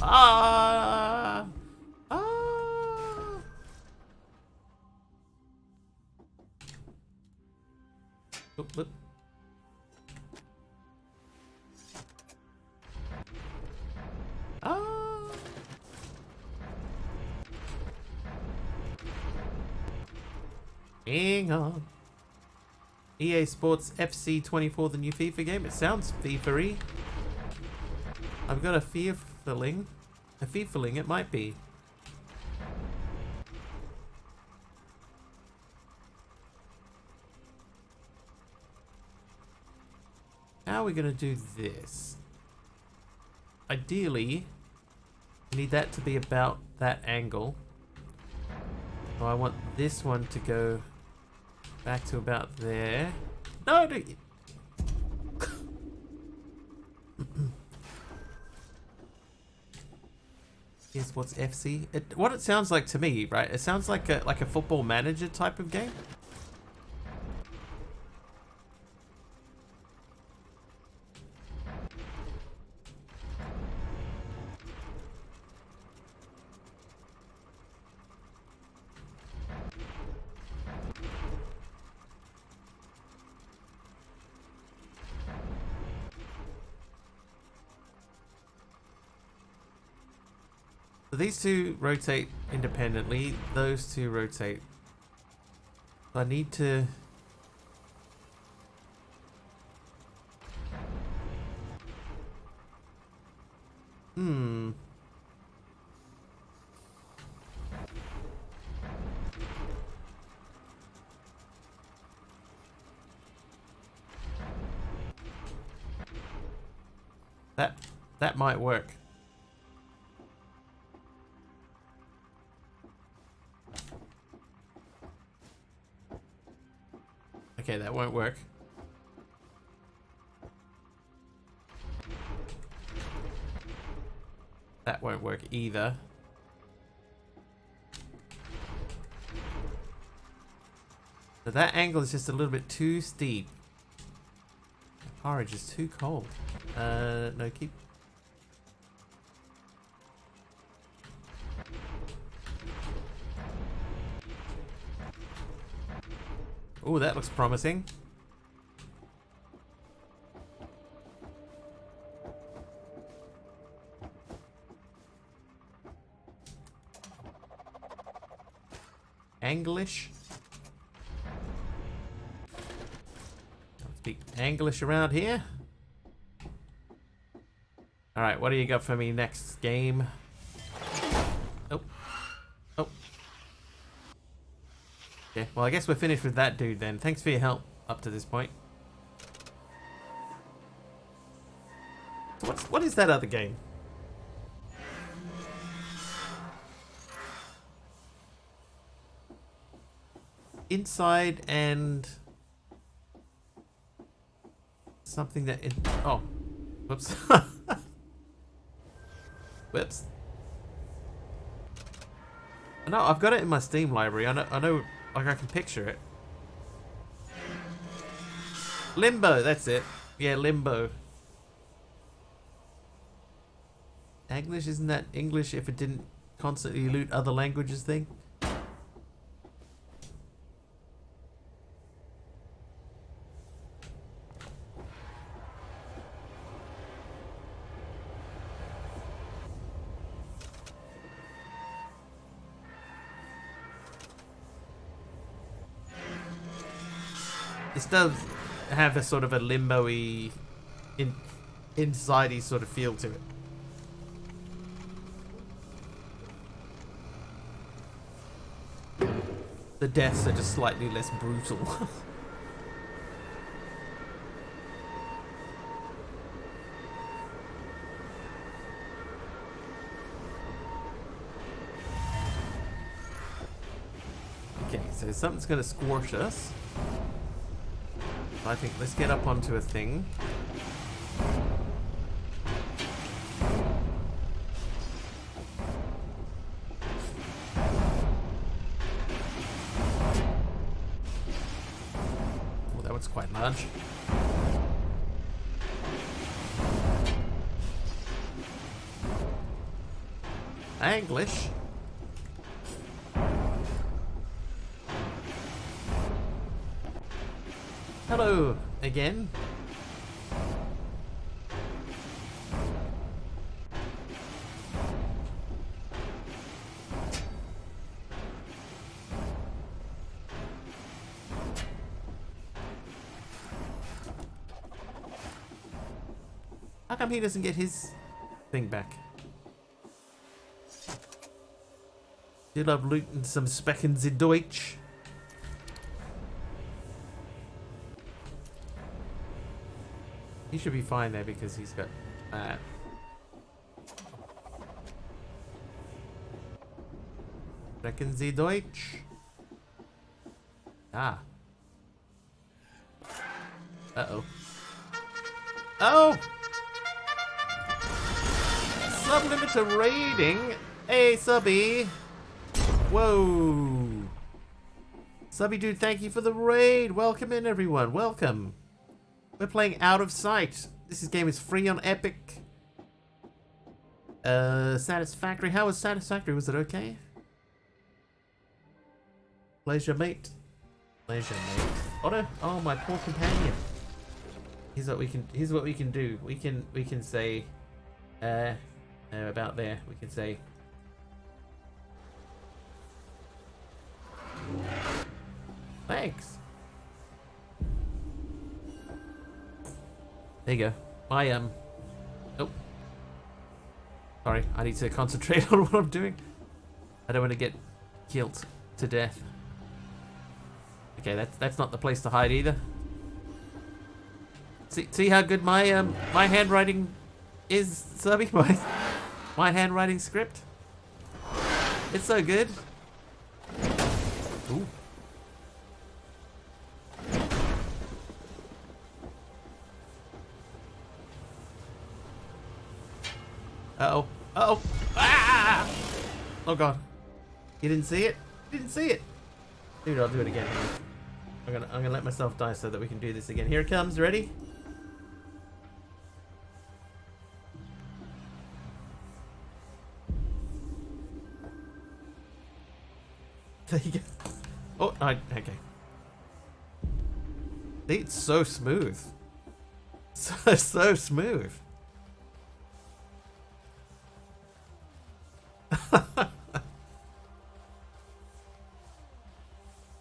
Ah! Ah! Oop, oop. Ah! Hang on. EA Sports FC 24, the new FIFA game. It sounds FIFA-y. I've got a feeling it might be. How are we gonna do this? Ideally, we need that to be about that angle. So I want this one to go back to about there. No, no. Here's what's FC. What it sounds like to me, right? It sounds like a football manager type of game. So these two rotate independently. Those two rotate. I need to... That might work. Okay, that won't work. That won't work either. So that angle is just a little bit too steep. The porridge is too cold. No, keep... Ooh, that looks promising. Anglish. Let's be Anglish around here. Alright, what do you got for me next game? Oh. Oh. Okay, well I guess we're finished with that dude then. Thanks for your help up to this point. What is that other game? Inside and something that oh, whoops. Whoops. No, I've got it in my Steam library. I know, like I can picture it. Limbo, that's it. Yeah, limbo. English, isn't that English if it didn't constantly loot other languages thing? This does have a sort of a limbo-y, inside-y sort of feel to it. The deaths are just slightly less brutal. Okay, so something's gonna squash us. I think let's get up onto a thing. Oh, that one's quite large. English. Hello again. How come he doesn't get his thing back? Do love looting some Speckens in Deutsch. He should be fine there because he's got that. Sprechen Sie Deutsch? Ah. Uh-oh. Oh! Sublimiter raiding? Hey, Subby! Whoa! Subby dude, thank you for the raid! Welcome in, everyone. Welcome. We're playing Out of Sight. This game is free on Epic. Satisfactory. How was Satisfactory? Was it okay? Pleasure, mate. Pleasure, mate. Oh no! Oh, my poor companion. Here's what we can. Here's what we can do. We can say, about there. We can say. Thanks. There you go. Oh. Sorry, I need to concentrate on what I'm doing. I don't want to get killed to death. Okay, that's not the place to hide either. See how good my my handwriting is, Subby? My handwriting script. It's so good. Ooh. Uh-oh. Uh-oh. Ah! Oh, God. You didn't see it? You didn't see it. Dude, I'll do it again. I'm gonna let myself die so that we can do this again. Here it comes. Ready? There you go. Oh, okay. It's so smooth. So smooth.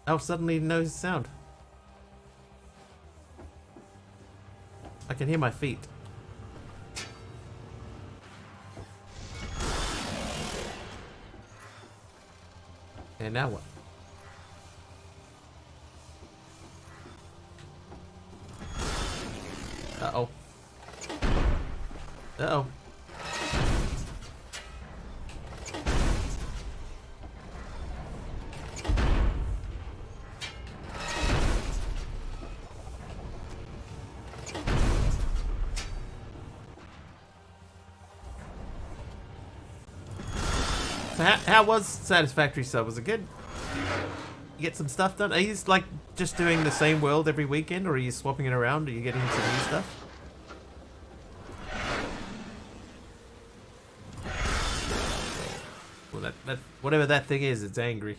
Oh, suddenly no sound. I can hear my feet. And now what? Uh-oh. Uh-oh. So how was Satisfactory Sub? Was it good? You get some stuff done? Are you like just doing the same world every weekend, or are you swapping it around? Are you getting into new stuff? Well, that whatever that thing is, it's angry.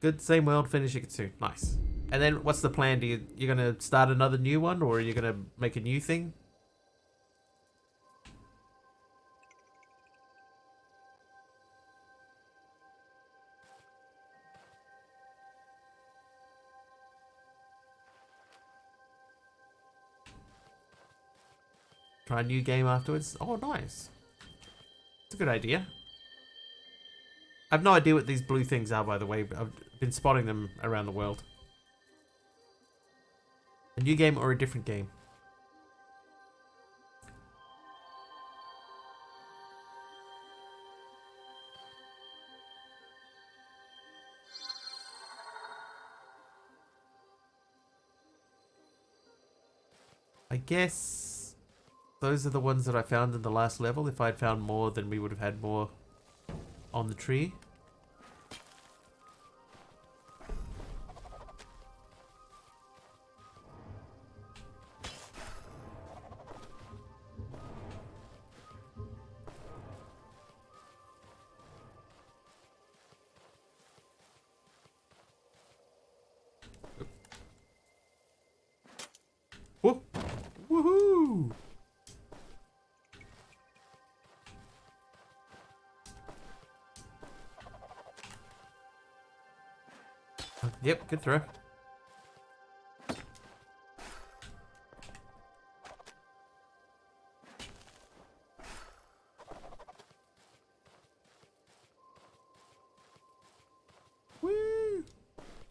Good, same world, finishing it soon. Nice. And then what's the plan? You gonna start another new one, or are you gonna make a new thing? Try a new game afterwards. Oh, nice. It's a good idea. I have no idea what these blue things are, by the way, but I've been spotting them around the world. A new game or a different game? I guess those are the ones that I found in the last level. If I'd found more, then we would have had more on the tree. Whoop! Woohoo! Yep, good throw. Woo!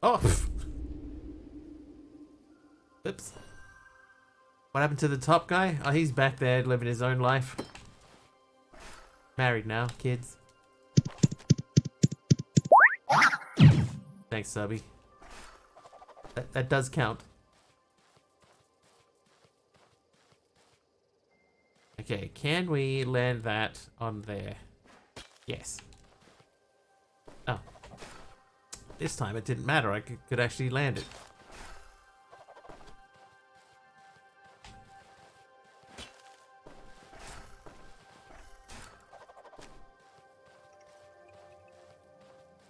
Oh! Oops. What happened to the top guy? Oh, he's back there living his own life. Married now, kids. Thanks, Subby. That does count. Okay, can we land that on there? Yes. Oh. This time it didn't matter. I could actually land it.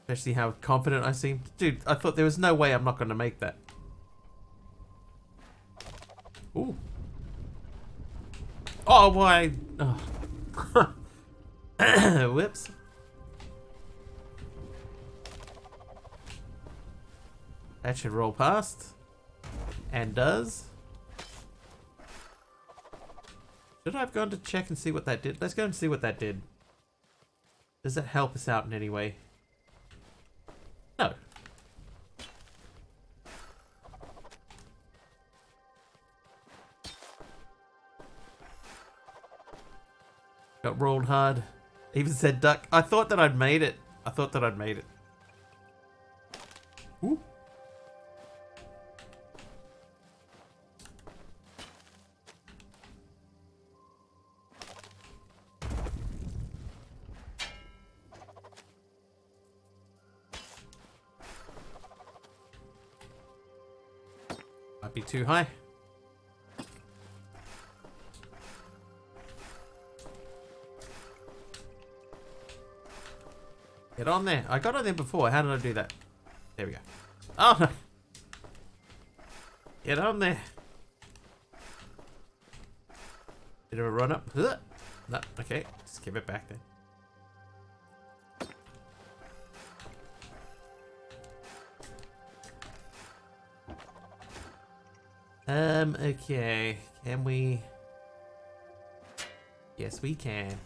Especially how confident I seem. Dude, I thought there was no way I'm not going to make that. Ooh. Oh, why? Oh. Whoops. That should roll past. And does. Should I have gone to check and see what that did? Let's go and see what that did. Does that help us out in any way? No. Got rolled hard. Even said duck. I thought that I'd made it. Ooh. Might be too high. Get on there. I got on there before. How did I do that? There we go. Oh no. Get on there. Bit of a run up. No, okay. Just give it back then. Okay. Can we? Yes, we can.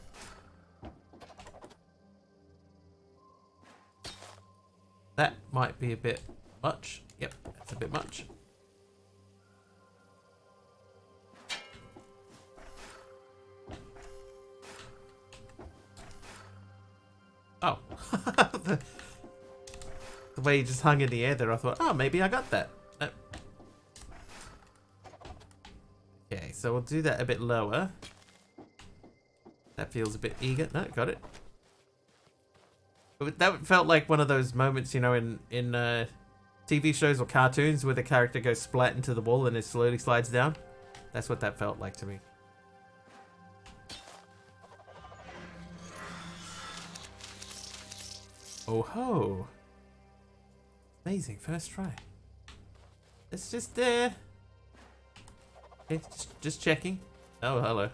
That might be a bit much. Yep, that's a bit much. Oh. The way he just hung in the air there, I thought, oh, maybe I got that. Okay, so we'll do that a bit lower. That feels a bit eager. No, got it. That felt like one of those moments, you know, in TV shows or cartoons where the character goes splat into the wall and it slowly slides down. That's what that felt like to me. Oh ho! Amazing, first try. It's just okay, just checking. Oh, hello.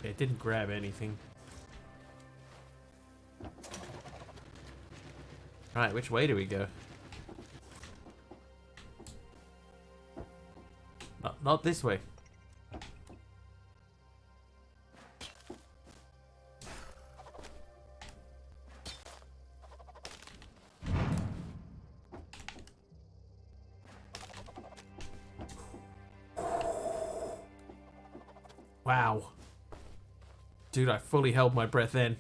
It didn't grab anything. Alright, which way do we go? Not this way. Wow. Dude, I fully held my breath in.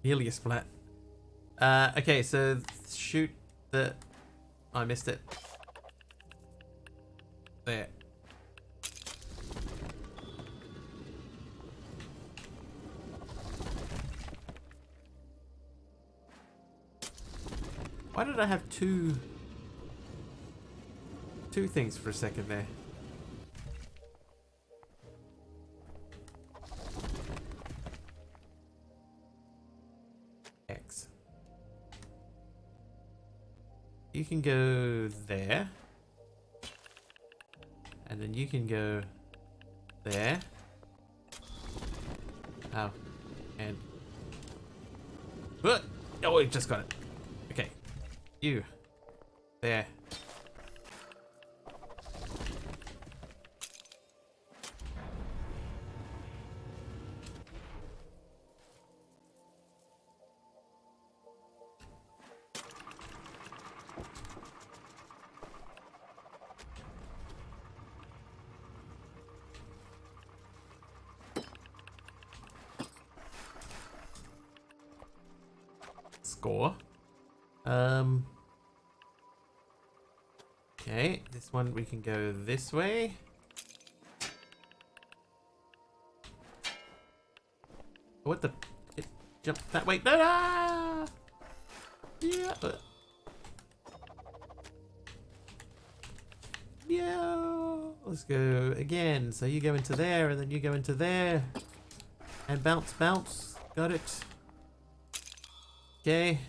Nearly a splat. Okay, so shoot the... I missed it. There. Why did I have two things for a second there? X. You can go there. And then you can go there. Oh. And... Oh, we just got it. Okay. You. There. Score. Okay, this one we can go this way. What the? It jumped that way. No! Yeah. Yeah. Let's go again. So you go into there, and then you go into there, and bounce, bounce. Got it. Okay.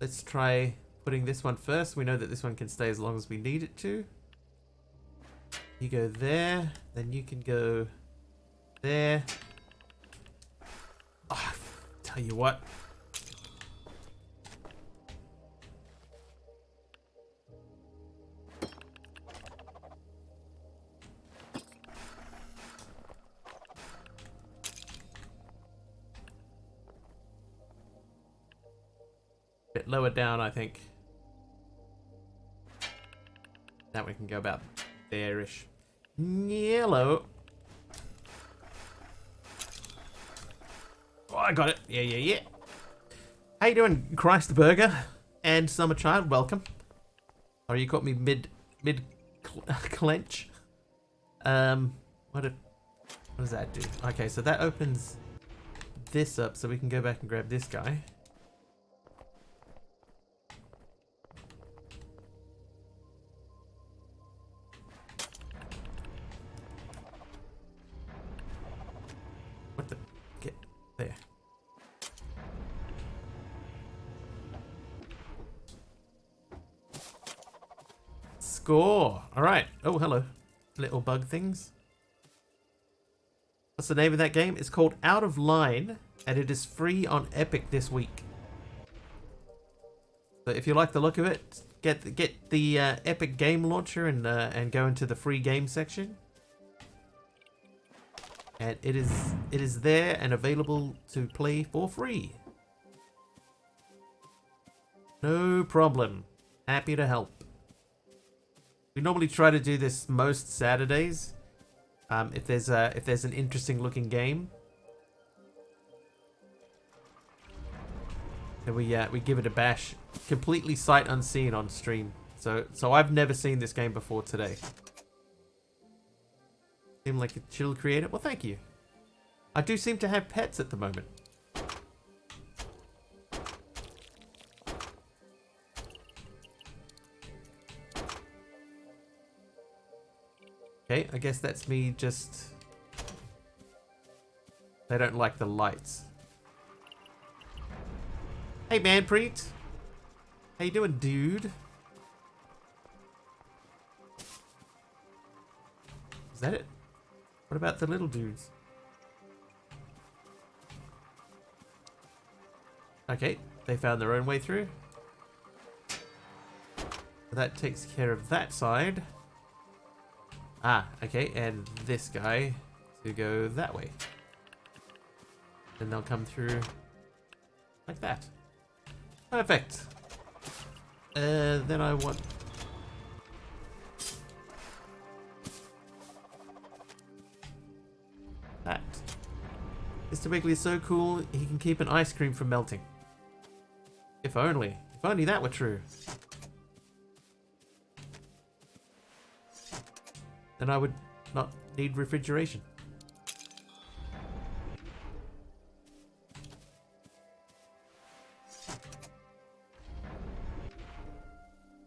Let's try putting this one first. We know that this one can stay as long as we need it to. You go there, then you can go there. Oh, tell you what. Bit lower down, I think. Now we can go about there-ish. Yellow. Oh, I got it. Yeah, yeah, yeah. How you doing, Christ Burger and Summer Child? Welcome. Oh, you caught me mid clench. What does that do? Okay, so that opens this up, so we can go back and grab this guy. What the? Get there. Score. All right. Oh, hello, little bug things. What's the name of that game? It's called Out of Line, and it is free on Epic this week. So if you like the look of it, get the Epic Game Launcher and go into the free game section. And it is there and available to play for free. No problem. Happy to help. We normally try to do this most Saturdays. If there's an interesting looking game, then we give it a bash, completely sight unseen on stream. So I've never seen this game before today. Seem like a chill creator. Well, thank you. I do seem to have pets at the moment. Okay, I guess that's me just... They don't like the lights. Hey, Manpreet. How you doing, dude? Is that it? What about the little dudes? Okay, they found their own way through. That takes care of that side. Ah, okay, and this guy to go that way. Then they'll come through like that. Perfect. Then I want... that. Mr. Wiggly is so cool, he can keep an ice cream from melting. If only. If only that were true. Then I would not need refrigeration.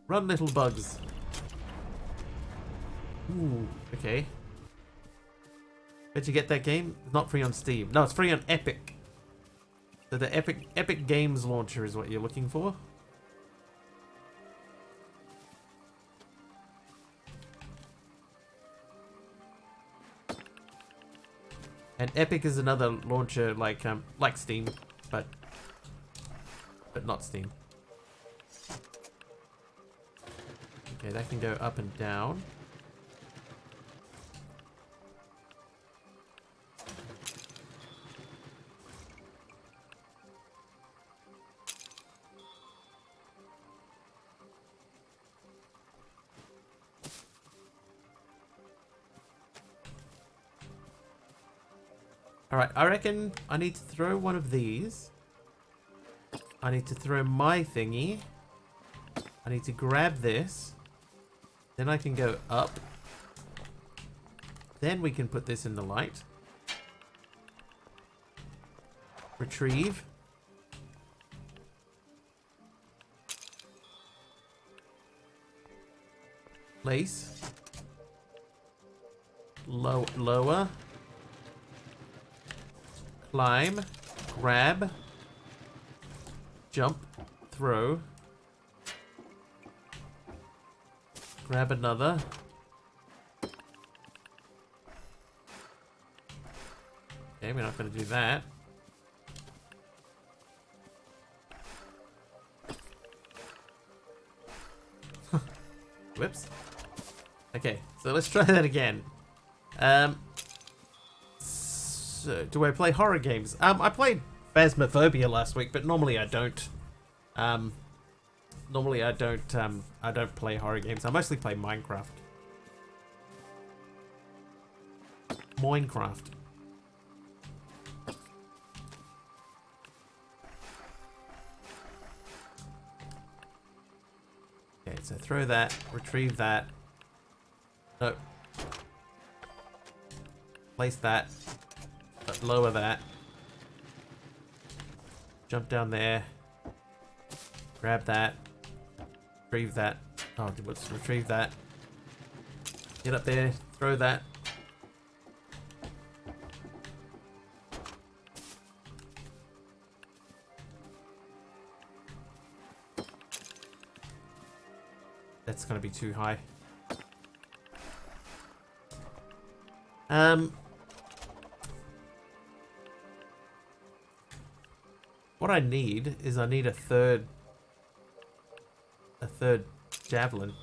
Run, little bugs. Ooh, okay. Where'd you get that game? It's not free on Steam. No, it's free on Epic. So the Epic Games launcher is what you're looking for. And Epic is another launcher like Steam, but not Steam. Okay, that can go up and down. Alright, I reckon I need to throw one of these. I need to throw my thingy. I need to grab this. Then I can go up. Then we can put this in the light. Retrieve. Place. Lower. Climb. Grab. Jump. Throw. Grab another. Okay, we're not going to do that. Whoops. Okay, so let's try that again. So do I play horror games? I played Phasmophobia last week, but normally I don't. Normally I don't play horror games. I mostly play Minecraft. Minecraft. Okay, so throw that, retrieve that. No. Place that. But lower that. Jump down there. Grab that. Retrieve that. Oh, let's retrieve that. Get up there. Throw that. That's gonna be too high. What I need is I need a third javelin.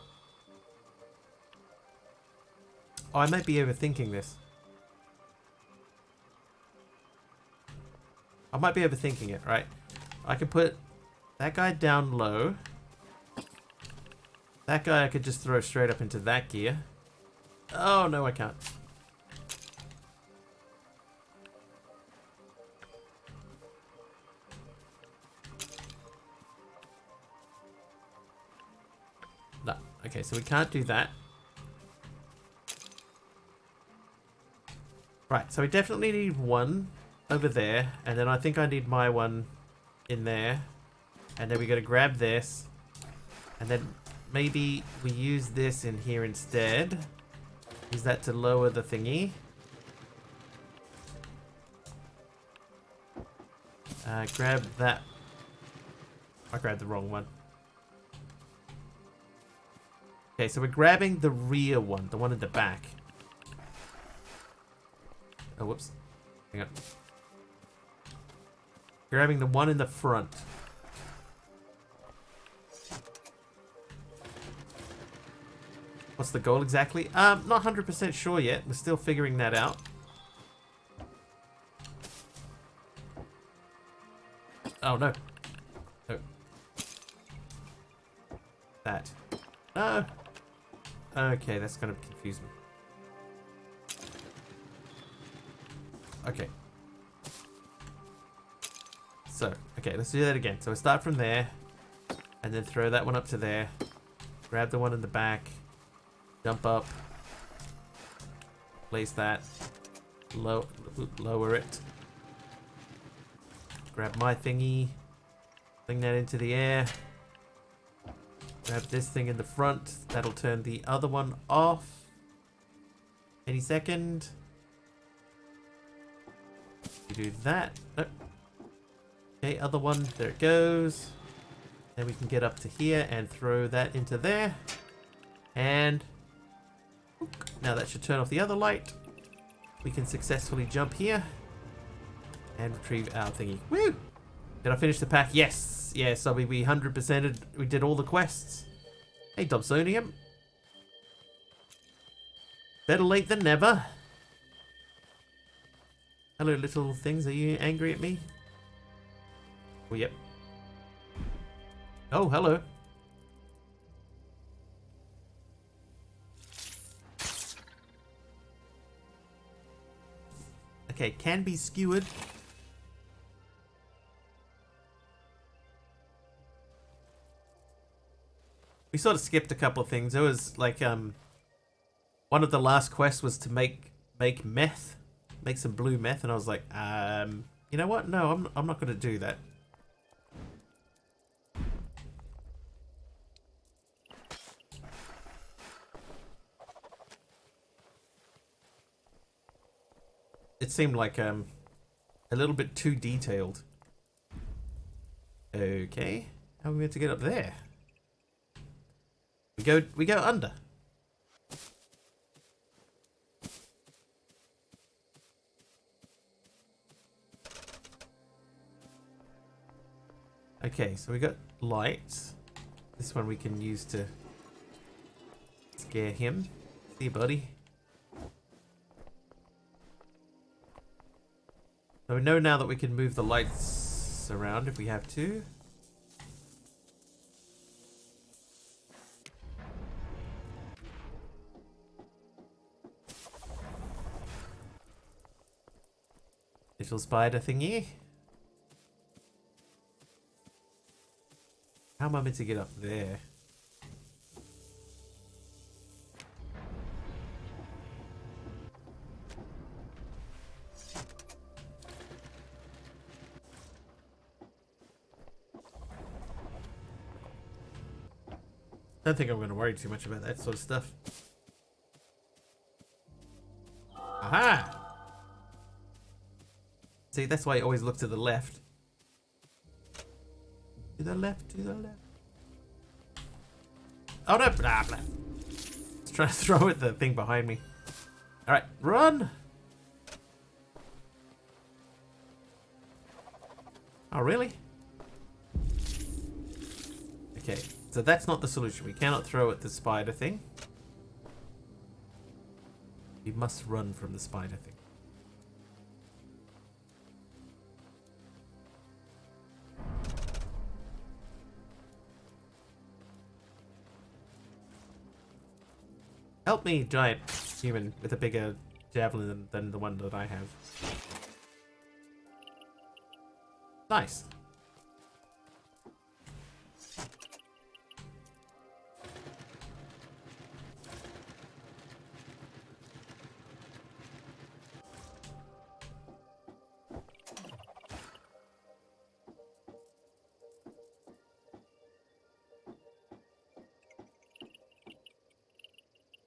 Oh, I might be overthinking this. I might be overthinking it, right? I can put That guy down low. That guy I could just throw straight up into that gear. Oh, no, I can't. No. Okay, so we can't do that. Right, so we definitely need one over there. And then I think I need my one in there. And then we got to grab this. And then maybe we use this in here instead. Use that to lower the thingy. Grab that. I grabbed the wrong one. Okay, so we're grabbing the rear one, the one in the back. Oh, whoops. Hang on. Grabbing the one in the front. What's the goal exactly? Not 100% sure yet. We're still figuring that out. Oh, no. No. That. No. Okay, that's going to confuse me. Okay. So, okay, let's do that again. So we start from there. And then throw that one up to there. Grab the one in the back. Jump up. Place that. Lower it. Grab my thingy. Fling that into the air. Grab this thing in the front. That'll turn the other one off. Any second. You do that. Nope. Okay, other one. There it goes. Then we can get up to here and throw that into there. And now that should turn off the other light. We can successfully jump here and retrieve our thingy. Woo! Did I finish the pack? Yes! Yeah, so we 100%ed. We did all the quests. Hey, Dobsonium. Better late than never. Hello, little things. Are you angry at me? Oh, yep. Oh, hello. Okay, can be skewered. We sort of skipped a couple of things. There was like one of the last quests was to make meth, make some blue meth, and I was like, you know what? No, I'm not going to do that. It seemed like a little bit too detailed. Okay, how are we meant to get up there? We go under. Okay, so we got lights. This one we can use to scare him. See you, buddy. So we know now that we can move the lights around if we have to. Little spider thingy. How am I meant to get up there? I don't think I'm going to worry too much about that sort of stuff. Aha! See, that's why you always look to the left. To the left, to the left. Oh no! Blah, blah. Let's try to throw at the thing behind me. Alright, run! Oh, really? Okay, so that's not the solution. We cannot throw at the spider thing. We must run from the spider thing. Help me, giant human with a bigger javelin than the one that I have. Nice.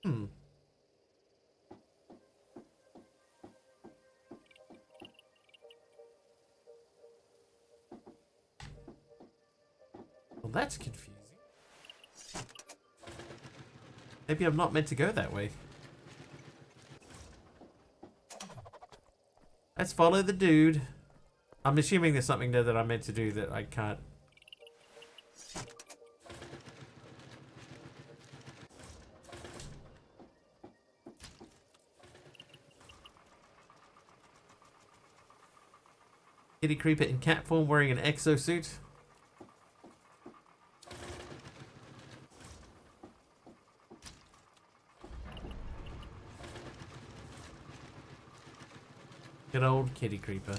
Hmm. Well, that's confusing. Maybe I'm not meant to go that way. Let's follow the dude. I'm assuming there's something there that I'm meant to do that I can't. Kitty Creeper in cat form wearing an exosuit. Good old Kitty Creeper.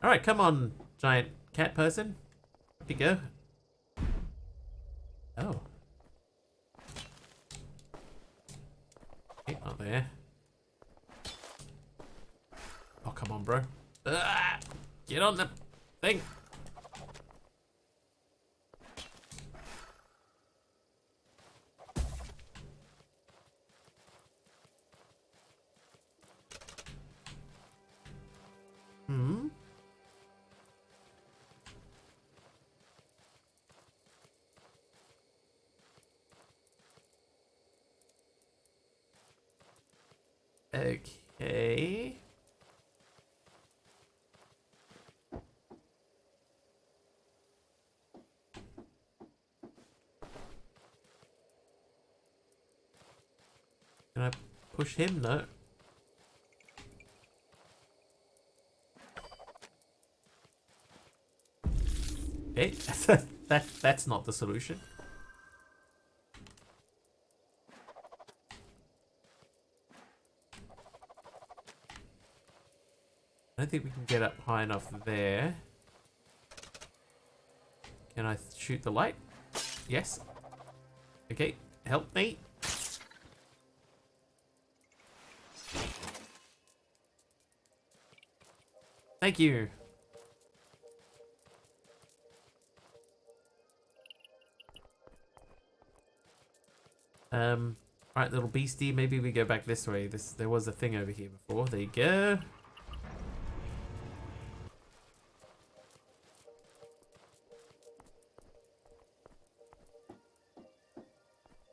Alright, come on, giant cat person. Up you go. Oh. Okay, not there. Oh, come on, bro. Get on the thing. Hmm. Okay. Can I push him? No. Okay, that's not the solution. I don't think we can get up high enough there. Can I shoot the light? Yes. Okay, help me. Thank you. Alright, little beastie, maybe we go back this way. There was a thing over here before. There you go.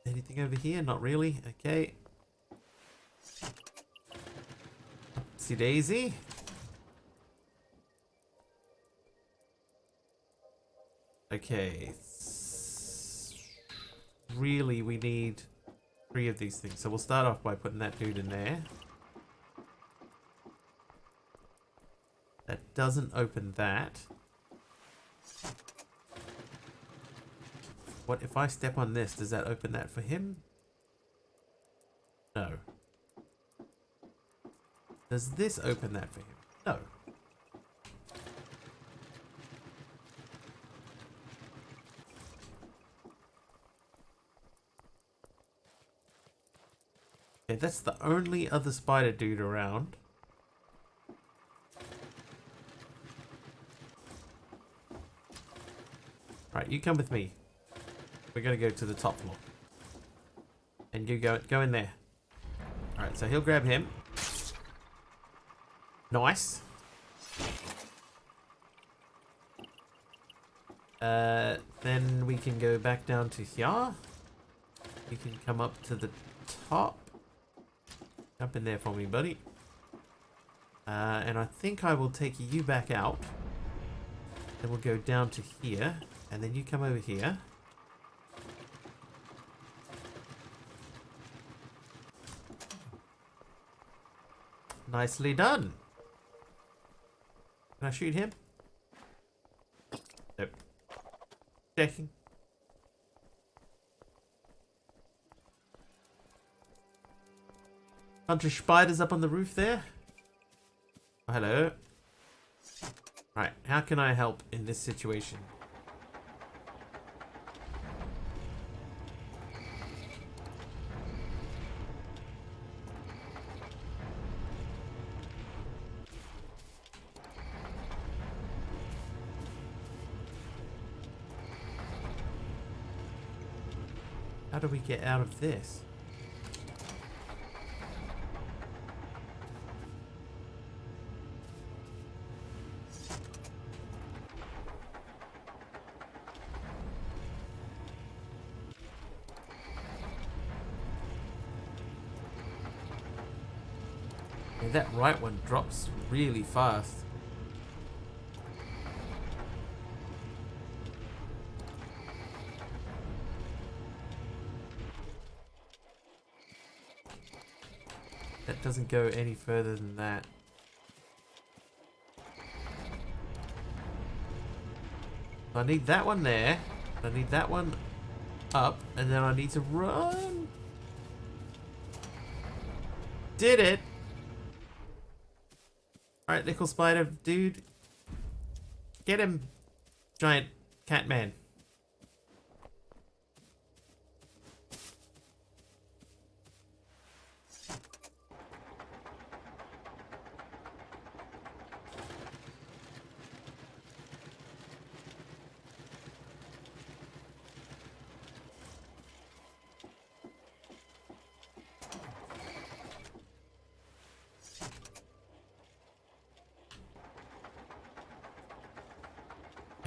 Anything over here? Not really. Okay. Oopsie daisy. Okay. Really, we need 3 of these things. So we'll start off by putting that dude in there. That doesn't open that. What if I step on this? Does that open that for him? No. Does this open that for him? No. Okay, that's the only other spider dude around. Right, you come with me. We're gonna go to the top floor. And you go in there. Alright, so he'll grab him. Nice. Then we can go back down to here. You can come up to the top. Jump in there for me, buddy. And I think I will take you back out. Then we'll go down to here. And then you come over here. Nicely done. Can I shoot him? Nope. Checking. Bunch of spiders up on the roof there. Oh, hello. Right, how can I help in this situation? How do we get out of this? Yeah, that right one drops really fast. That doesn't go any further than that. I need that one there. I need that one up, and then I need to run. Did it! Alright, nickel spider dude. Get him, giant cat man.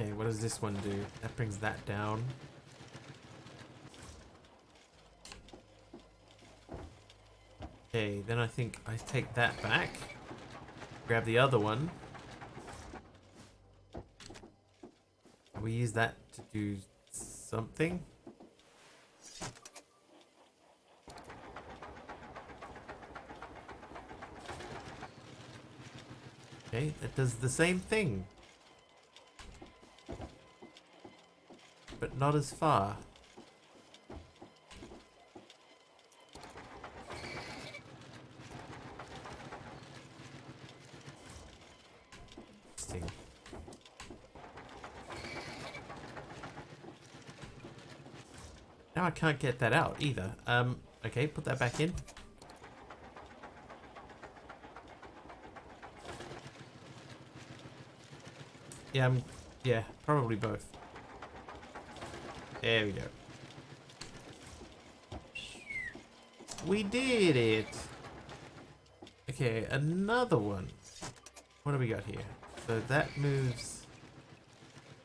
Okay, what does this one do? That brings that down. Okay, then I think I take that back. Grab the other one. We use that to do something. Okay, that does the same thing. But not as far. Interesting. Now I can't get that out either. Okay, put that back in. Yeah, probably both. There we go. We did it! Okay, another one. What do we got here? So that moves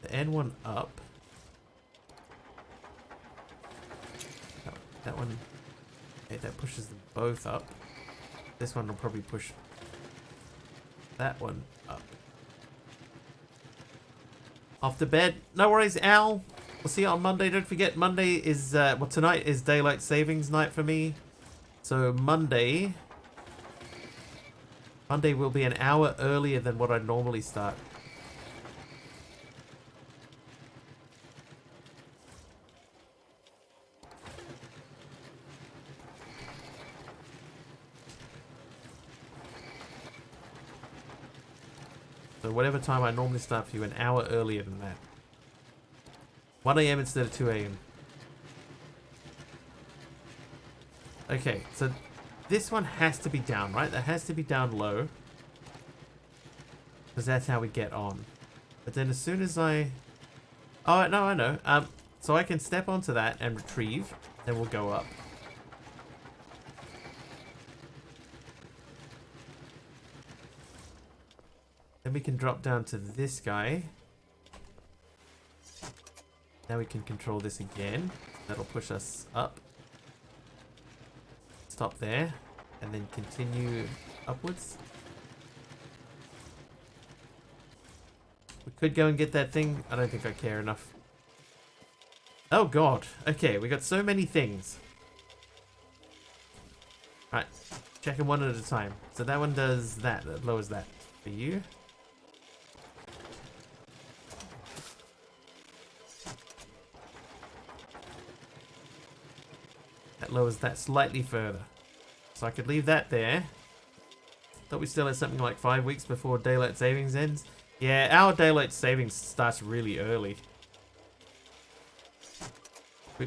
the N one up. That one, okay, that pushes them both up. This one will probably push that one up. Off to bed. No worries, Al. We'll see you on Monday. Don't forget, Monday is, well, tonight is daylight savings night for me. So Monday will be an hour earlier than what I normally start. So whatever time I normally start for you, an hour earlier than that. 1 AM instead of 2 AM. Okay, so this one has to be down, right? That has to be down low. Because that's how we get on. But then as soon as I... Oh, no, I know. So I can step onto that and retrieve. Then we'll go up. Then we can drop down to this guy. Now we can control this again. That'll push us up. Stop there. And then continue upwards. We could go and get that thing. I don't think I care enough. Oh god. Okay, we got so many things. Right. Check them one at a time. So that one does that. That lowers that for you. That lowers that slightly further. So I could leave that there. Thought we still had something like 5 weeks before daylight savings ends. Yeah, our daylight savings starts really early.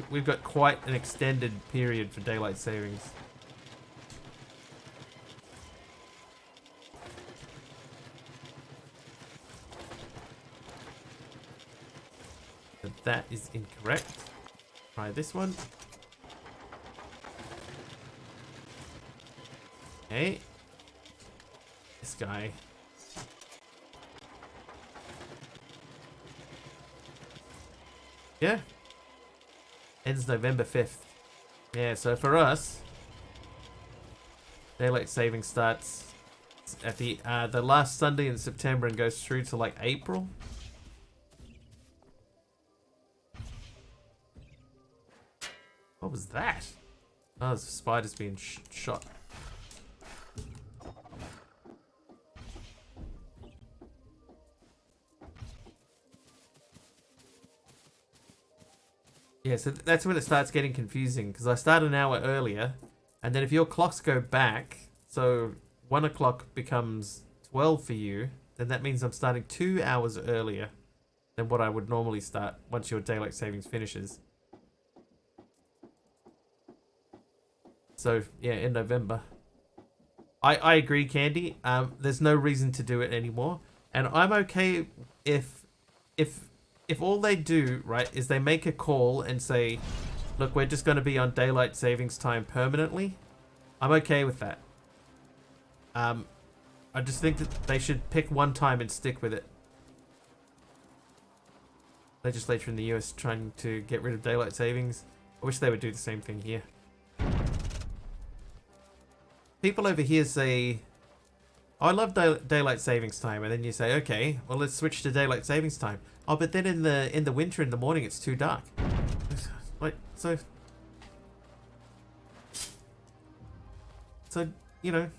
We've got quite an extended period for daylight savings. But that is incorrect. Try this one. Okay. This guy. Yeah. Ends November 5th. Yeah, so for us, daylight saving starts at the last Sunday in September and goes through to like April. What was that? Oh, the spider's being shot. Yeah, so that's when it starts getting confusing, because I start an hour earlier, and then if your clocks go back, so 1 o'clock becomes 12 for you, then that means I'm starting 2 hours earlier than what I would normally start once your daylight savings finishes. So, yeah, in November. I agree, Candy. There's no reason to do it anymore, and I'm okay if all they do, right, is they make a call and say, look, we're just going to be on daylight savings time permanently, I'm okay with that. I just think that they should pick one time and stick with it. Legislature in the US trying to get rid of daylight savings. I wish they would do the same thing here. People over here say, oh, I love daylight savings time, and then you say, okay, well, let's switch to daylight savings time. Oh, but then in the winter, in the morning, it's too dark. Like, so you know,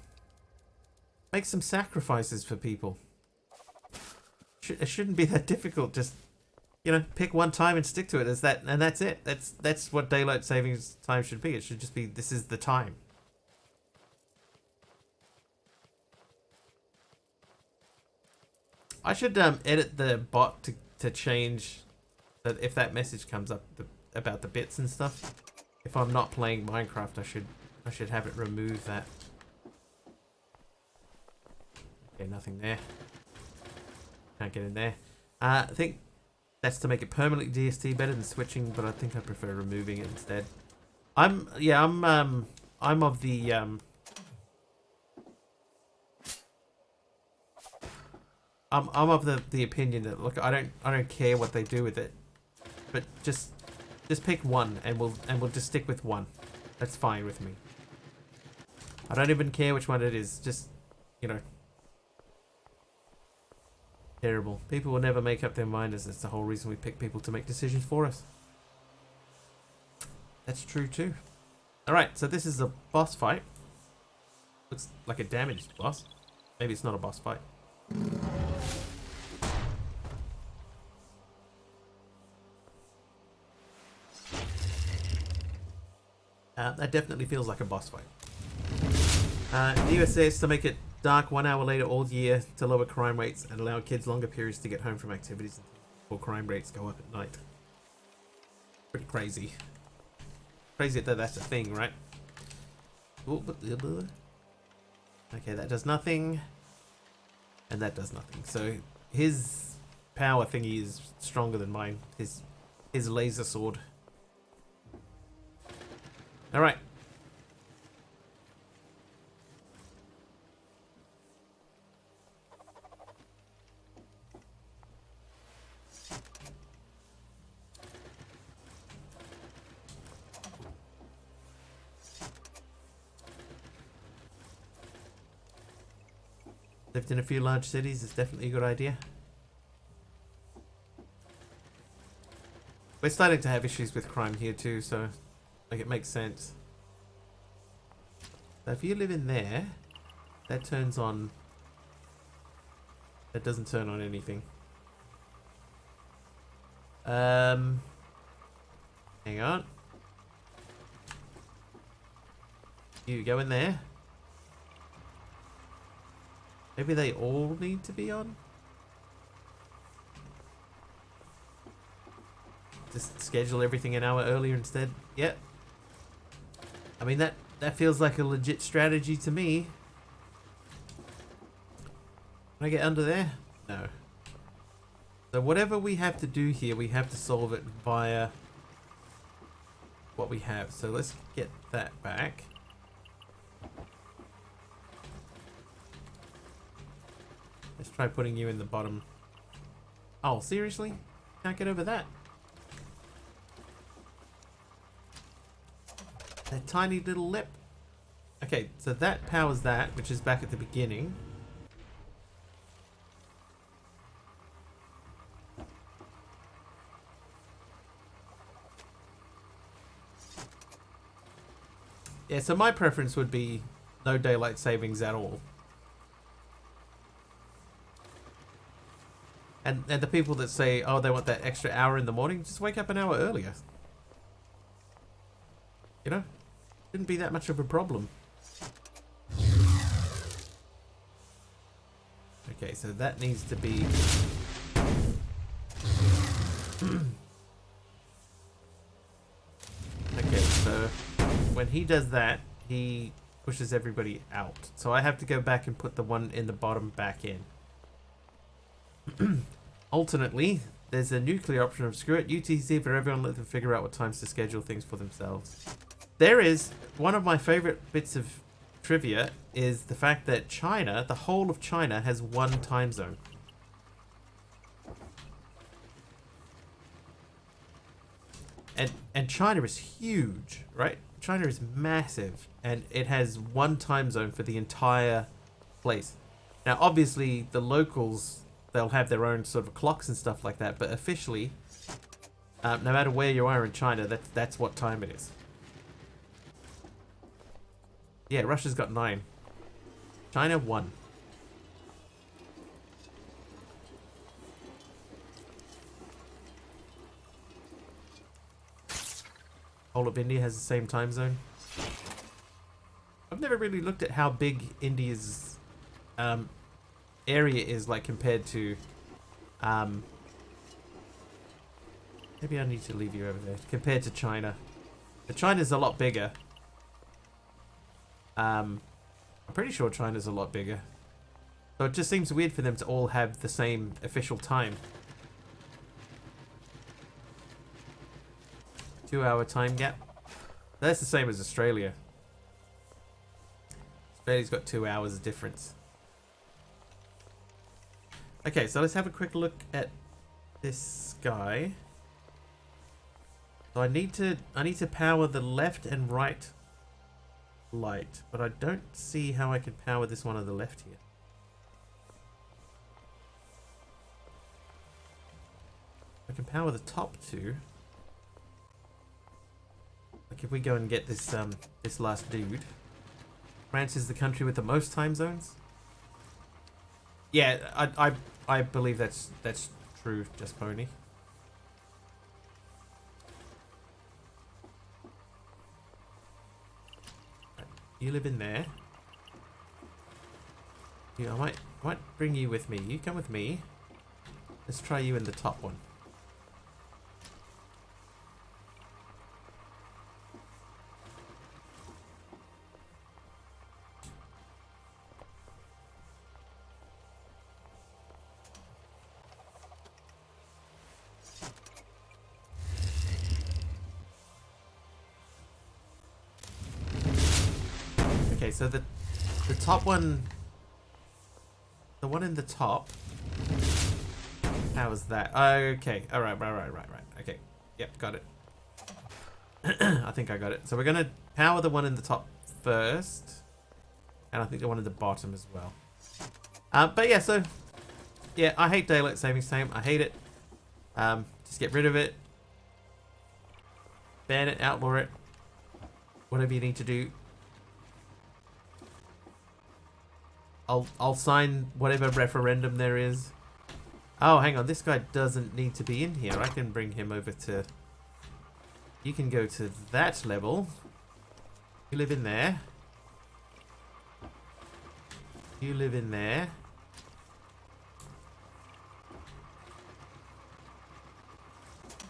make some sacrifices for people. It shouldn't be that difficult. Just, you know, pick one time and stick to it. And that's it. That's what daylight savings time should be. It should just be, this is the time. I should edit the bot to change that if that message comes up about the bits and stuff. If I'm not playing Minecraft, I should have it remove that. Okay, nothing there. Can't get in there. I think that's to make it permanently DST better than switching, but I think I prefer removing it instead. I'm of the opinion that, look, I don't care what they do with it, but just pick one and we'll just stick with one. That's fine with me. I don't even care which one it is. Just, you know, terrible. People will never make up their mind, as it's the whole reason we pick people to make decisions for us. That's true too. All right, so this is a boss fight. Looks like a damaged boss. Maybe it's not a boss fight. That definitely feels like a boss fight. The US says to make it dark 1 hour later all year to lower crime rates and allow kids longer periods to get home from activities before crime rates go up at night. Pretty crazy. Crazy that that's a thing, right? Okay, that does nothing. And that does nothing. So his power thingy is stronger than mine. His laser sword. Alright. Lived in a few large cities is definitely a good idea. We're starting to have issues with crime here too, so like it makes sense. So if you live in there, that turns on. That doesn't turn on anything. Hang on. You go in there. Maybe they all need to be on? Just schedule everything an hour earlier instead. Yep. I mean, that feels like a legit strategy to me. Can I get under there? No. So whatever we have to do here, we have to solve it via what we have. So let's get that back. Let's try putting you in the bottom. Oh, seriously? Can't get over that? That tiny little lip. Okay, so that powers that, which is back at the beginning. Yeah, so my preference would be no daylight savings at all. And the people that say, oh, they want that extra hour in the morning, just wake up an hour earlier. You know? Shouldn't be that much of a problem. Okay, so that needs to be... Okay, so when he does that, he pushes everybody out. So I have to go back and put the one in the bottom back in. Alternately, there's a nuclear option of screw it, UTC for everyone, let them figure out what times to schedule things for themselves. There is, one of my favorite bits of trivia is the fact that China, the whole of China, has one time zone. And China is huge, right? China is massive, and it has one time zone for the entire place. Now, obviously, the locals, they'll have their own sort of clocks and stuff like that, but officially, no matter where you are in China, that's what time it is. Yeah, Russia's got 9. China 1. Whole of India has the same time zone. I've never really looked at how big India's area is, like, compared to maybe I need to leave you over there. Compared to China. But China's a lot bigger. I'm pretty sure China's a lot bigger. So it just seems weird for them to all have the same official time. 2-hour time gap. That's the same as Australia. Australia's got 2 hours of difference. Okay, so let's have a quick look at this guy. So I need to power the left and right light, but I don't see how I can power this one on the left here. I can power the top two. Like if we go and get this this last dude. France is the country with the most time zones. Yeah, I believe that's true, Just Pony. You live in there. Yeah, I might bring you with me. You come with me. Let's try you in the top one. Okay, so the top one, the one in the top, how is that? Okay, all right. Okay, yep, got it. I think I got it. So we're gonna power the one in the top first, and I think the one in the bottom as well. But yeah, so yeah, I hate daylight savings time. I hate it. Just get rid of it, ban it, outlaw it, whatever you need to do. I'll sign whatever referendum there is. Oh, hang on. This guy doesn't need to be in here. I can bring him over to... You can go to that level. You live in there. You live in there.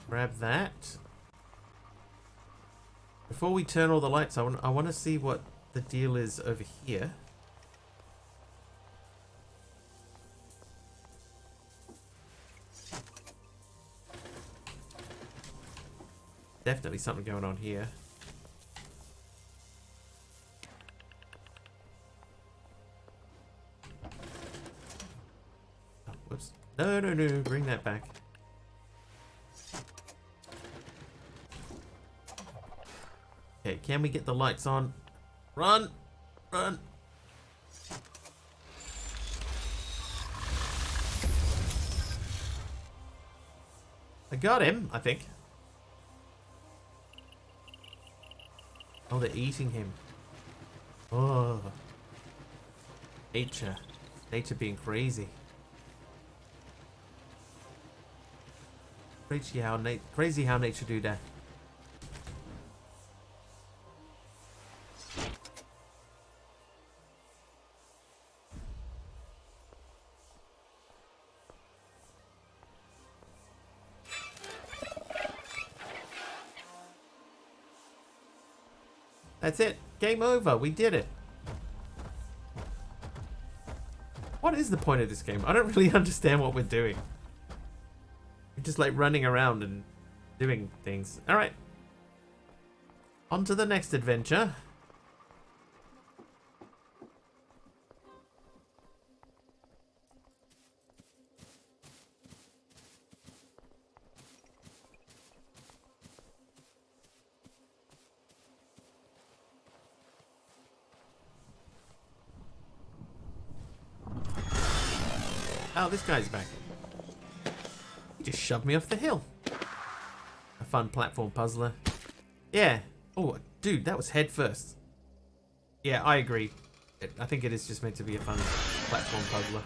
Grab that. Before we turn all the lights on, I want to see what the deal is over here. Definitely something going on here. Oh, whoops. No, no, no. Bring that back. Okay, can we get the lights on? Run! Run! I got him, I think. Oh, they're eating him. Oh. Nature. Nature being crazy. Crazy how nature do that. That's it. Game over. We did it. What is the point of this game? I don't really understand what we're doing. We're just like running around and doing things. Alright. On to the next adventure. Oh, this guy's back. He just shoved me off the hill. A fun platform puzzler. Yeah. Oh, dude, that was head first. Yeah, I agree. I think it is just meant to be a fun platform puzzler.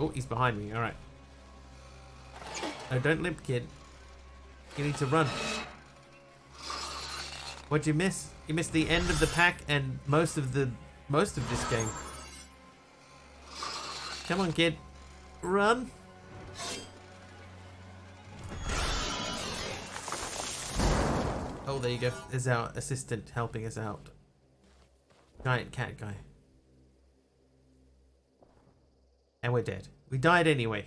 Oh, he's behind me. Alright. No, don't limp, kid. You need to run. What'd you miss? You missed the end of the pack and most of this game. Come on, kid. Run. Oh, there you go. There's our assistant helping us out. Giant cat guy. And we're dead. We died anyway.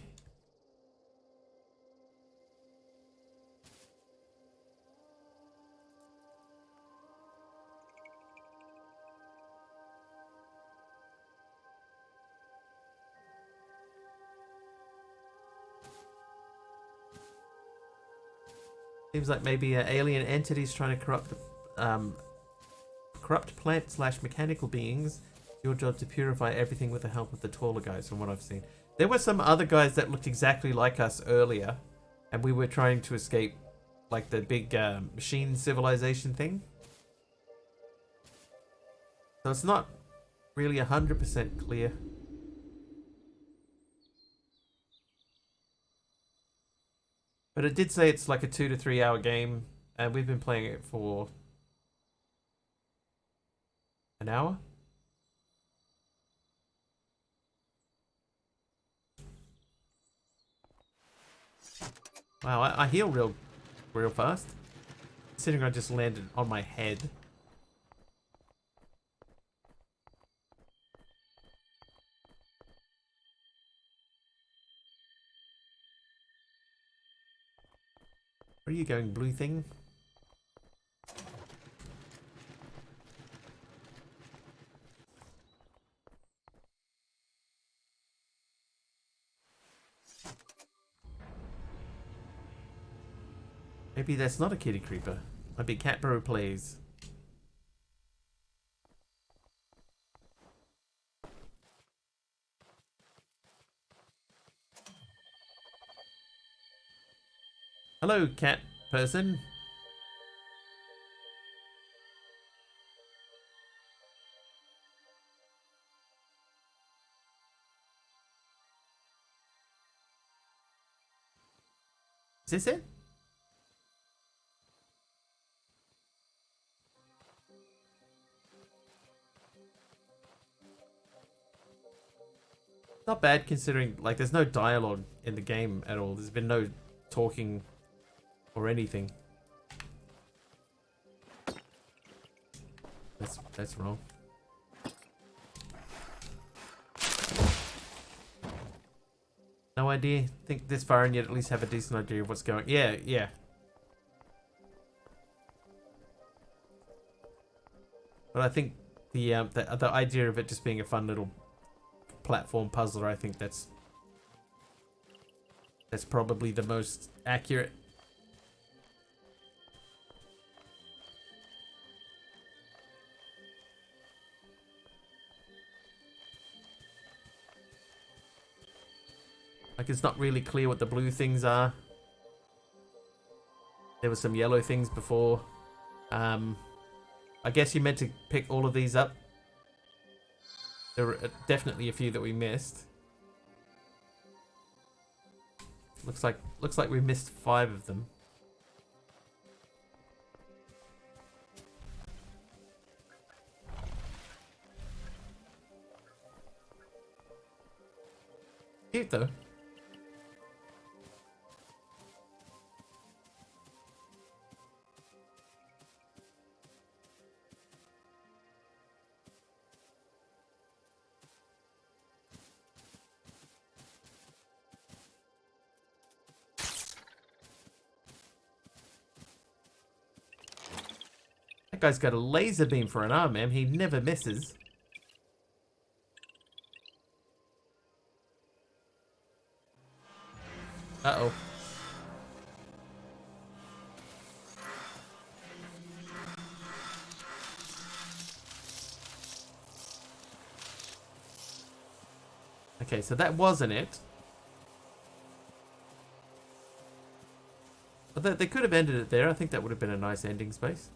Seems like maybe alien entities trying to corrupt plant/mechanical beings. Your job to purify everything with the help of the taller guys, from what I've seen. There were some other guys that looked exactly like us earlier, and we were trying to escape, like the big machine civilization thing. So it's not really 100% clear. But it did say it's like a 2 to 3 hour game, and we've been playing it for an hour. Wow, I heal real fast. Considering I just landed on my head. Where are you going, blue thing? Maybe that's not a kitty creeper. Might be Catbro Plays. Hello, cat person. Is this it? Not bad considering, like, there's no dialogue in the game at all. There's been no talking or anything. That's wrong. No idea. Think this far and yet at least have a decent idea of what's going. Yeah, yeah. But I think the idea of it just being a fun little platform puzzler, I think that's probably the most accurate. Like, it's not really clear what the blue things are. There were some yellow things before. I guess you meant to pick all of these up. There were definitely a few that we missed. Looks like we missed 5 of them. Cute though. That guy's got a laser beam for an arm, man. He never misses. Uh-oh. Okay, so that wasn't it. But they could have ended it there. I think that would have been a nice ending space.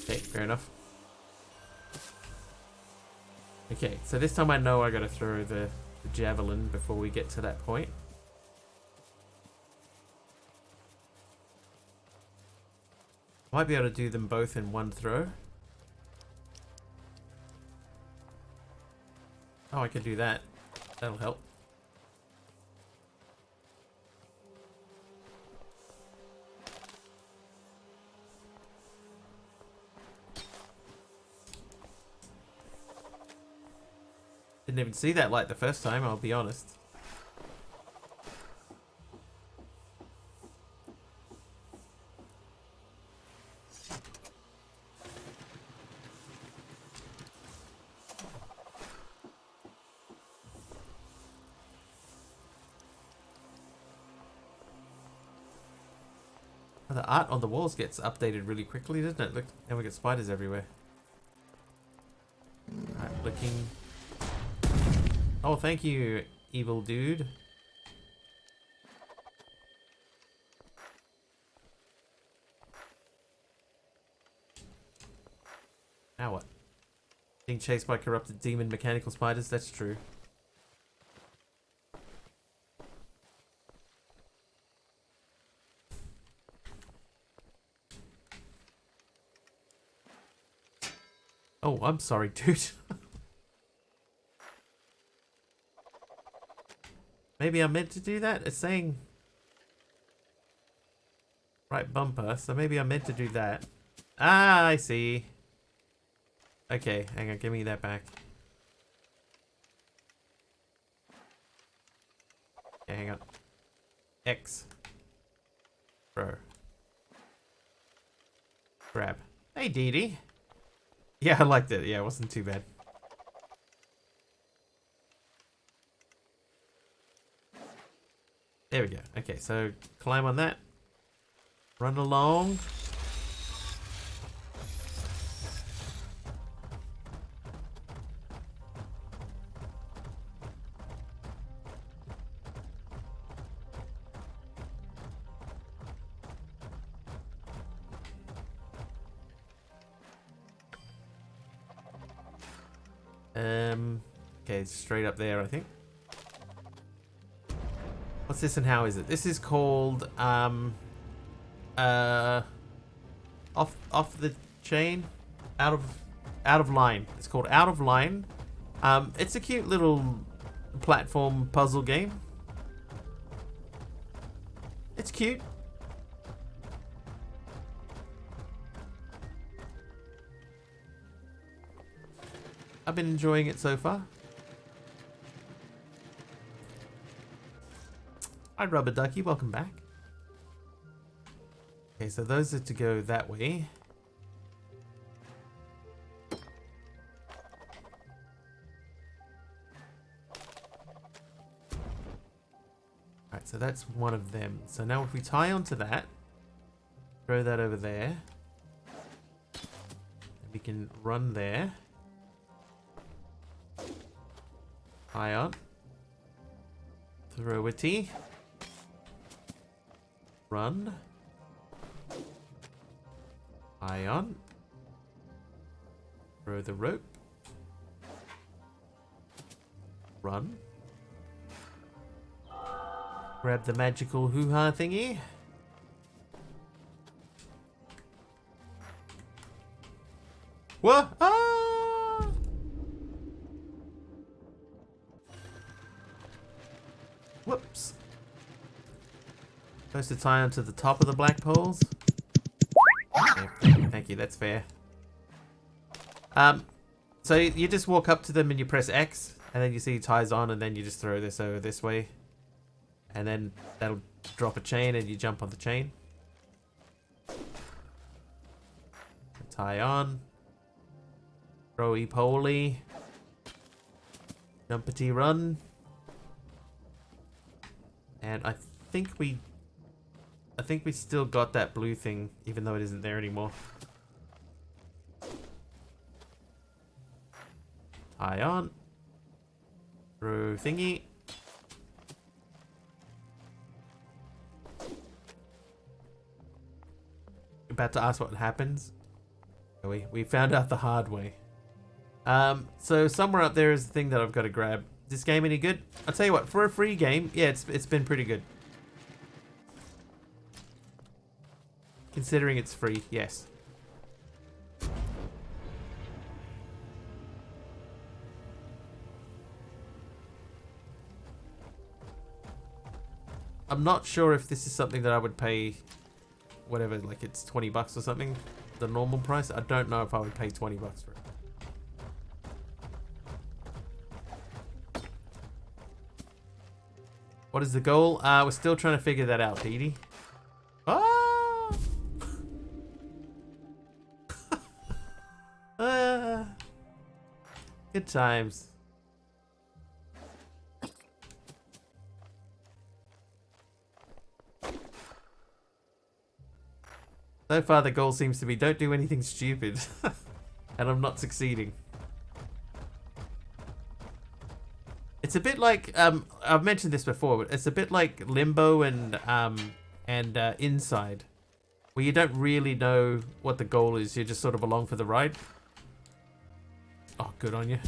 Okay, fair enough. Okay, so this time I know I gotta throw the javelin before we get to that point. Might be able to do them both in one throw. Oh, I can do that. That'll help. Didn't even see that light the first time, I'll be honest. The art on the walls gets updated really quickly, doesn't it? Look, and we get spiders everywhere. Alright, looking. Oh, thank you, evil dude. Now what? Being chased by corrupted demon mechanical spiders? That's true. Oh, I'm sorry, dude. Maybe I meant to do that? It's saying right bumper, so maybe I meant to do that. Ah, I see. Okay, hang on, give me that back. Okay, hang on. X. Bro. Grab. Hey, Dee Dee. Yeah, I liked it. Yeah, it wasn't too bad. There we go. Okay, so climb on that. Run along. Okay, it's straight up there, I think. What's this and how is it? This is called off the chain, out of line. It's called Out of Line. It's a cute little platform puzzle game. It's cute. I've been enjoying it so far. Hi, Rubber Ducky. Welcome back. Okay, so those are to go that way. Alright, so that's one of them. So now if we tie onto that, throw that over there, and we can run there. Tie on. Throw a T. Run. Tie on. Throw the rope. Run. Grab the magical hoo-ha thingy. What? Ah! Whoops. Supposed to tie onto the top of the black poles. Yeah, thank you, that's fair. So you just walk up to them and you press X, and then you see it ties on, and then you just throw this over this way. And then that'll drop a chain and you jump on the chain. Tie on. Throwy poly. Jumpity run. And I think we still got that blue thing, even though it isn't there anymore. Tie on. Throw thingy. About to ask what happens. We found out the hard way. So somewhere up there is the thing that I've got to grab. Is this game any good? I'll tell you what, for a free game, yeah, it's been pretty good. Considering it's free, yes. I'm not sure if this is something that I would pay, whatever, like it's 20 bucks or something, the normal price. I don't know if I would pay 20 bucks for it. What is the goal? We're still trying to figure that out, Petey. Ah! Good times. So far the goal seems to be don't do anything stupid. And I'm not succeeding. It's a bit like, I've mentioned this before, but it's a bit like Limbo and Inside, where you don't really know what the goal is, you just sort of along for the ride. Oh, good on you.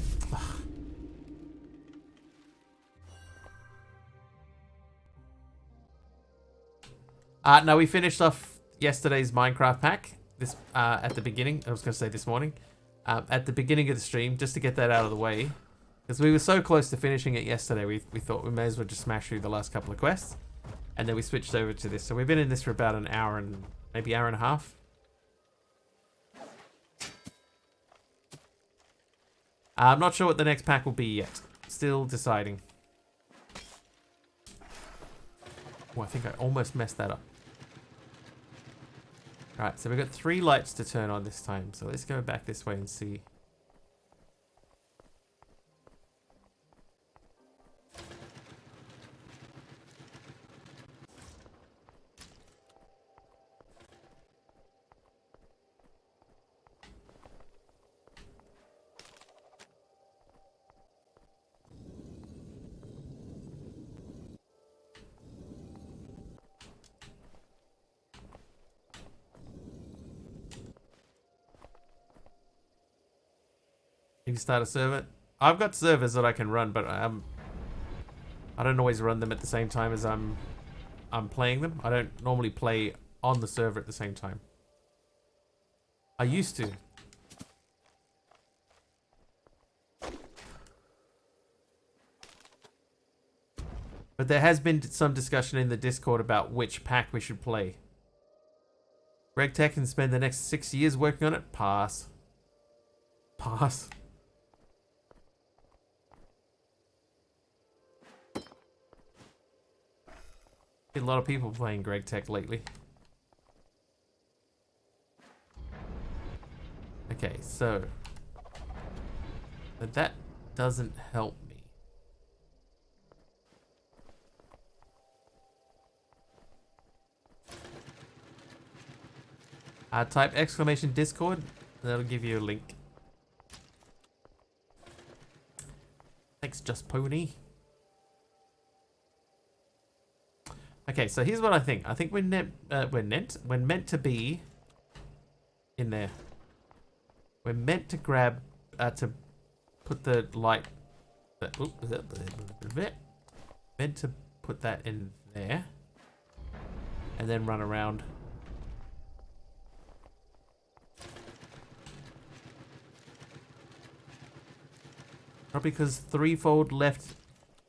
Now we finished off yesterday's Minecraft pack, this at the beginning, I was going to say this morning, at the beginning of the stream, just to get that out of the way. Because we were so close to finishing it yesterday, we thought we may as well just smash through the last couple of quests. And then we switched over to this. So we've been in this for about an hour and maybe hour and a half. I'm not sure what the next pack will be yet. Still deciding. Oh, I think I almost messed that up. Alright, so we've got 3 lights to turn on this time. So let's go back this way and see. You can start a server. I've got servers that I can run, but I don't always run them at the same time as I'm playing them. I don't normally play on the server at the same time. I used to. But there has been some discussion in the Discord about which pack we should play. Greg Tech can spend the next 6 years working on it? Pass. Pass. A lot of people playing Greg Tech lately. Okay, so but that doesn't help me. Type exclamation Discord, that'll give you a link. Thanks, Just Pony. Okay, so here's what I think. I think we're meant to be in there. We're meant to grab to put the light. Meant to put that in there, and then run around. Probably because Threefold left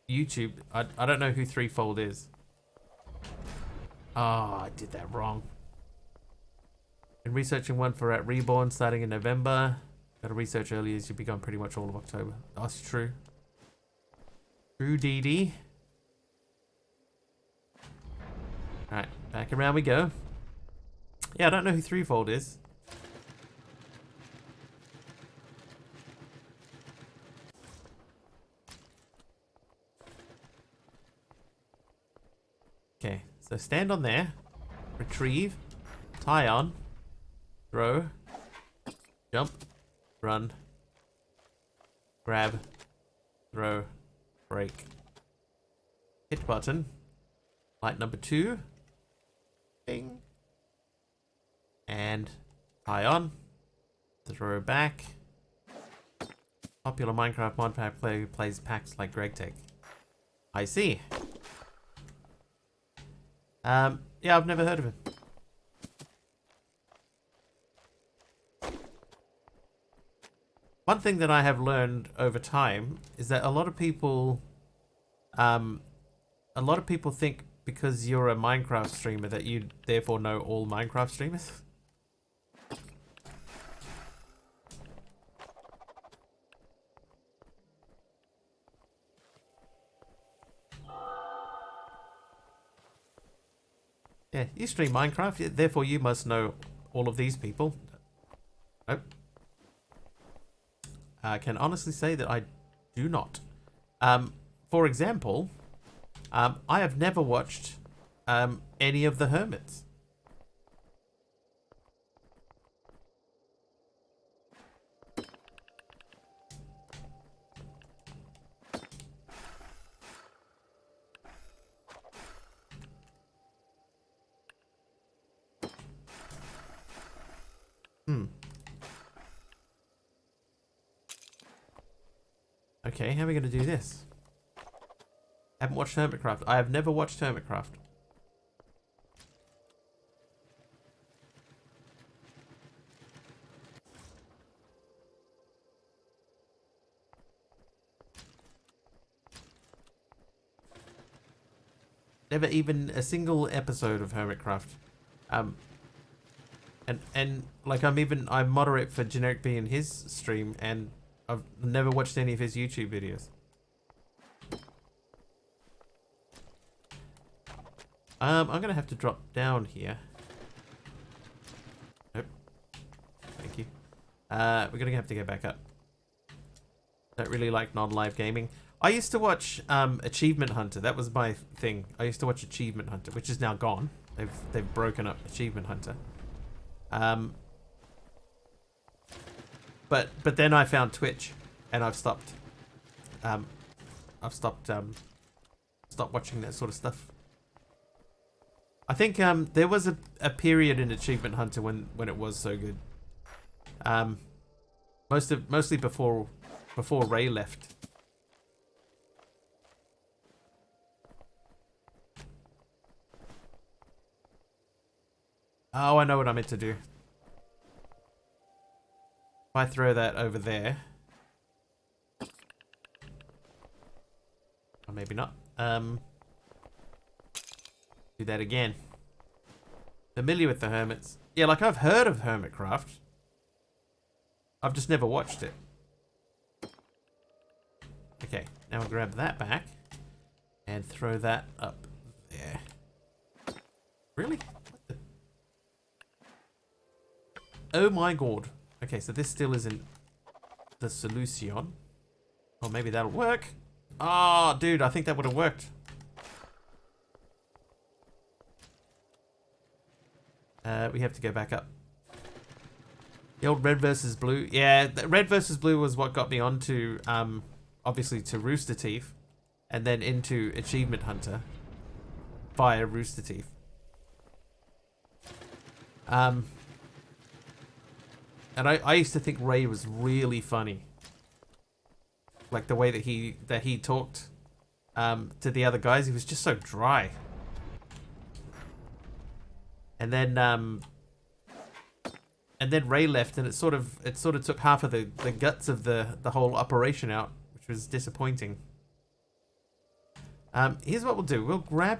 YouTube. I don't know who Threefold is. Oh, I did that wrong. Been researching one for at Reborn starting in November. Got to research early as you'll be gone pretty much all of October. That's true. True, DD. Alright, back around we go. Yeah, I don't know who Threefold is. Okay, so stand on there, retrieve, tie on, throw, jump, run, grab, throw, break. Hit button, light number 2, bing, and tie on, throw back. Popular Minecraft mod pack player who plays packs like Greg Tech. I see. Yeah, I've never heard of him. One thing that I have learned over time is that a lot of people think because you're a Minecraft streamer that you therefore know all Minecraft streamers. Yeah, you stream Minecraft, therefore you must know all of these people. Nope. I can honestly say that I do not. For example, I have never watched any of the Hermits. Okay, how are we going to do this? Haven't watched Hermitcraft. I have never watched Hermitcraft. Never even a single episode of Hermitcraft. And like I moderate for Generic B in his stream, and I've never watched any of his YouTube videos. I'm gonna have to drop down here. Nope. Thank you. We're gonna have to go back up. Don't really like non-live gaming. I used to watch Achievement Hunter. That was my thing. I used to watch Achievement Hunter, which is now gone. They've broken up Achievement Hunter. But then I found Twitch, and I've stopped. Stopped watching that sort of stuff. I think there was a period in Achievement Hunter when it was so good. Mostly before before Ray left. Oh, I know what I meant to do. If I throw that over there. Or maybe not. Do that again. Familiar with the Hermits. Yeah, like I've heard of Hermitcraft. I've just never watched it. Okay, now I'll grab that back. And throw that up there. Really? What the? Oh my god. Okay, so this still isn't the solution. Or maybe that'll work. Oh, dude, I think that would have worked. We have to go back up. The old red versus blue. Yeah, red versus blue was what got me onto, obviously, to Rooster Teeth. And then into Achievement Hunter. Via Rooster Teeth. And I used to think Ray was really funny. Like the way that he talked to the other guys, he was just so dry. And then Ray left, and it sort of took half of the guts of the whole operation out, which was disappointing. Here's what we'll do. We'll grab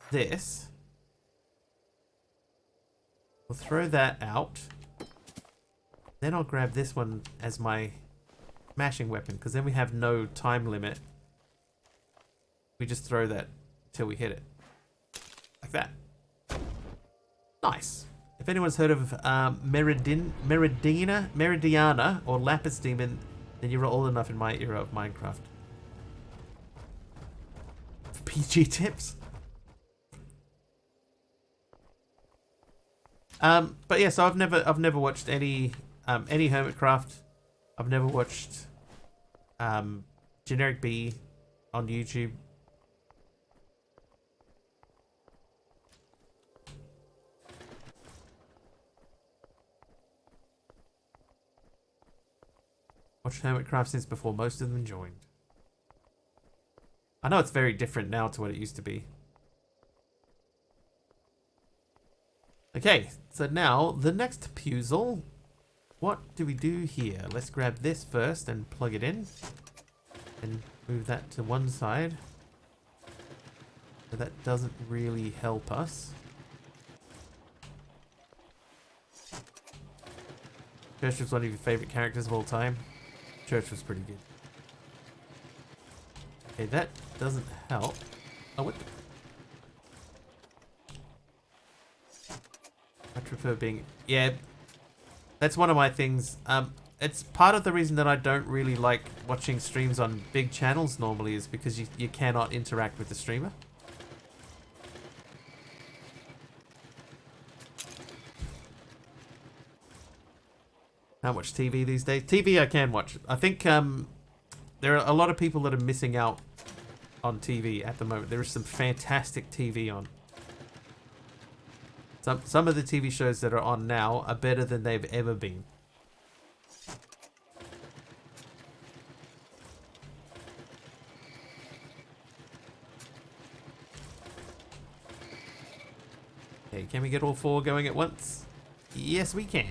this. We'll throw that out. Then I'll grab this one as my smashing weapon, because then we have no time limit. We just throw that till we hit it. Like that. Nice. If anyone's heard of Meridiana, or Lapis Demon, then you're old enough in my era of Minecraft. PG tips. But yeah, so I've never watched any Hermitcraft. I've never watched Generic B on YouTube. Watched Hermitcraft since before most of them joined. I know it's very different now to what it used to be. Okay, so now the next puzzle. What do we do here? Let's grab this first and plug it in. And move that to one side. But that doesn't really help us. Church was one of your favorite characters of all time. Church was pretty good. Okay, that doesn't help. Oh, what the? I prefer being... Yeah, that's one of my things. It's part of the reason that I don't really like watching streams on big channels normally, is because you cannot interact with the streamer. Can't watch TV these days. TV I can watch. I think there are a lot of people that are missing out on TV at the moment. There is some fantastic TV on. Some of the TV shows that are on now are better than they've ever been. Okay, can we get all four going at once? Yes, we can.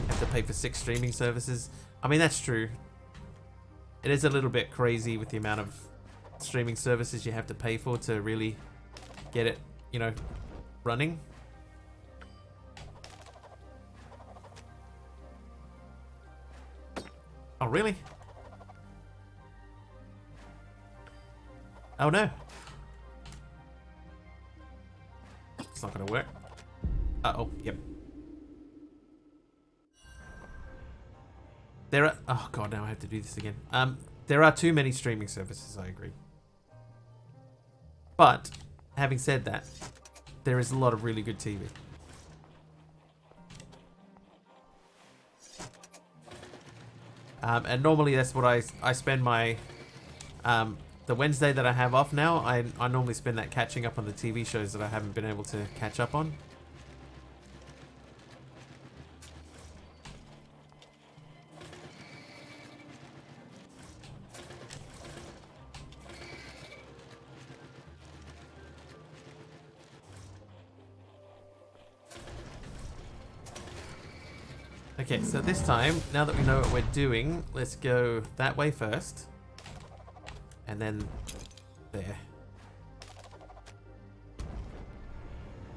Have to pay for 6 streaming services. I mean, that's true. It is a little bit crazy with the amount of streaming services you have to pay for to really get it, you know, running. Oh, really? Oh, no. It's not gonna work. Uh-oh, yep. There are... Oh, God, now I have to do this again. There are too many streaming services, I agree. But, having said that, there is a lot of really good TV. And normally that's what I spend my... the Wednesday that I have off now, I normally spend that catching up on the TV shows that I haven't been able to catch up on. Okay, so this time, now that we know what we're doing, let's go that way first. And then there.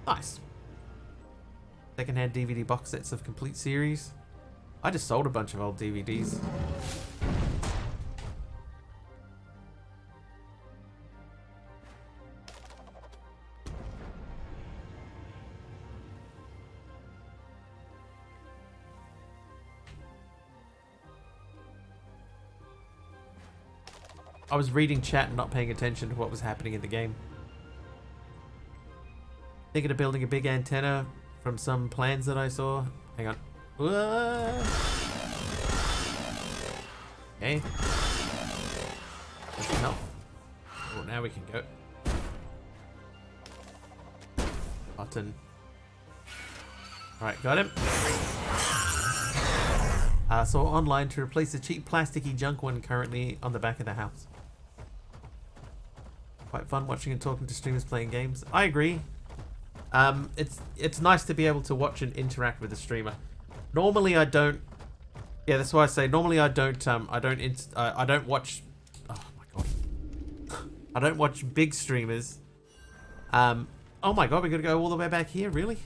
Nice. Secondhand DVD box sets of complete series. I just sold a bunch of old DVDs. I was reading chat and not paying attention to what was happening in the game. Thinking of building a big antenna from some plans that I saw. Hang on. Whoa. Okay. Doesn't help. Oh, now we can go. Button. Alright, got him. Saw online to replace the cheap plasticky junk one currently on the back of the house. Quite fun watching and talking to streamers playing games. I agree. It's nice to be able to watch and interact with a streamer. Normally I don't. Yeah, that's why I say normally I don't. I don't watch. Oh my god. I don't watch big streamers. Oh my god, we gotta go all the way back here, really?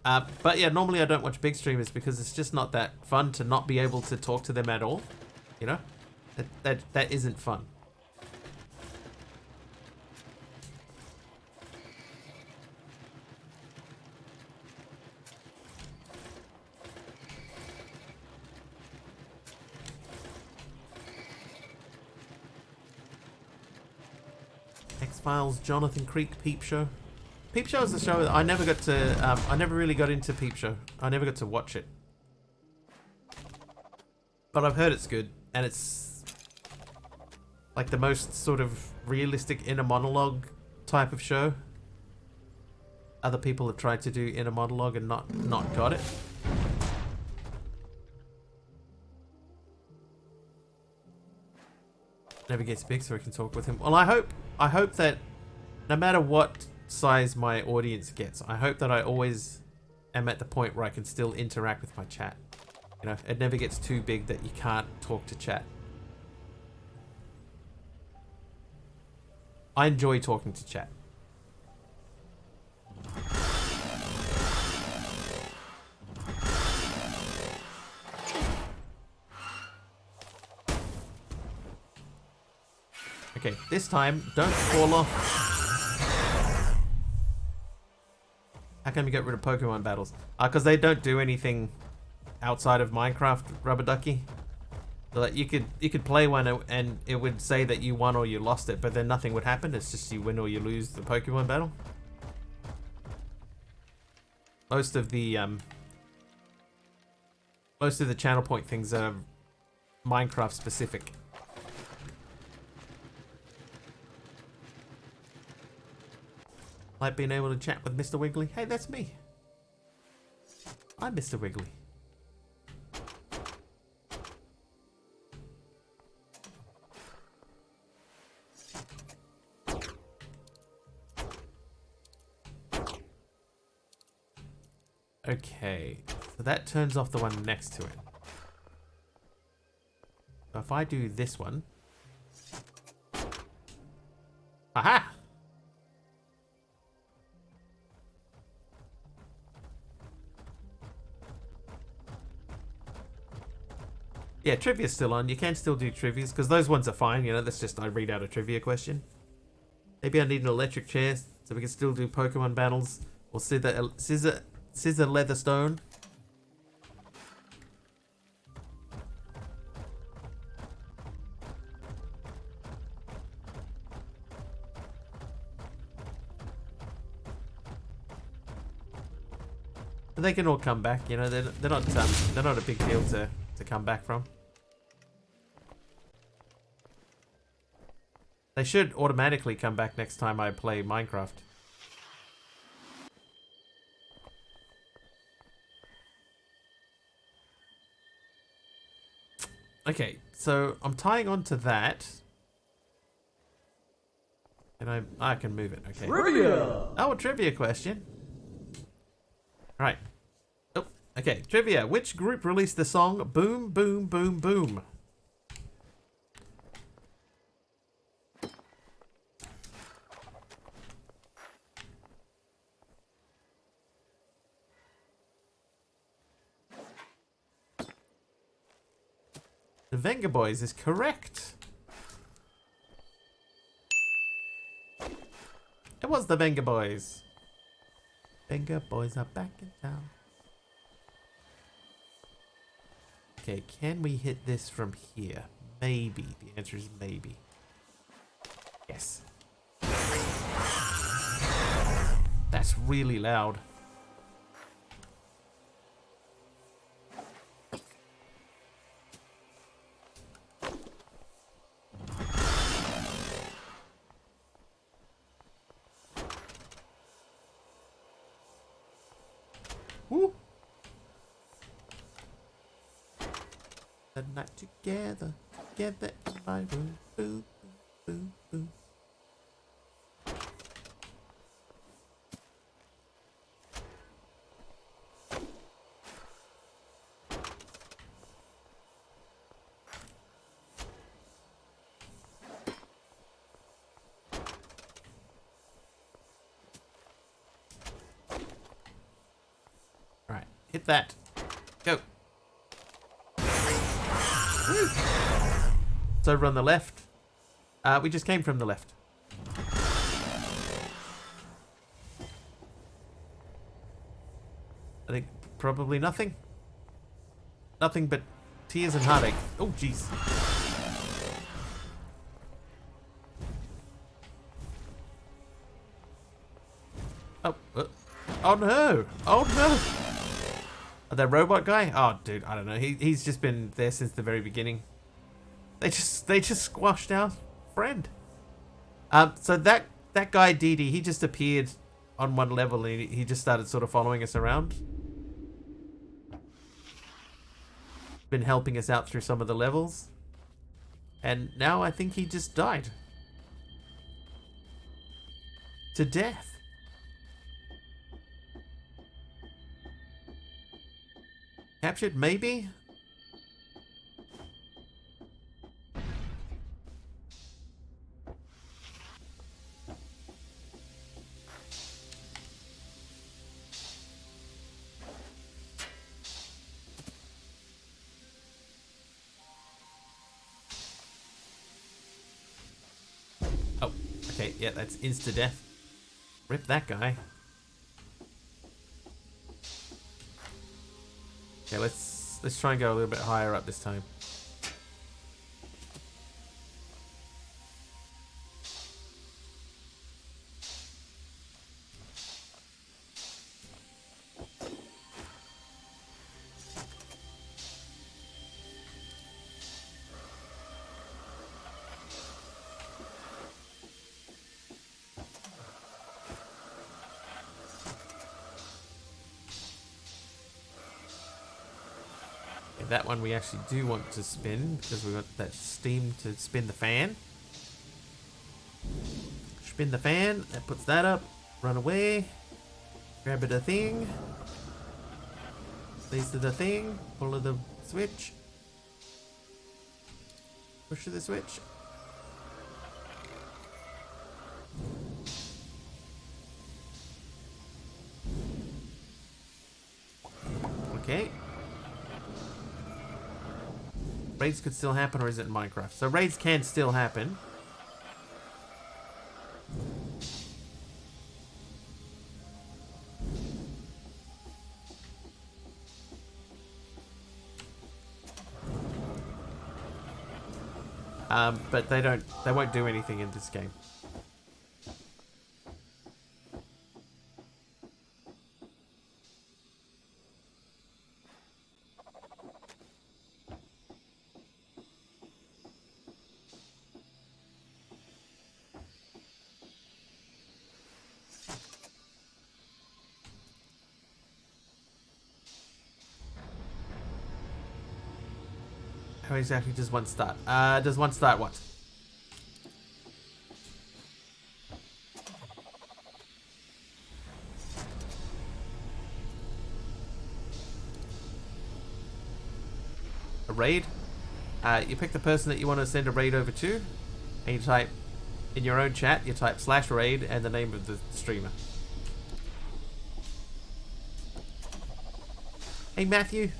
But yeah, normally I don't watch big streamers because it's just not that fun to not be able to talk to them at all. You know, that isn't fun. X-Files, Jonathan Creek, Peep Show. Peep Show is a show that I never got to, I never really got into Peep Show. I never got to watch it. But I've heard it's good, and it's like the most sort of realistic inner monologue type of show. Other people have tried to do inner monologue and not got it. Never gets big so we can talk with him. Well, I hope that no matter what size my audience gets, I hope that I always am at the point where I can still interact with my chat. You know, it never gets too big that you can't talk to chat. I enjoy talking to chat. Okay, this time, don't fall off. How can we get rid of Pokemon battles? Because they don't do anything outside of Minecraft, Rubber Ducky. Like you could play one and it would say that you won or you lost it, but then nothing would happen. It's just you win or you lose the Pokemon battle. Most of the channel point things are Minecraft specific. Like being able to chat with Mr. Wiggly. Hey, that's me. I'm Mr. Wiggly. Okay, so that turns off the one next to it. So if I do this one. Aha! Yeah, trivia's still on. You can still do trivias, because those ones are fine, you know, that's just I read out a trivia question. Maybe I need an electric chair, so we can still do Pokemon battles. Or scissor leather stone. But they can all come back, you know, they're not a big deal to come back from. They should automatically come back next time I play Minecraft. Okay, so I'm tying onto that. And I can move it, okay. Trivia! Oh, a trivia question. Right. Okay, trivia. Which group released the song Boom Boom Boom Boom? The Vengaboys is correct. It was the Vengaboys. Vengaboys are back in town. Okay, can we hit this from here? Maybe. The answer is maybe. Yes. That's really loud. Woo. The night together in my room. Boo, boo, boo. All right, hit that. Go. Woo. So run the left. We just came from the left. I think probably nothing. Nothing but tears and heartache. Oh, jeez. Oh, oh no! Oh no! That robot guy? Oh, dude, I don't know. He's just been there since the very beginning. They just squashed our friend. So that guy Didi, he just appeared on one level and he just started sort of following us around. Been helping us out through some of the levels. And now I think he just died. To death. Captured, maybe? Oh, okay, yeah, that's insta-death. Rip that guy. Okay, let's try and go a little bit higher up this time. That one we actually do want to spin because we want that steam to spin the fan. Spin the fan, that puts that up. Run away. Grab it a thing. Place to the thing. Pull to the switch. Push to the switch. Okay. Raids could still happen, or is it in Minecraft? So raids can still happen. But they won't do anything in this game. How exactly does one start? Does one start what? a raid. You pick the person that you want to send a raid over to, and you type in your own chat, you type /raid and the name of the streamer. Hey Matthew.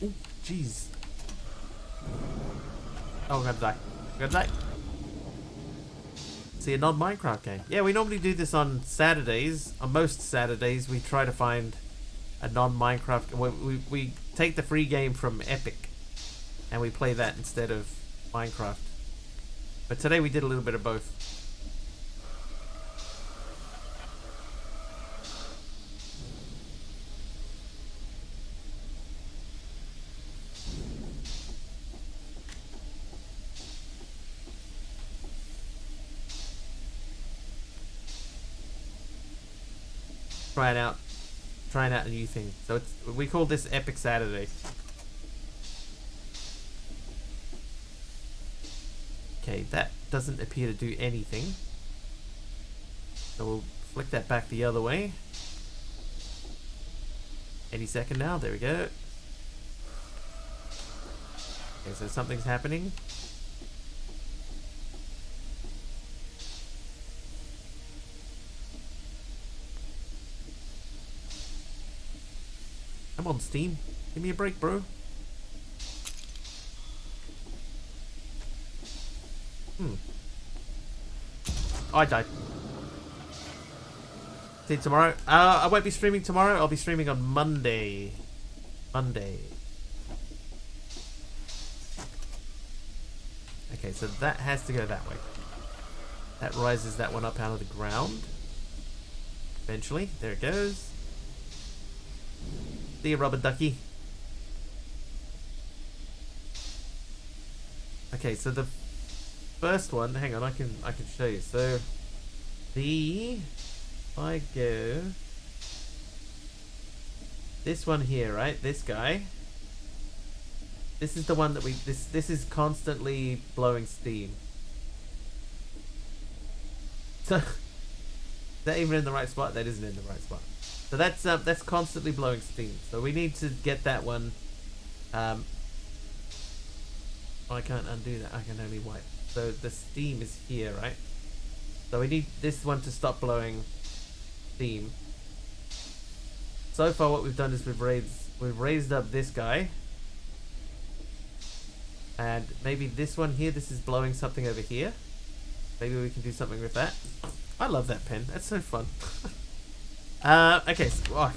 Oh, jeez. Oh, we're gonna die. We're gonna die. See, a non-Minecraft game. Yeah, we normally do this on Saturdays. On most Saturdays, we try to find a non-Minecraft. We take the free game from Epic, and we play that instead of Minecraft. But today we did a little bit of both. Trying out a new thing. So we call this Epic Saturday. Okay, that doesn't appear to do anything. So we'll flick that back the other way. Any second now. There we go. Okay, so something's happening. Come on, Steam. Give me a break, bro. Oh, I died. See you tomorrow. I won't be streaming tomorrow. I'll be streaming on Monday. Okay, so that has to go that way. That rises that one up out of the ground. Eventually. There it goes. See you, rubber ducky. Okay, so the first one, hang on, I can show you. So if I go this one here, right? This guy. This is the one that this is constantly blowing steam. So is that even in the right spot? That isn't in the right spot. So that's constantly blowing steam. So we need to get that one. I can't undo that. I can only wipe. So the steam is here, right? So we need this one to stop blowing steam. So far, what we've done is we've raised up this guy, and maybe this one here. This is blowing something over here. Maybe we can do something with that. I love that pen. That's so fun. Okay, so,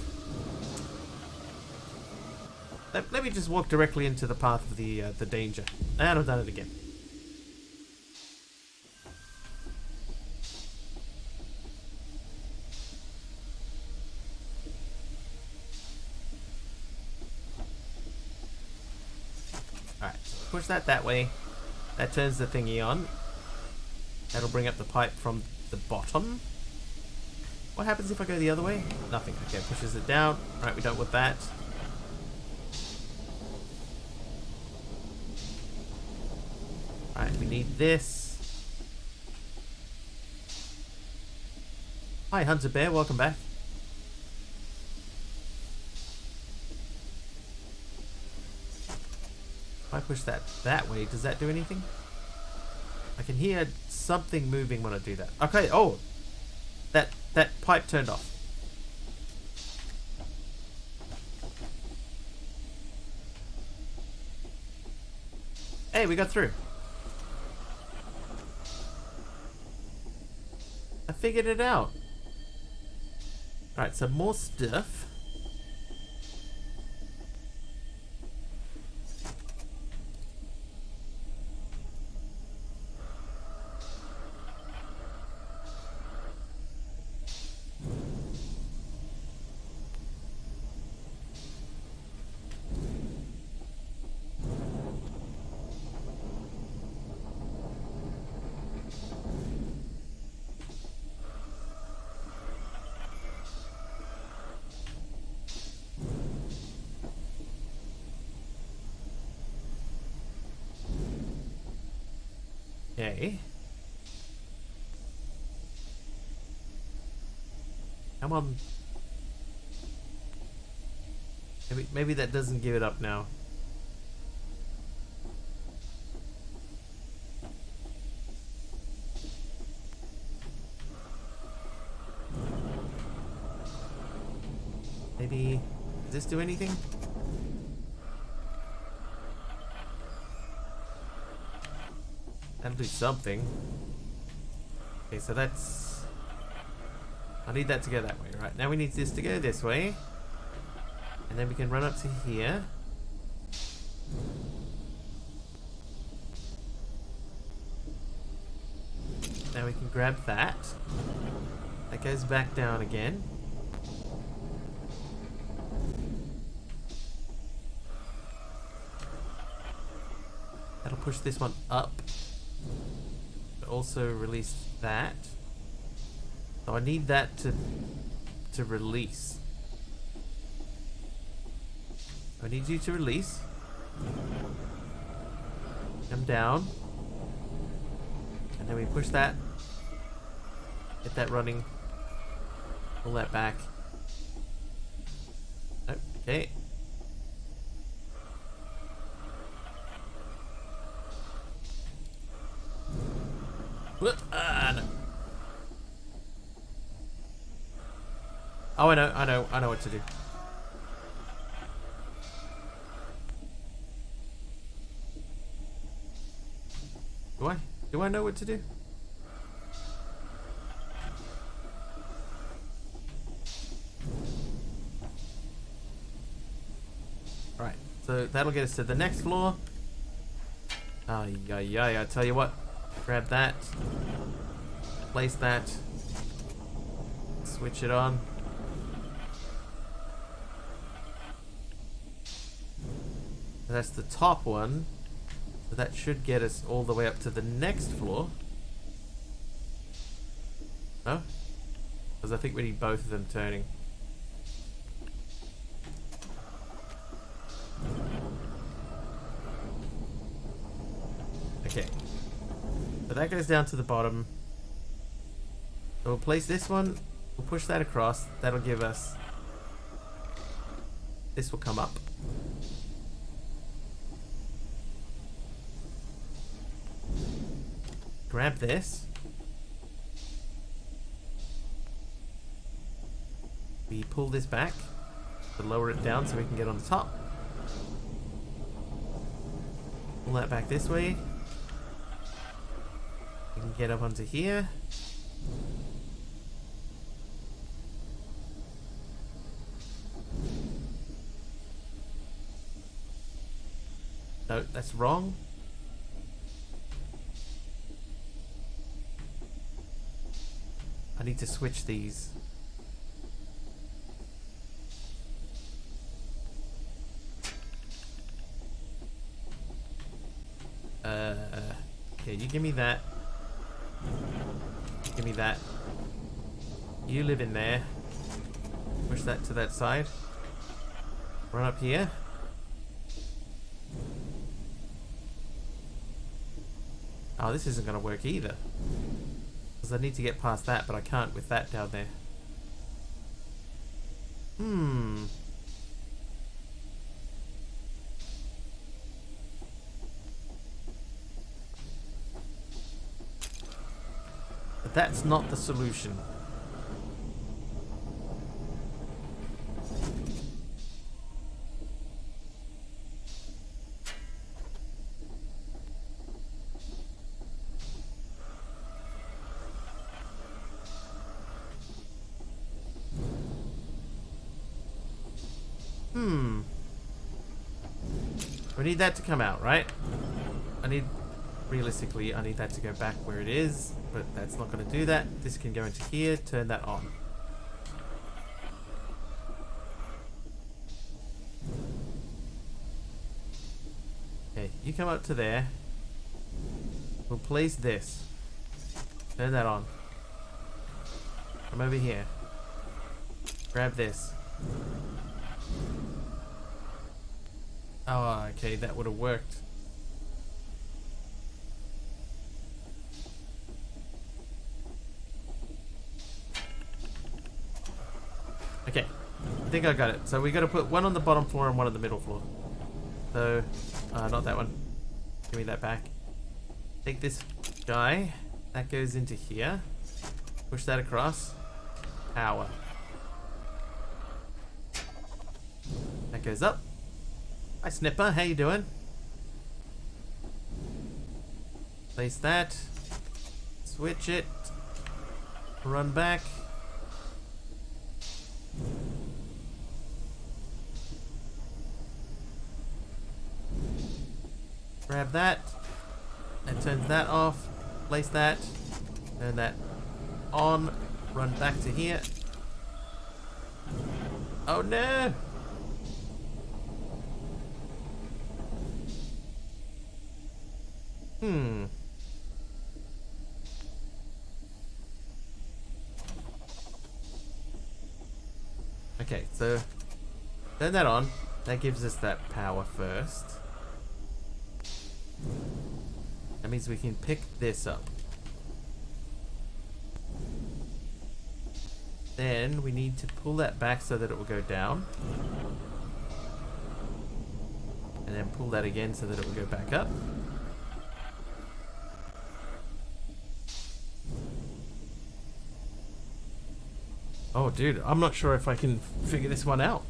let me just walk directly into the path of the danger. And I've done it again. Alright, push that way. That turns the thingy on. That'll bring up the pipe from the bottom. What happens if I go the other way? Nothing. Okay, pushes it down. Alright, we're done with that. Alright, we need this. Hi, Hunter Bear. Welcome back. If I push that way, does that do anything? I can hear something moving when I do that. Okay, oh! That pipe turned off. Hey, we got through. I figured it out. Alright, so more stuff. Okay. Come on. Maybe that doesn't give it up now. Maybe... Does this do anything? That'll do something. Okay, so that's... I need that to go that way, right? Now we need this to go this way. And then we can run up to here. Now we can grab that. That goes back down again. That'll push this one up. But also release that. So I need that to release. I need you to release. Come down. And then we push that. Get that running. Pull that back. Okay. No. Oh, I know what to do. Do I know what to do? Right, so that'll get us to the next floor. I tell you what. Grab that. Place that. Switch it on. That's the top one. So that should get us all the way up to the next floor. No? Because I think we need both of them turning. Okay. So that goes down to the bottom. So we'll place this one. We'll push that across. That'll give us... This will come up. Grab this. We pull this back to lower it down so we can get on the top. Pull that back this way. We can get up onto here. No, that's wrong. I need to switch these. Okay, you give me that. Give me that. You live in there. Push that to that side. Run up here. Oh, this isn't going to work either. Because I need to get past that, but I can't with that down there. But that's not the solution. We need that to come out, right? Realistically, I need that to go back where it is, but that's not going to do that. This can go into here, turn that on. Okay, you come up to there. We'll place this. Turn that on. Come over here. Grab this. Oh, okay, that would have worked. Okay, I think I got it. So we got to put one on the bottom floor and one on the middle floor. So, not that one. Give me that back. Take this guy. That goes into here. Push that across. Power. That goes up. Hi, Snipper. How you doing? Place that. Switch it. Run back. Grab that. That turns that off. Place that. Turn that on. Run back to here. Oh no! Okay, so turn that on. That gives us that power first. That means we can pick this up. Then we need to pull that back so that it will go down. And then pull that again so that it will go back up. Oh, dude, I'm not sure if I can figure this one out.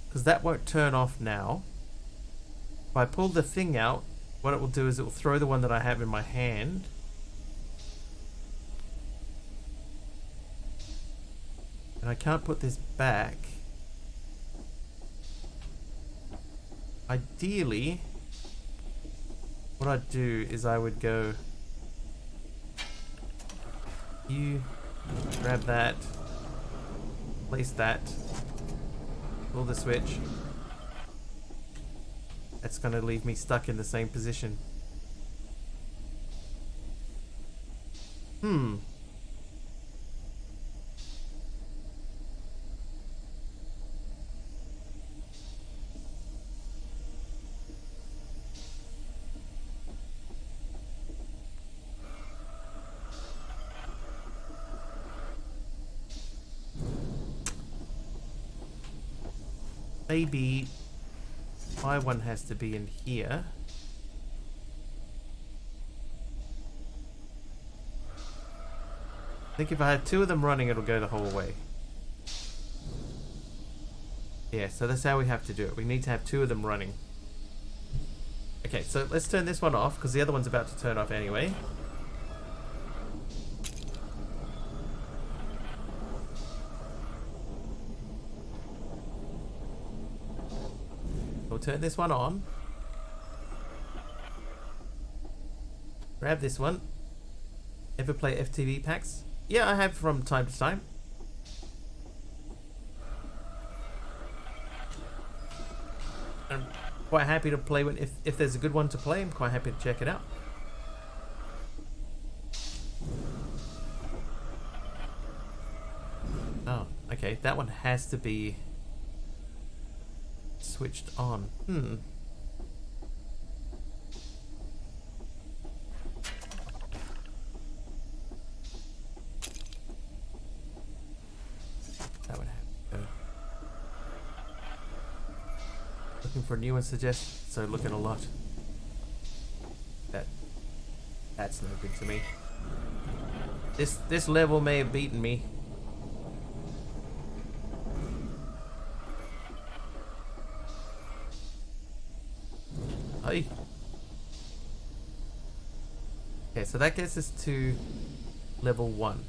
Because that won't turn off now. If I pull the thing out, what it will do is it will throw the one that I have in my hand. And I can't put this back. Ideally, what I'd do is I would go... You grab that. Place that. Pull the switch. That's going to leave me stuck in the same position. Maybe my one has to be in here. I think if I have two of them running, it'll go the whole way. Yeah, so that's how we have to do it. We need to have two of them running. Okay, so let's turn this one off, because the other one's about to turn off anyway. We'll turn this one on. Grab this one. Ever play FTV packs? Yeah, I have from time to time. I'm quite happy to play when if there's a good one to play. I'm quite happy to check it out. Oh, okay. That one has to be switched on. That would have to go. Looking for a new one suggest, so looking a lot. That's no good to me. This level may have beaten me. Hey. Okay, so that gets us to level 1.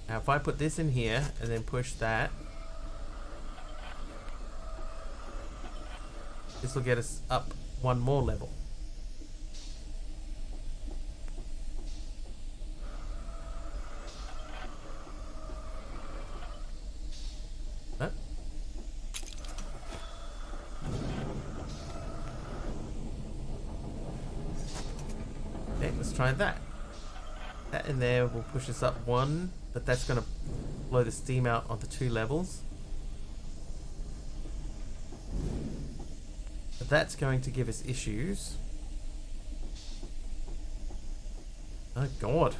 Now if I put this in here and then push that, this will get us up one more level. Huh? Okay, let's try that. That in there will push us up 1, but that's going to blow the steam out onto 2 levels. But that's going to give us issues. Oh god.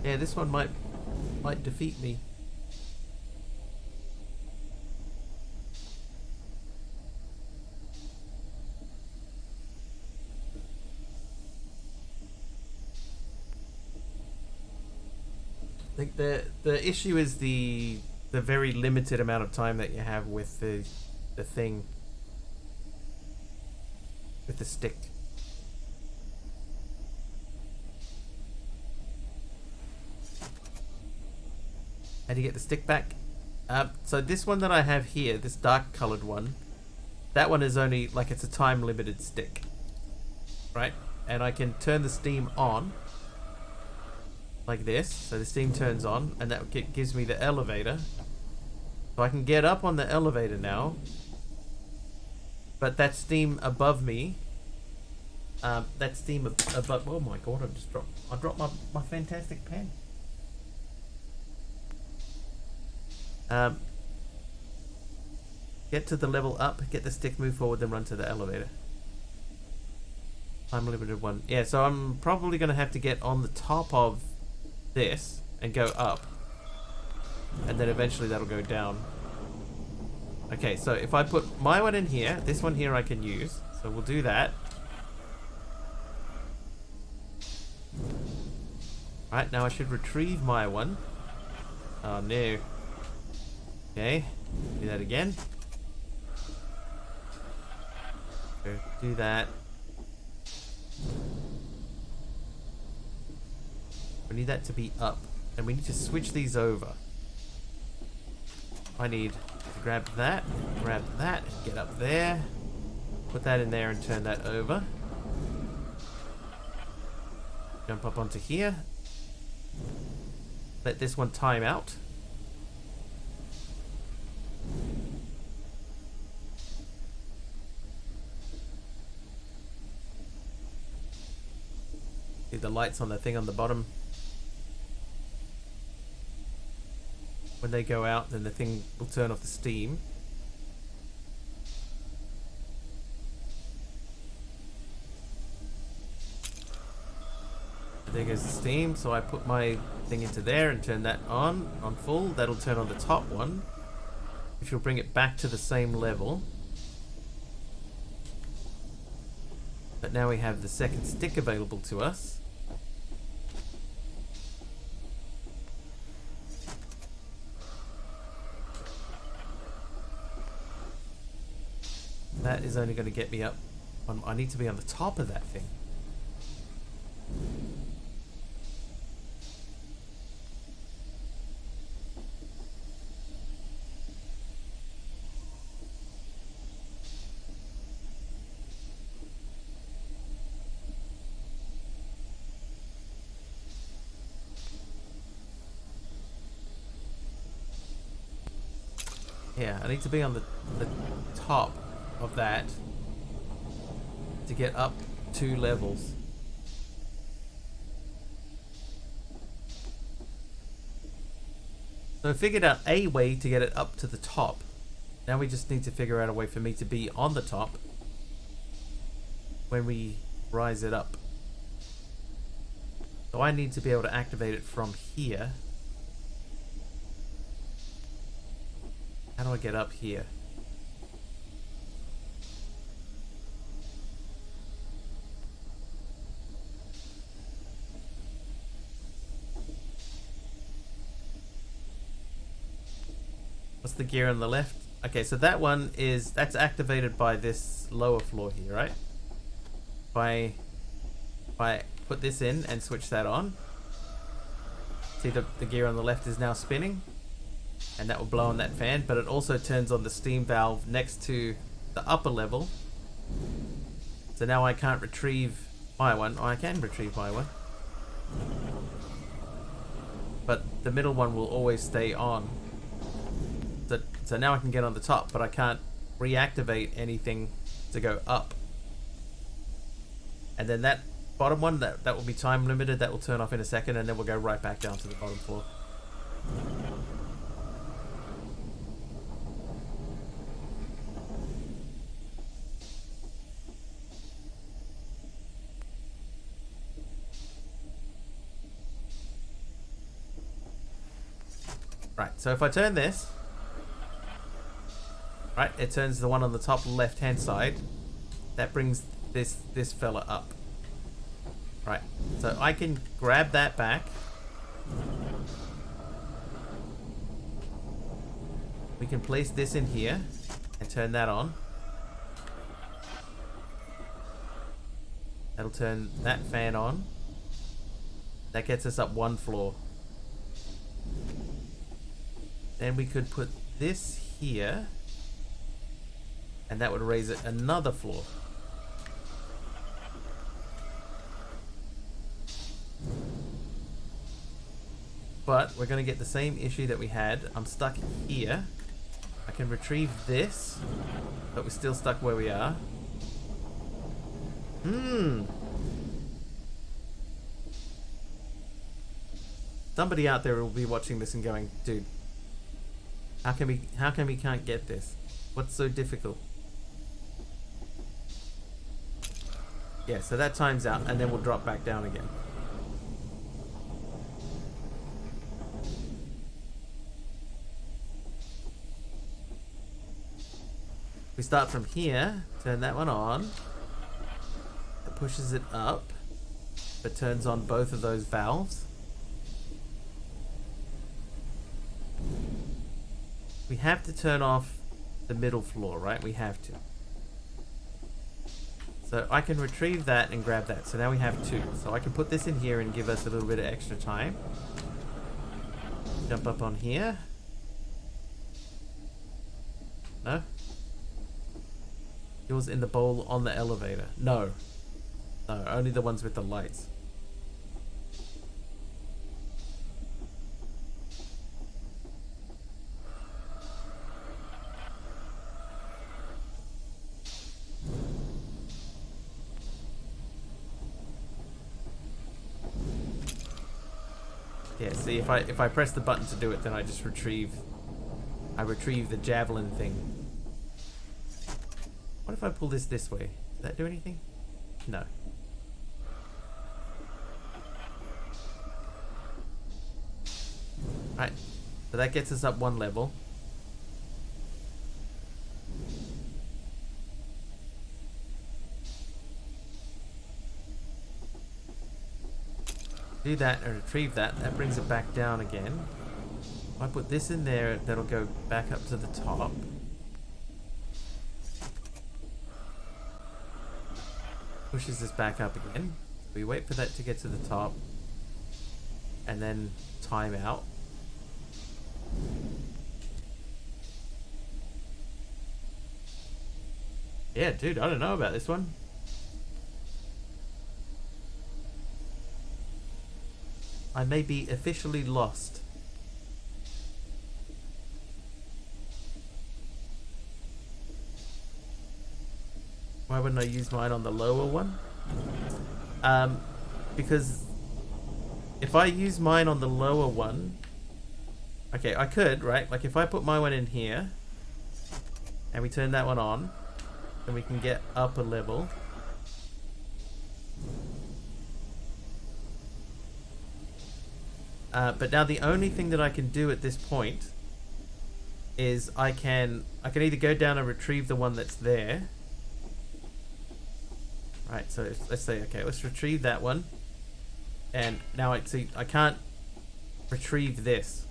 Yeah, this one might defeat me. I think the issue is the very limited amount of time that you have with the thing, with the stick. How do you get the stick back? So this one that I have here, this dark colored one, that one is only like, it's a time limited stick, right? And I can turn the steam on like this, so the steam turns on, and that gives me the elevator. So I can get up on the elevator now, but that steam above me, that steam above, oh my god, I dropped my fantastic pen. Get to the level up, get the stick, move forward, then run to the elevator. Time limited one. Yeah, so I'm probably going to have to get on the top of this and go up. And then eventually that'll go down. Okay, so if I put my one in here, this one here I can use. So we'll do that. Right, now I should retrieve my one. Oh no. Okay, do that again. So do that. We need that to be up. And we need to switch these over. I need to grab that, get up there, put that in there and turn that over. Jump up onto here. Let this one time out. See the lights on the thing on the bottom. When they go out, then the thing will turn off the steam. There goes the steam, so I put my thing into there and turn that on full. That'll turn on the top one, which will bring it back to the same level. But now we have the second stick available to us. That is only going to get me up. I need to be on the top of that thing. Yeah, I need to be on the top of that to get up 2 levels. So I figured out a way to get it up to the top. Now we just need to figure out a way for me to be on the top when we rise it up. So I need to be able to activate it from here. How do I get up here? What's the gear on the left? Okay, so that one that's activated by this lower floor here, right? If I put this in and switch that on, see the gear on the left is now spinning, and that will blow on that fan, but it also turns on the steam valve next to the upper level. So now I can't retrieve my one. Oh, I can retrieve my one, but the middle one will always stay on. So now I can get on the top, but I can't reactivate anything to go up. And then that bottom one, that will be time limited. That will turn off in a second, and then we'll go right back down to the bottom floor. Right, so if I turn this, right, it turns the one on the top left hand side. That brings this fella up. Right, so I can grab that back. We can place this in here and turn that on. That'll turn that fan on. That gets us up one floor. Then we could put this here, and that would raise it another floor. But we're going to get the same issue that we had. I'm stuck here. I can retrieve this, but we're still stuck where we are. Somebody out there will be watching this and going, dude, how come we can't get this? What's so difficult? Yeah, so that times out, and then we'll drop back down again. We start from here, turn that one on. It pushes it up, but turns on both of those valves. We have to turn off the middle floor, right? We have to. So I can retrieve that and grab that. So now we have two. So I can put this in here and give us a little bit of extra time. Jump up on here. No? Yours in the bowl on the elevator. No. No, only the ones with the lights. Yeah, see, if I press the button to do it, then I just retrieve the javelin thing. What if I pull this way? Does that do anything? No. Right, so that gets us up one level. Do that and retrieve that. That brings it back down again. If I put this in there, that'll go back up to the top. Pushes this back up again. We wait for that to get to the top. And then time out. Yeah, dude, I don't know about this one. I may be officially lost. Why wouldn't I use mine on the lower one? Because if I use mine on the lower one... Okay, I could, right? Like if I put my one in here and we turn that one on, then we can get up a level. But now the only thing that I can do at this point is I can either go down and retrieve the one that's there. Right, so let's say, okay, let's retrieve that one. And now I can't retrieve this.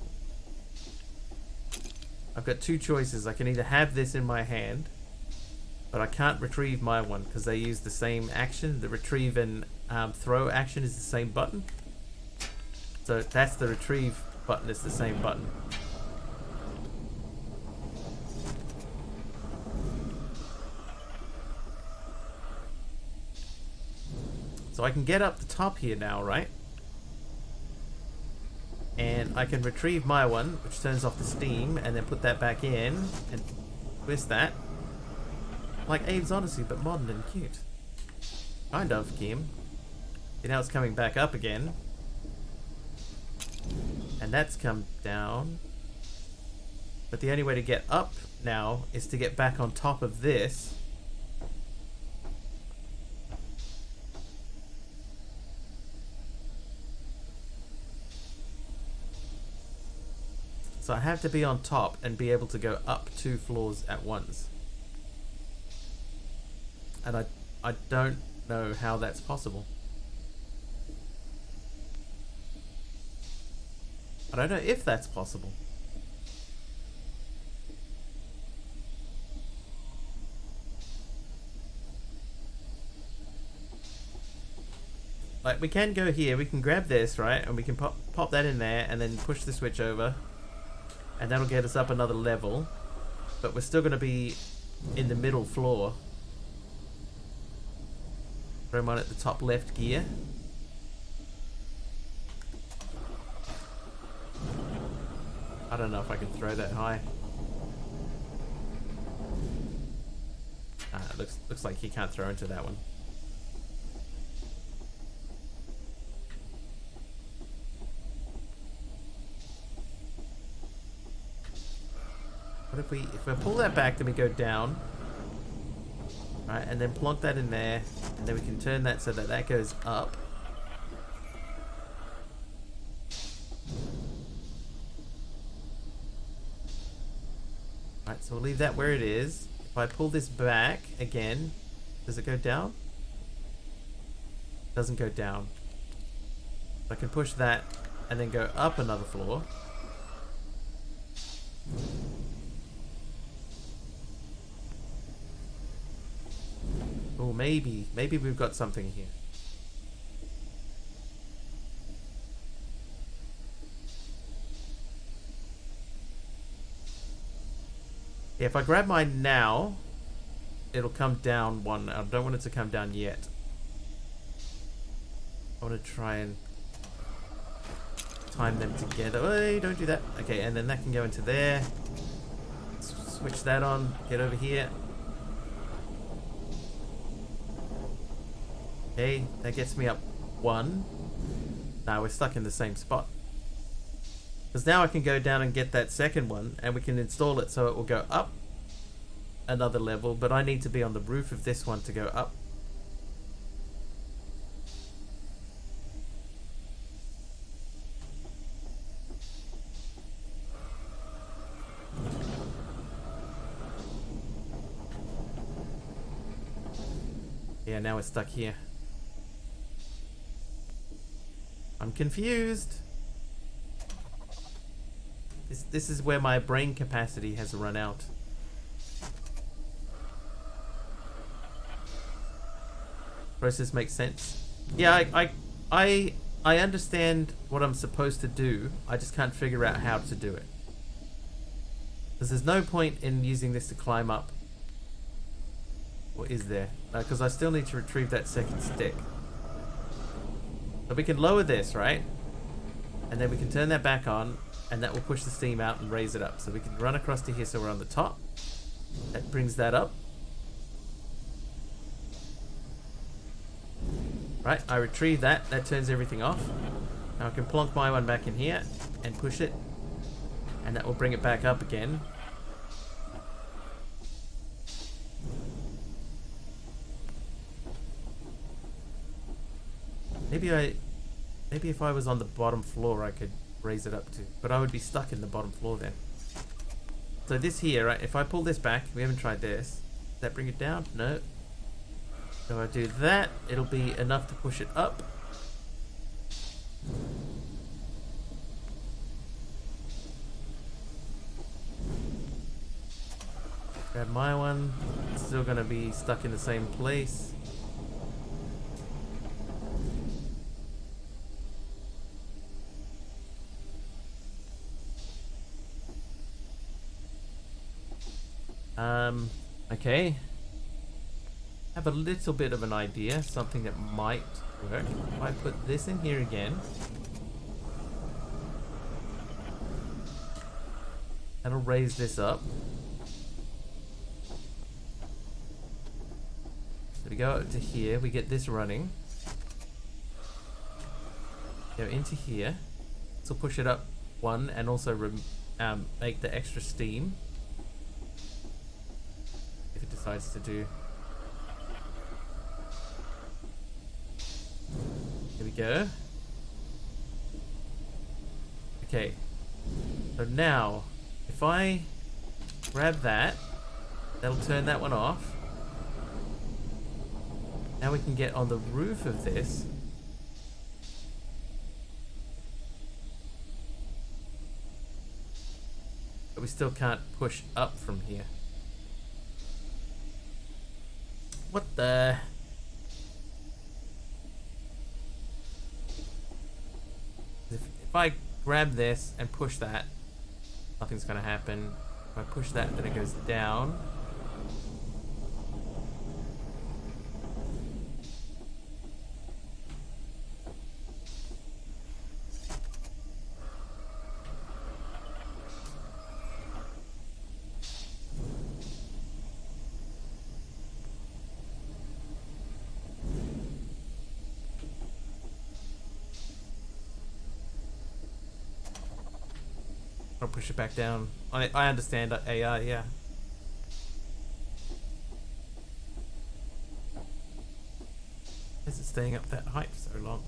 I've got two choices. I can either have this in my hand, but I can't retrieve my one because they use the same action. The retrieve and throw action is the same button. So that's the retrieve button, it's the same button. So I can get up the top here now, right? And I can retrieve my one, which turns off the steam, and then put that back in, and twist that. Like Abe's Odyssey, but modern and cute. Kind of, Kim. See, now it's coming back up again. And that's come down. But the only way to get up now is to get back on top of this. So I have to be on top and be able to go up 2 floors at once. And I don't know how that's possible. I don't know if that's possible. Like, we can go here, we can grab this, right? And we can pop that in there and then push the switch over. And that'll get us up another level. But we're still going to be in the middle floor. Throw mine at the top left gear. I don't know if I can throw that high. It looks like he can't throw into that one. What if we pull that back, then we go down, right, and then plonk that in there, and then we can turn that so that that goes up. Right, so we'll leave that where it is. If I pull this back again, does it go down? It doesn't go down. I can push that and then go up another floor. Oh, maybe we've got something here. Yeah, if I grab mine now, it'll come down one. I don't want it to come down yet. I want to try and time them together. Hey, don't do that. Okay, and then that can go into there. Switch that on. Get over here. Okay, that gets me up 1. Now we're stuck in the same spot. Because now I can go down and get that second one, and we can install it so it will go up another level, but I need to be on the roof of this one to go up. Yeah, now we're stuck here. I'm confused. This is where my brain capacity has run out. Process makes sense. Yeah, I understand what I'm supposed to do. I just can't figure out how to do it. Because there's no point in using this to climb up. Or is there? Because I still need to retrieve that second stick. So we can lower this, right? And then we can turn that back on, and that will push the steam out and raise it up. So we can run across to here so we're on the top. That brings that up. Right, I retrieve that. That turns everything off. Now I can plonk my one back in here and push it. And that will bring it back up again. Maybe if I was on the bottom floor I could raise it up to, but I would be stuck in the bottom floor then. So this here, right, if I pull this back, we haven't tried this. Does that bring it down? No. So I do that, it'll be enough to push it up. Grab my one. It's still gonna be stuck in the same place. Okay. Have a little bit of an idea, something that might work. If I put this in here again, that'll raise this up. So we go up to here, we get this running. Go into here. This will push it up 1 and also make the extra steam. If it decides to do. Here we go. Okay. So now, if I grab that, that'll turn that one off. Now we can get on the roof of this. But we still can't push up from here. What the... If I grab this and push that, nothing's gonna happen. If I push that, then it goes down. I'll push it back down. I understand AI, yeah. Why is it staying up that height for so long?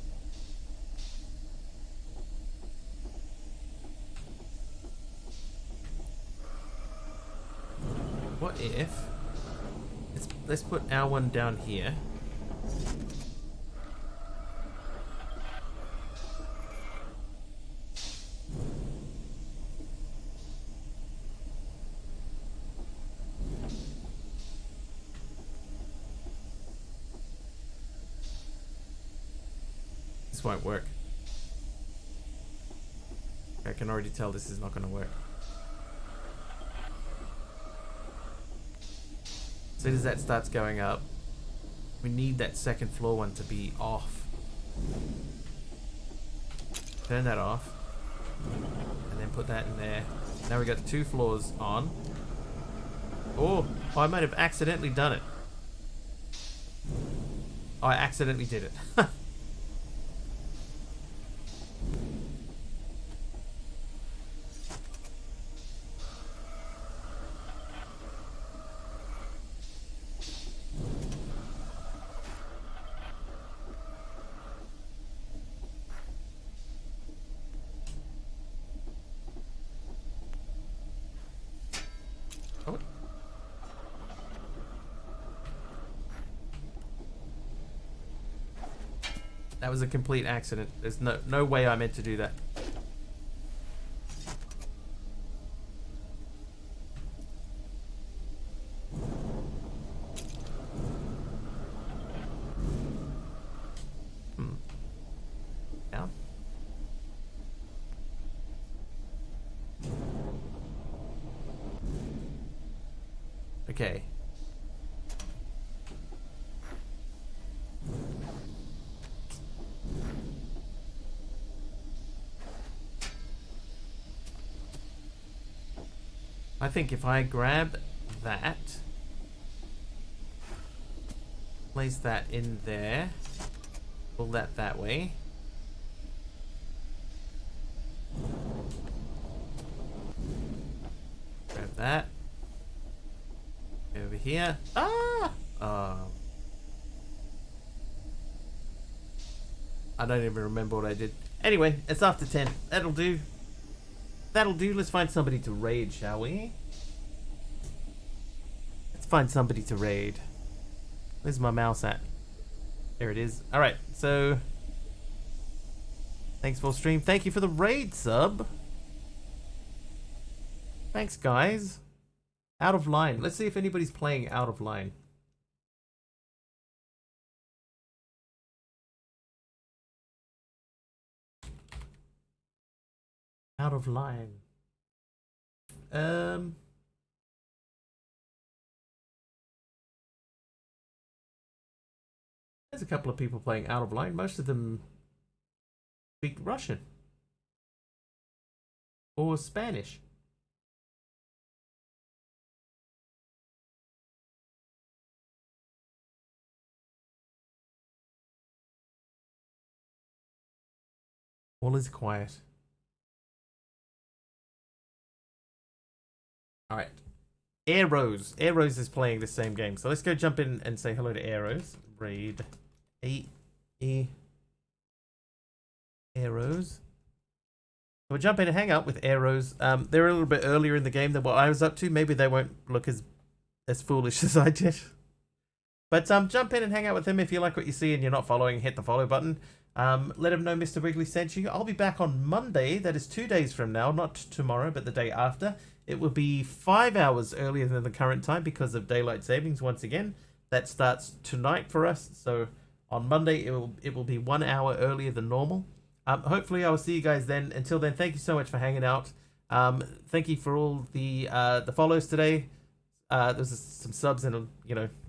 What if... Let's put our one down here. This won't work. I can already tell this is not going to work. As soon as that starts going up, we need that second floor one to be off. Turn that off. And then put that in there. Now we got 2 floors on. Oh, I might have accidentally done it. I accidentally did it. Oh. That was a complete accident. There's no way I meant to do that. Down. Okay. I think if I grab that, place that in there, pull that way. Grab that. Over here. Ah! I don't even remember what I did. Anyway, it's after 10. That'll do. That'll do. Let's find somebody to raid, shall we? Let's find somebody to raid. Where's my mouse at? There it is. Alright, so... Thanks for stream. Thank you for the raid sub. Thanks, guys. Out of Line. Let's see if anybody's playing Out of Line. Out of Line. There's a couple of people playing Out of Line. Most of them speak Russian or Spanish. All is quiet. Alright. Arrows. Arrows is playing the same game. So let's go jump in and say hello to Arrows. Raid. Arrows. We'll jump in and hang out with Arrows. They're a little bit earlier in the game than what I was up to. Maybe they won't look as foolish as I did. But jump in and hang out with him if you like what you see and you're not following. Hit the follow button. Let him know Mr. Wrigley sent you. I'll be back on Monday. That is 2 days from now, not tomorrow, but the day after. It will be 5 hours earlier than the current time because of daylight savings. Once again, that starts tonight for us. So on Monday, it will be 1 hour earlier than normal. Hopefully, I will see you guys then. Until then, thank you so much for hanging out. Thank you for all the follows today. There's some subs and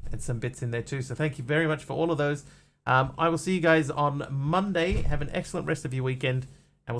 and some bits in there too. So thank you very much for all of those. I will see you guys on Monday. Have an excellent rest of your weekend.